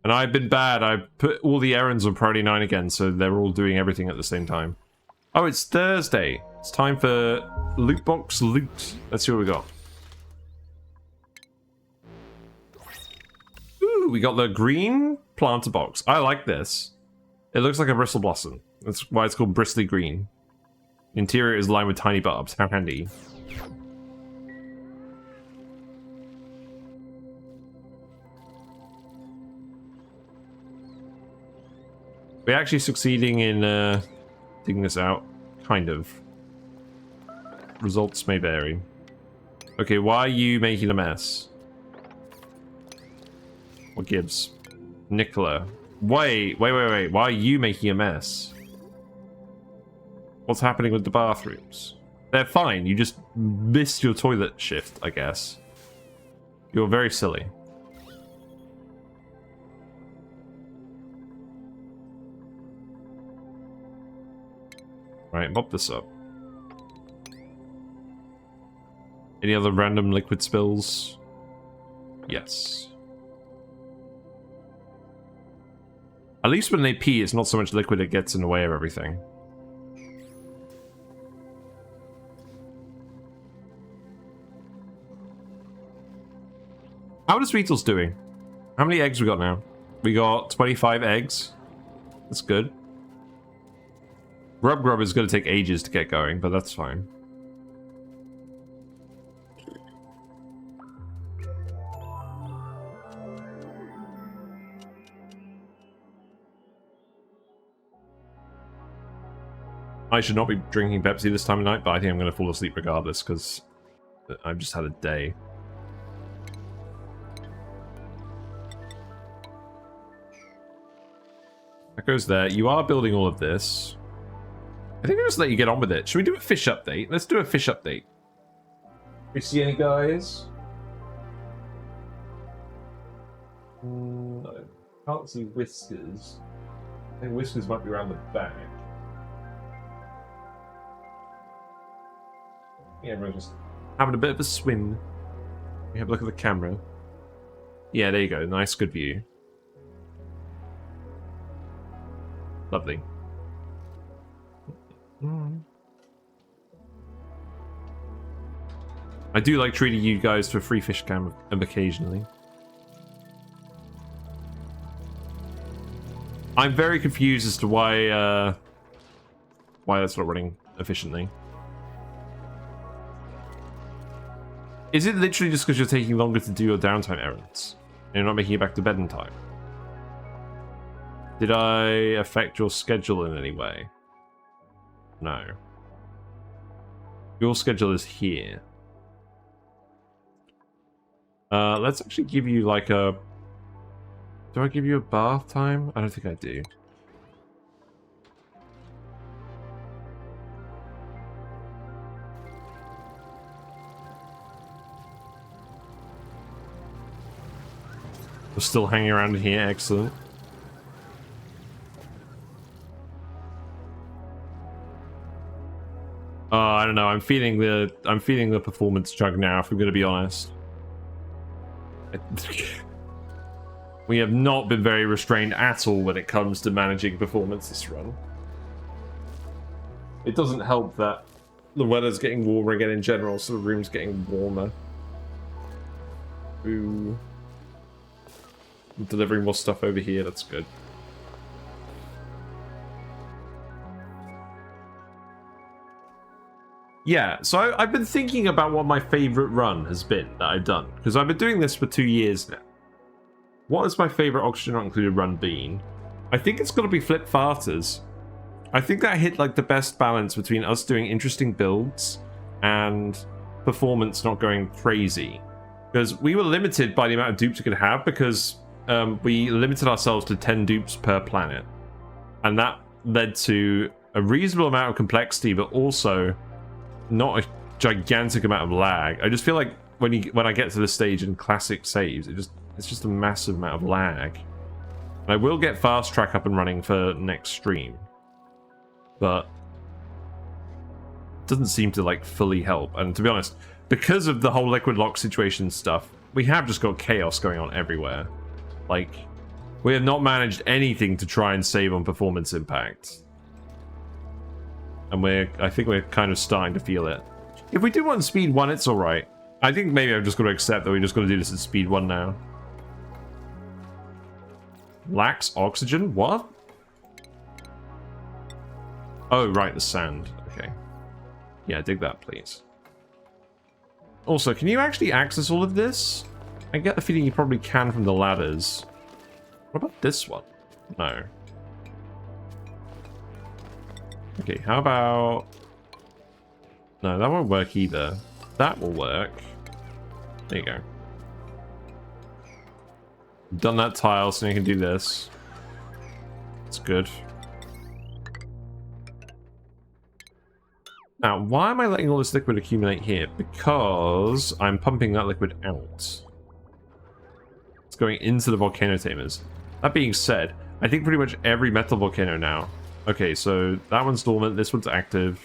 And I've been bad. I put all the errands on priority 9 again, so they're all doing everything at the same time. Oh, it's Thursday. It's time for loot box loot. Let's see what we got. Ooh, we got the green planter box. I like this. It looks like a bristle blossom. That's why it's called bristly green. Interior is lined with tiny bulbs. How handy. We're actually succeeding in digging this out. Kind of. Results may vary. Okay, why are you making a mess? What gives? Nicola. Wait. Why are you making a mess? What's happening with the bathrooms? They're fine. You just missed your toilet shift, I guess. You're very silly. Right, mop this up. Any other random liquid spills? Yes. At least when they pee, it's not so much liquid that gets in the way of everything. How are the Sweetles doing? How many eggs we got now? We got 25 eggs. That's good. Grub is going to take ages to get going, but that's fine. I should not be drinking Pepsi this time of night, but I think I'm going to fall asleep regardless, because I've just had a day. That goes there. You are building all of this. I think I'll just let you get on with it. Should we do a fish update? Let's do a fish update. You see any guys? No. Can't see Whiskers. I think Whiskers might be around the back. Yeah, everyone's just having a bit of a swim. We have a look at the camera. Yeah, there you go. Nice, good view. Lovely. I do like treating you guys to a free fish cam occasionally. I'm very confused as to why that's not running efficiently. Is it literally just because you're taking longer to do your downtime errands? And you're not making it back to bed in time? Did I affect your schedule in any way? No. Your schedule is here. Let's actually give you like a... Do I give you a bath time? I don't think I do. We're still hanging around in here, excellent. I don't know. I'm feeling the performance chug now, if I'm going to be honest. We have not been very restrained at all when it comes to managing performance this run. It doesn't help that the weather's getting warmer again in general, so the room's getting warmer. Ooh. I'm delivering more stuff over here, that's good. Yeah, so I've been thinking about what my favorite run has been that I've done, because I've been doing this for 2 years now. What has my favorite Oxygen Not Included run been? I think it's got to be Flip Farters. I think that hit like the best balance between us doing interesting builds and performance not going crazy. Because we were limited by the amount of dupes we could have, because we limited ourselves to 10 dupes per planet. And that led to a reasonable amount of complexity, but also not a gigantic amount of lag. I just feel like when I get to this stage in classic saves, it's just a massive amount of lag. And I will get fast track up and running for next stream, but it doesn't seem to like fully help. And to be honest, because of the whole liquid lock situation stuff, we have just got chaos going on everywhere. Like, we have not managed anything to try and save on performance impact. And I think we're kind of starting to feel it. If we do want speed 1, it's alright. I think maybe I've just got to accept that we're just going to do this at speed 1 now. Lacks oxygen? What? Oh, right, the sand. Okay. Yeah, dig that, please. Also, can you actually access all of this? I get the feeling you probably can from the ladders. What about this one? No. Okay, how about... No, that won't work either. That will work. There you go. Done that tile, so you can do this. It's good. Now, why am I letting all this liquid accumulate here? Because I'm pumping that liquid out. It's going into the volcano tamers. That being said, I think pretty much every metal volcano now. Okay, so that one's dormant, this one's active.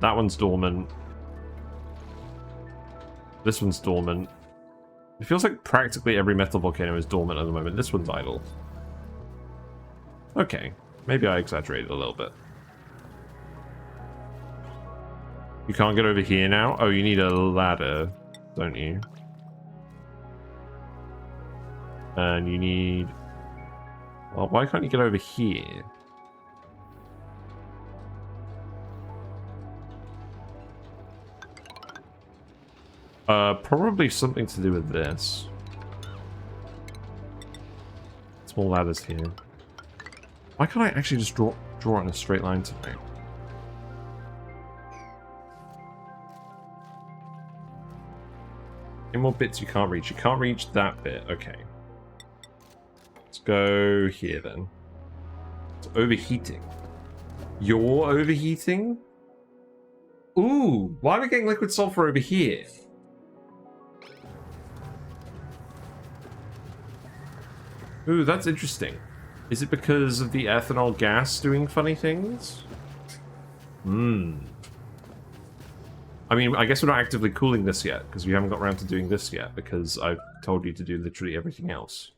That one's dormant. This one's dormant. It feels like practically every metal volcano is dormant at the moment. This one's idle. Okay, maybe I exaggerated a little bit. You can't get over here now? Oh, you need a ladder, don't you? And you need... Well, why can't you get over here? Probably something to do with this. Small ladders here. Why can't I actually just draw it in a straight line to me? Any more bits you can't reach? You can't reach that bit. Okay. Let's go here then. It's overheating. You're overheating? Ooh, why are we getting liquid sulfur over here? Ooh, that's interesting. Is it because of the ethanol gas doing funny things? Hmm. I mean, I guess we're not actively cooling this yet, because we haven't got around to doing this yet, because I've told you to do literally everything else.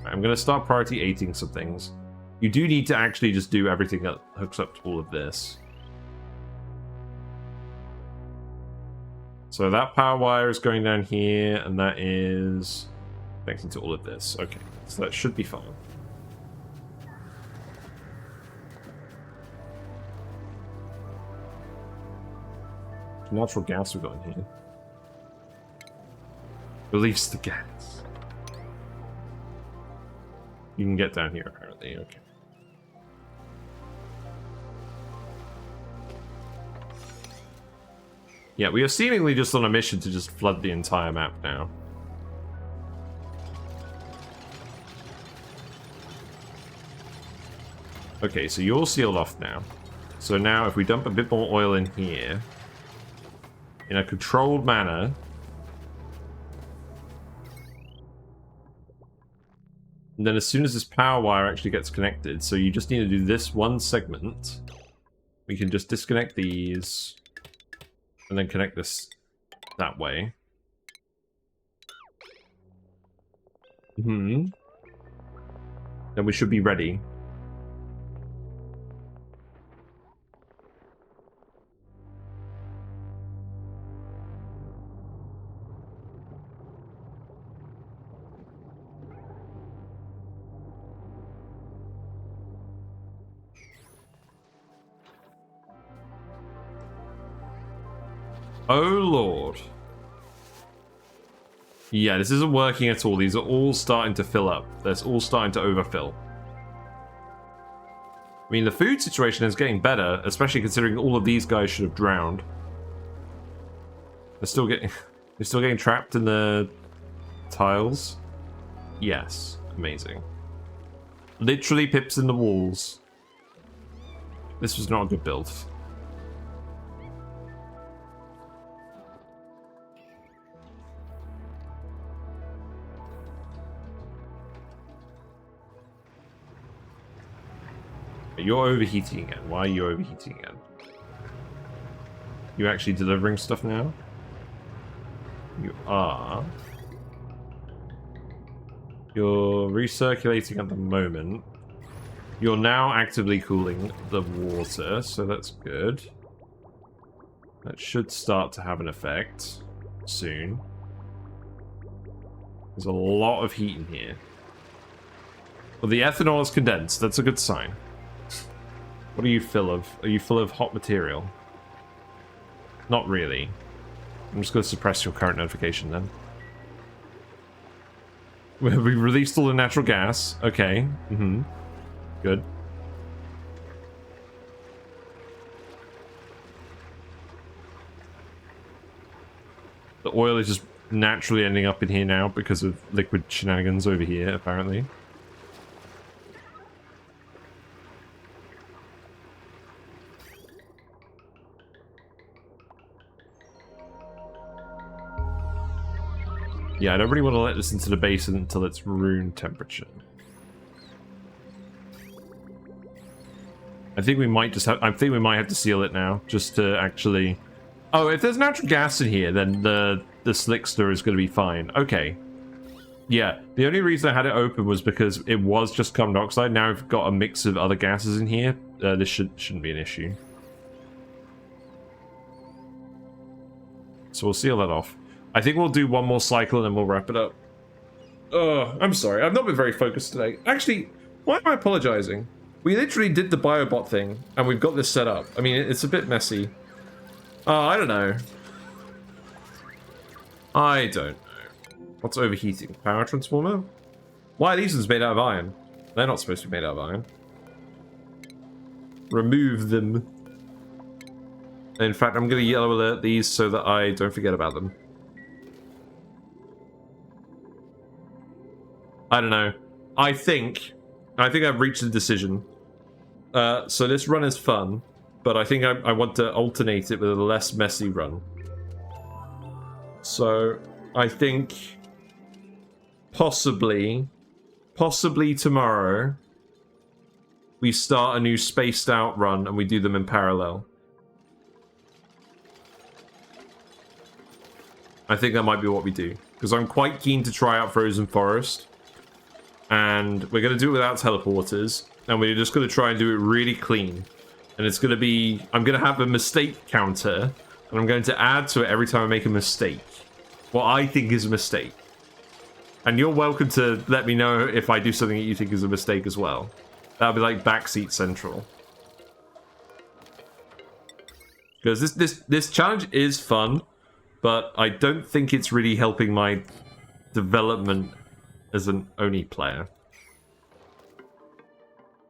I'm going to start priority 8ing some things. You do need to actually just do everything that hooks up to all of this. So that power wire is going down here, and that is connecting to all of this. Okay, so that should be fine. Natural gas we've got in here. Release the gas. You can get down here, apparently. Okay. Yeah, we are seemingly just on a mission to just flood the entire map now. Okay, so you're sealed off now. So now if we dump a bit more oil in here, in a controlled manner, and then as soon as this power wire actually gets connected, so you just need to do this one segment, we can just disconnect these, and then connect this that way. Then we should be ready. Oh, Lord. Yeah, this isn't working at all. These are all starting to fill up. They're all starting to overfill. I mean, the food situation is getting better, especially considering all of these guys should have drowned. They're still getting trapped in the tiles. Yes, amazing. Literally pips in the walls. This was not a good build. You're overheating again. Why are you overheating again? You actually delivering stuff now? You are. You're recirculating at the moment. You're now actively cooling the water, so that's good. That should start to have an effect soon. There's a lot of heat in here. Well, the ethanol is condensed. That's a good sign. What are you full of? Are you full of hot material? Not really. I'm just going to suppress your current notification then. We released all the natural gas. Okay. Mm-hmm. Good. The oil is just naturally ending up in here now because of liquid shenanigans over here, apparently. Yeah, I don't really want to let this into the basin until it's room temperature. I think we might just have... I think we might have to seal it now, just to actually... Oh, if there's natural gas in here, then the slickster is going to be fine. Okay. Yeah, the only reason I had it open was because it was just carbon dioxide. Now I've got a mix of other gases in here. This shouldn't be an issue. So we'll seal that off. I think we'll do one more cycle and then we'll wrap it up. Oh, I'm sorry. I've not been very focused today. Actually, why am I apologizing? We literally did the Biobot thing and we've got this set up. I mean, it's a bit messy. I don't know. I don't know. What's overheating? Power transformer? Why are these ones made out of iron? They're not supposed to be made out of iron. Remove them. In fact, I'm going to yellow alert these so that I don't forget about them. I don't know. I think I've reached a decision. So this run is fun, but I think I want to alternate it with a less messy run. So I think possibly tomorrow we start a new spaced out run and we do them in parallel. I think that might be what we do, because I'm quite keen to try out Frozen Forest. And we're going to do it without teleporters. And we're just going to try and do it really clean. And it's going to be... I'm going to have a mistake counter. And I'm going to add to it every time I make a mistake. What I think is a mistake. And you're welcome to let me know if I do something that you think is a mistake as well. That'll be like Backseat Central. Because this challenge is fun. But I don't think it's really helping my development as an ONI player.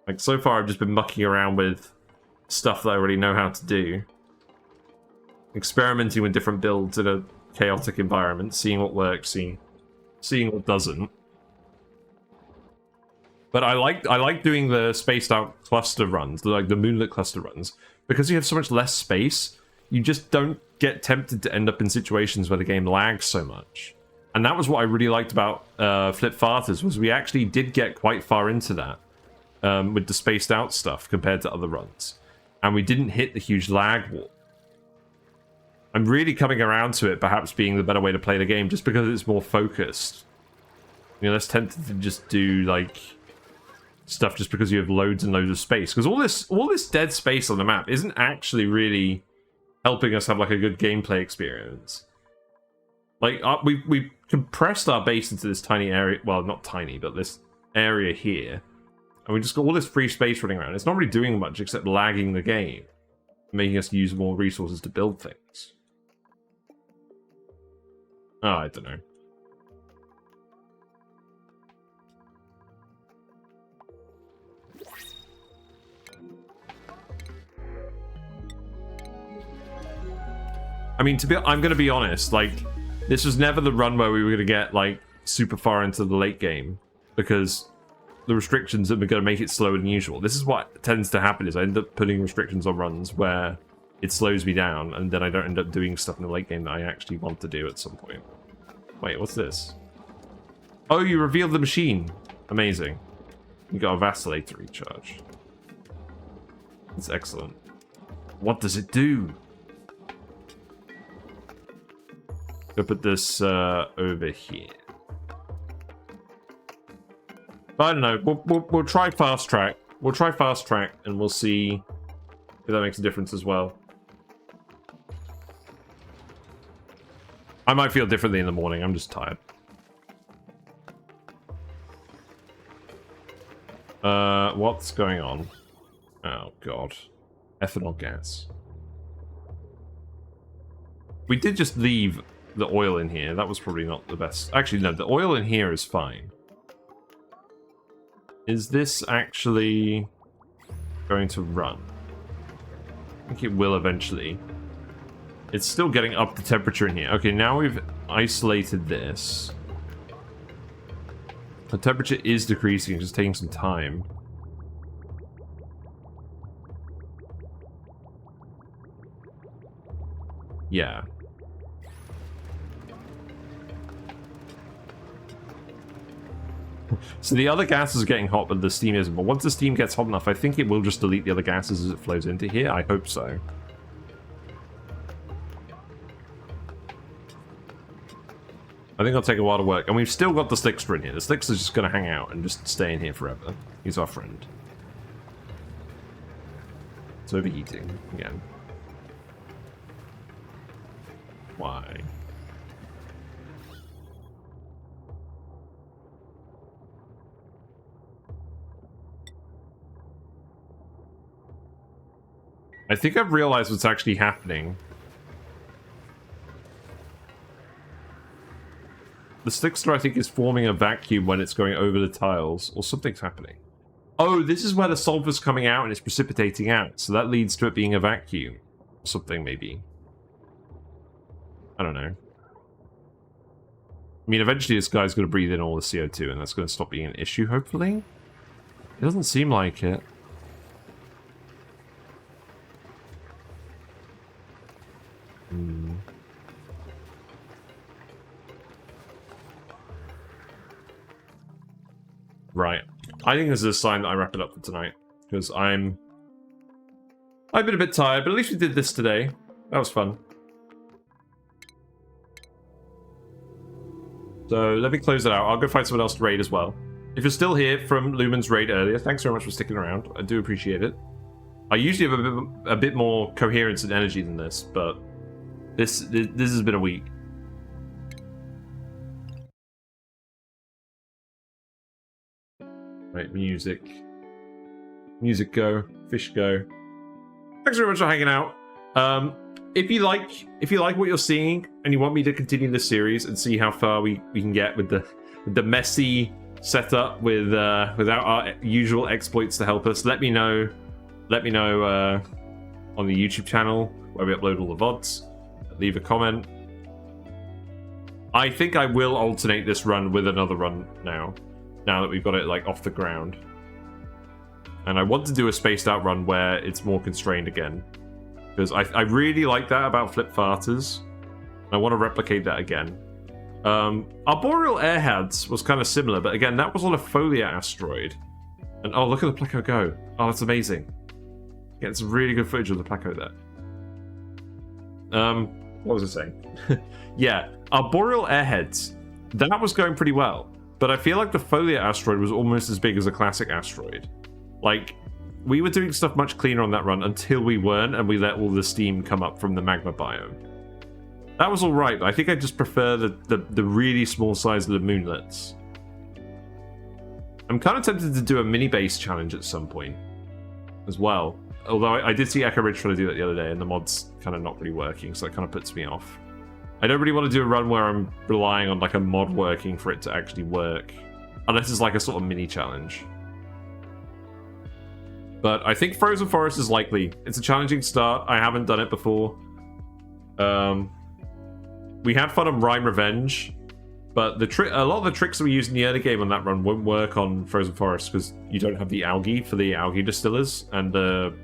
Like, so far I've just been mucking around with stuff that I already know how to do. Experimenting with different builds in a chaotic environment, seeing what works, seeing what doesn't. But I like doing the spaced out cluster runs, like the moonlit cluster runs, because you have so much less space, you just don't get tempted to end up in situations where the game lags so much. And that was what I really liked about Flip Farters, was we actually did get quite far into that with the spaced out stuff compared to other runs. And we didn't hit the huge lag wall. I'm really coming around to it perhaps being the better way to play the game, just because it's more focused. You know, less tempted to just do, like, stuff just because you have loads and loads of space. Because all this dead space on the map isn't actually really helping us have, like, a good gameplay experience. Like, we compressed our base into this tiny area. Well, not tiny, but this area here. And we just got all this free space running around. It's not really doing much except lagging the game. Making us use more resources to build things. Oh, I don't know. I mean, I'm gonna be honest, like, this was never the run where we were gonna get, like, super far into the late game, because the restrictions are gonna make it slower than usual. This is what tends to happen, is I end up putting restrictions on runs where it slows me down, and then I don't end up doing stuff in the late game that I actually want to do at some point. Wait, what's this? Oh, you revealed the machine. Amazing. You got a vacillator recharge. That's excellent. What does it do? Go put this over here. But I don't know. We'll try fast track. We'll try fast track, and we'll see if that makes a difference as well. I might feel differently in the morning. I'm just tired. What's going on? Oh god, ethanol gas. We did just leave the oil in here. That was probably not the best. Actually, no, the oil in here is fine. Is this actually going to run? I think it will eventually. It's still getting up the temperature in here. Okay, now we've isolated this. The temperature is decreasing, it's just taking some time. Yeah. So the other gases are getting hot, but the steam isn't. But once the steam gets hot enough, I think it will just delete the other gases as it flows into here. I hope so. I think it'll take a while to work. And we've still got the Slickster in here. The Slickster's just going to hang out and just stay in here forever. He's our friend. It's overheating again. Why? I think I've realized what's actually happening. The Slickster, I think, is forming a vacuum when it's going over the tiles, or something's happening. Oh, this is where the sulfur's coming out and it's precipitating out, so that leads to it being a vacuum. Something, maybe. I don't know. I mean, eventually this guy's going to breathe in all the CO2, and that's going to stop being an issue, hopefully? It doesn't seem like it. Right. I think this is a sign that I wrap it up for tonight. Because I've been a bit tired, but at least we did this today. That was fun. So let me close it out. I'll go find someone else to raid as well. If you're still here from Lumen's raid earlier, thanks very much for sticking around. I do appreciate it. I usually have a bit more coherence and energy than this, but this has been a week. Right, music go, fish go. Thanks very much for hanging out. If you like what you're seeing and you want me to continue this series and see how far we can get with the messy setup without our usual exploits to help us, let me know. Let me know on the YouTube channel where we upload all the VODs. Leave a comment. I think I will alternate this run with another run now that we've got it like off the ground. And I want to do a spaced out run where it's more constrained again. Because I really like that about Flip Farters. I want to replicate that again. Arboreal Airheads was kind of similar, but again, that was on a Folia asteroid. And oh, look at the Pleco go. Oh, that's amazing. Getting some really good footage of the Pleco there. What was I saying? Yeah, Arboreal Airheads. That was going pretty well. But I feel like the Folia asteroid was almost as big as a classic asteroid. Like, we were doing stuff much cleaner on that run until we weren't, and we let all the steam come up from the magma biome. That was alright, but I think I just prefer the really small size of the moonlets. I'm kind of tempted to do a mini base challenge at some point as well. Although I did see Echo Ridge trying to do that the other day, and the mod's kind of not really working, so that kind of puts me off. I don't really want to do a run where I'm relying on like a mod working for it to actually work. Unless it's like a sort of mini challenge. But I think Frozen Forest is likely. It's a challenging start. I haven't done it before. We had fun on Rhyme Revenge, but a lot of the tricks that we used in the early game on that run won't work on Frozen Forest because you don't have the algae for the algae distillers and the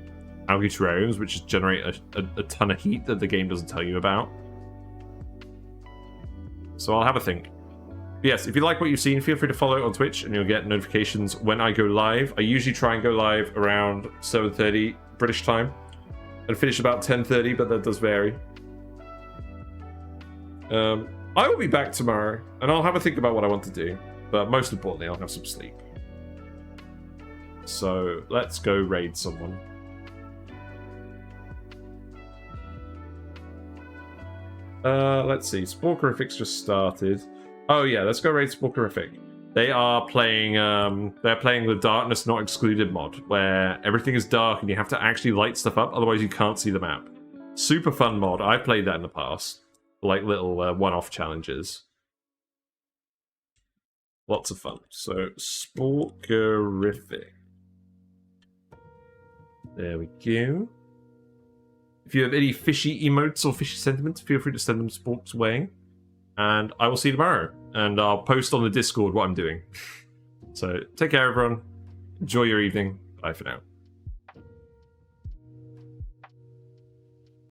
algae terrariums, which generate a ton of heat that the game doesn't tell you about. So I'll have a think. Yes, if you like what you've seen, feel free to follow it on Twitch and you'll get notifications when I go live. I usually try and go live around 7:30 British time and finish about 10:30, but that does vary. I will be back tomorrow and I'll have a think about what I want to do, but most importantly, I'll have some sleep. So let's go raid someone. Let's see, Sporechids just started. Oh yeah, let's go raid Sporechids. They are playing the Darkness Not Excluded mod, where everything is dark and you have to actually light stuff up, otherwise you can't see the map. Super fun mod. I've played that in the past. Like little one-off challenges. Lots of fun. So, Sporechids. There we go. If you have any fishy emotes or fishy sentiments, feel free to send them Spork's way. And I will see you tomorrow. And I'll post on the Discord what I'm doing. So, take care, everyone. Enjoy your evening. Bye for now.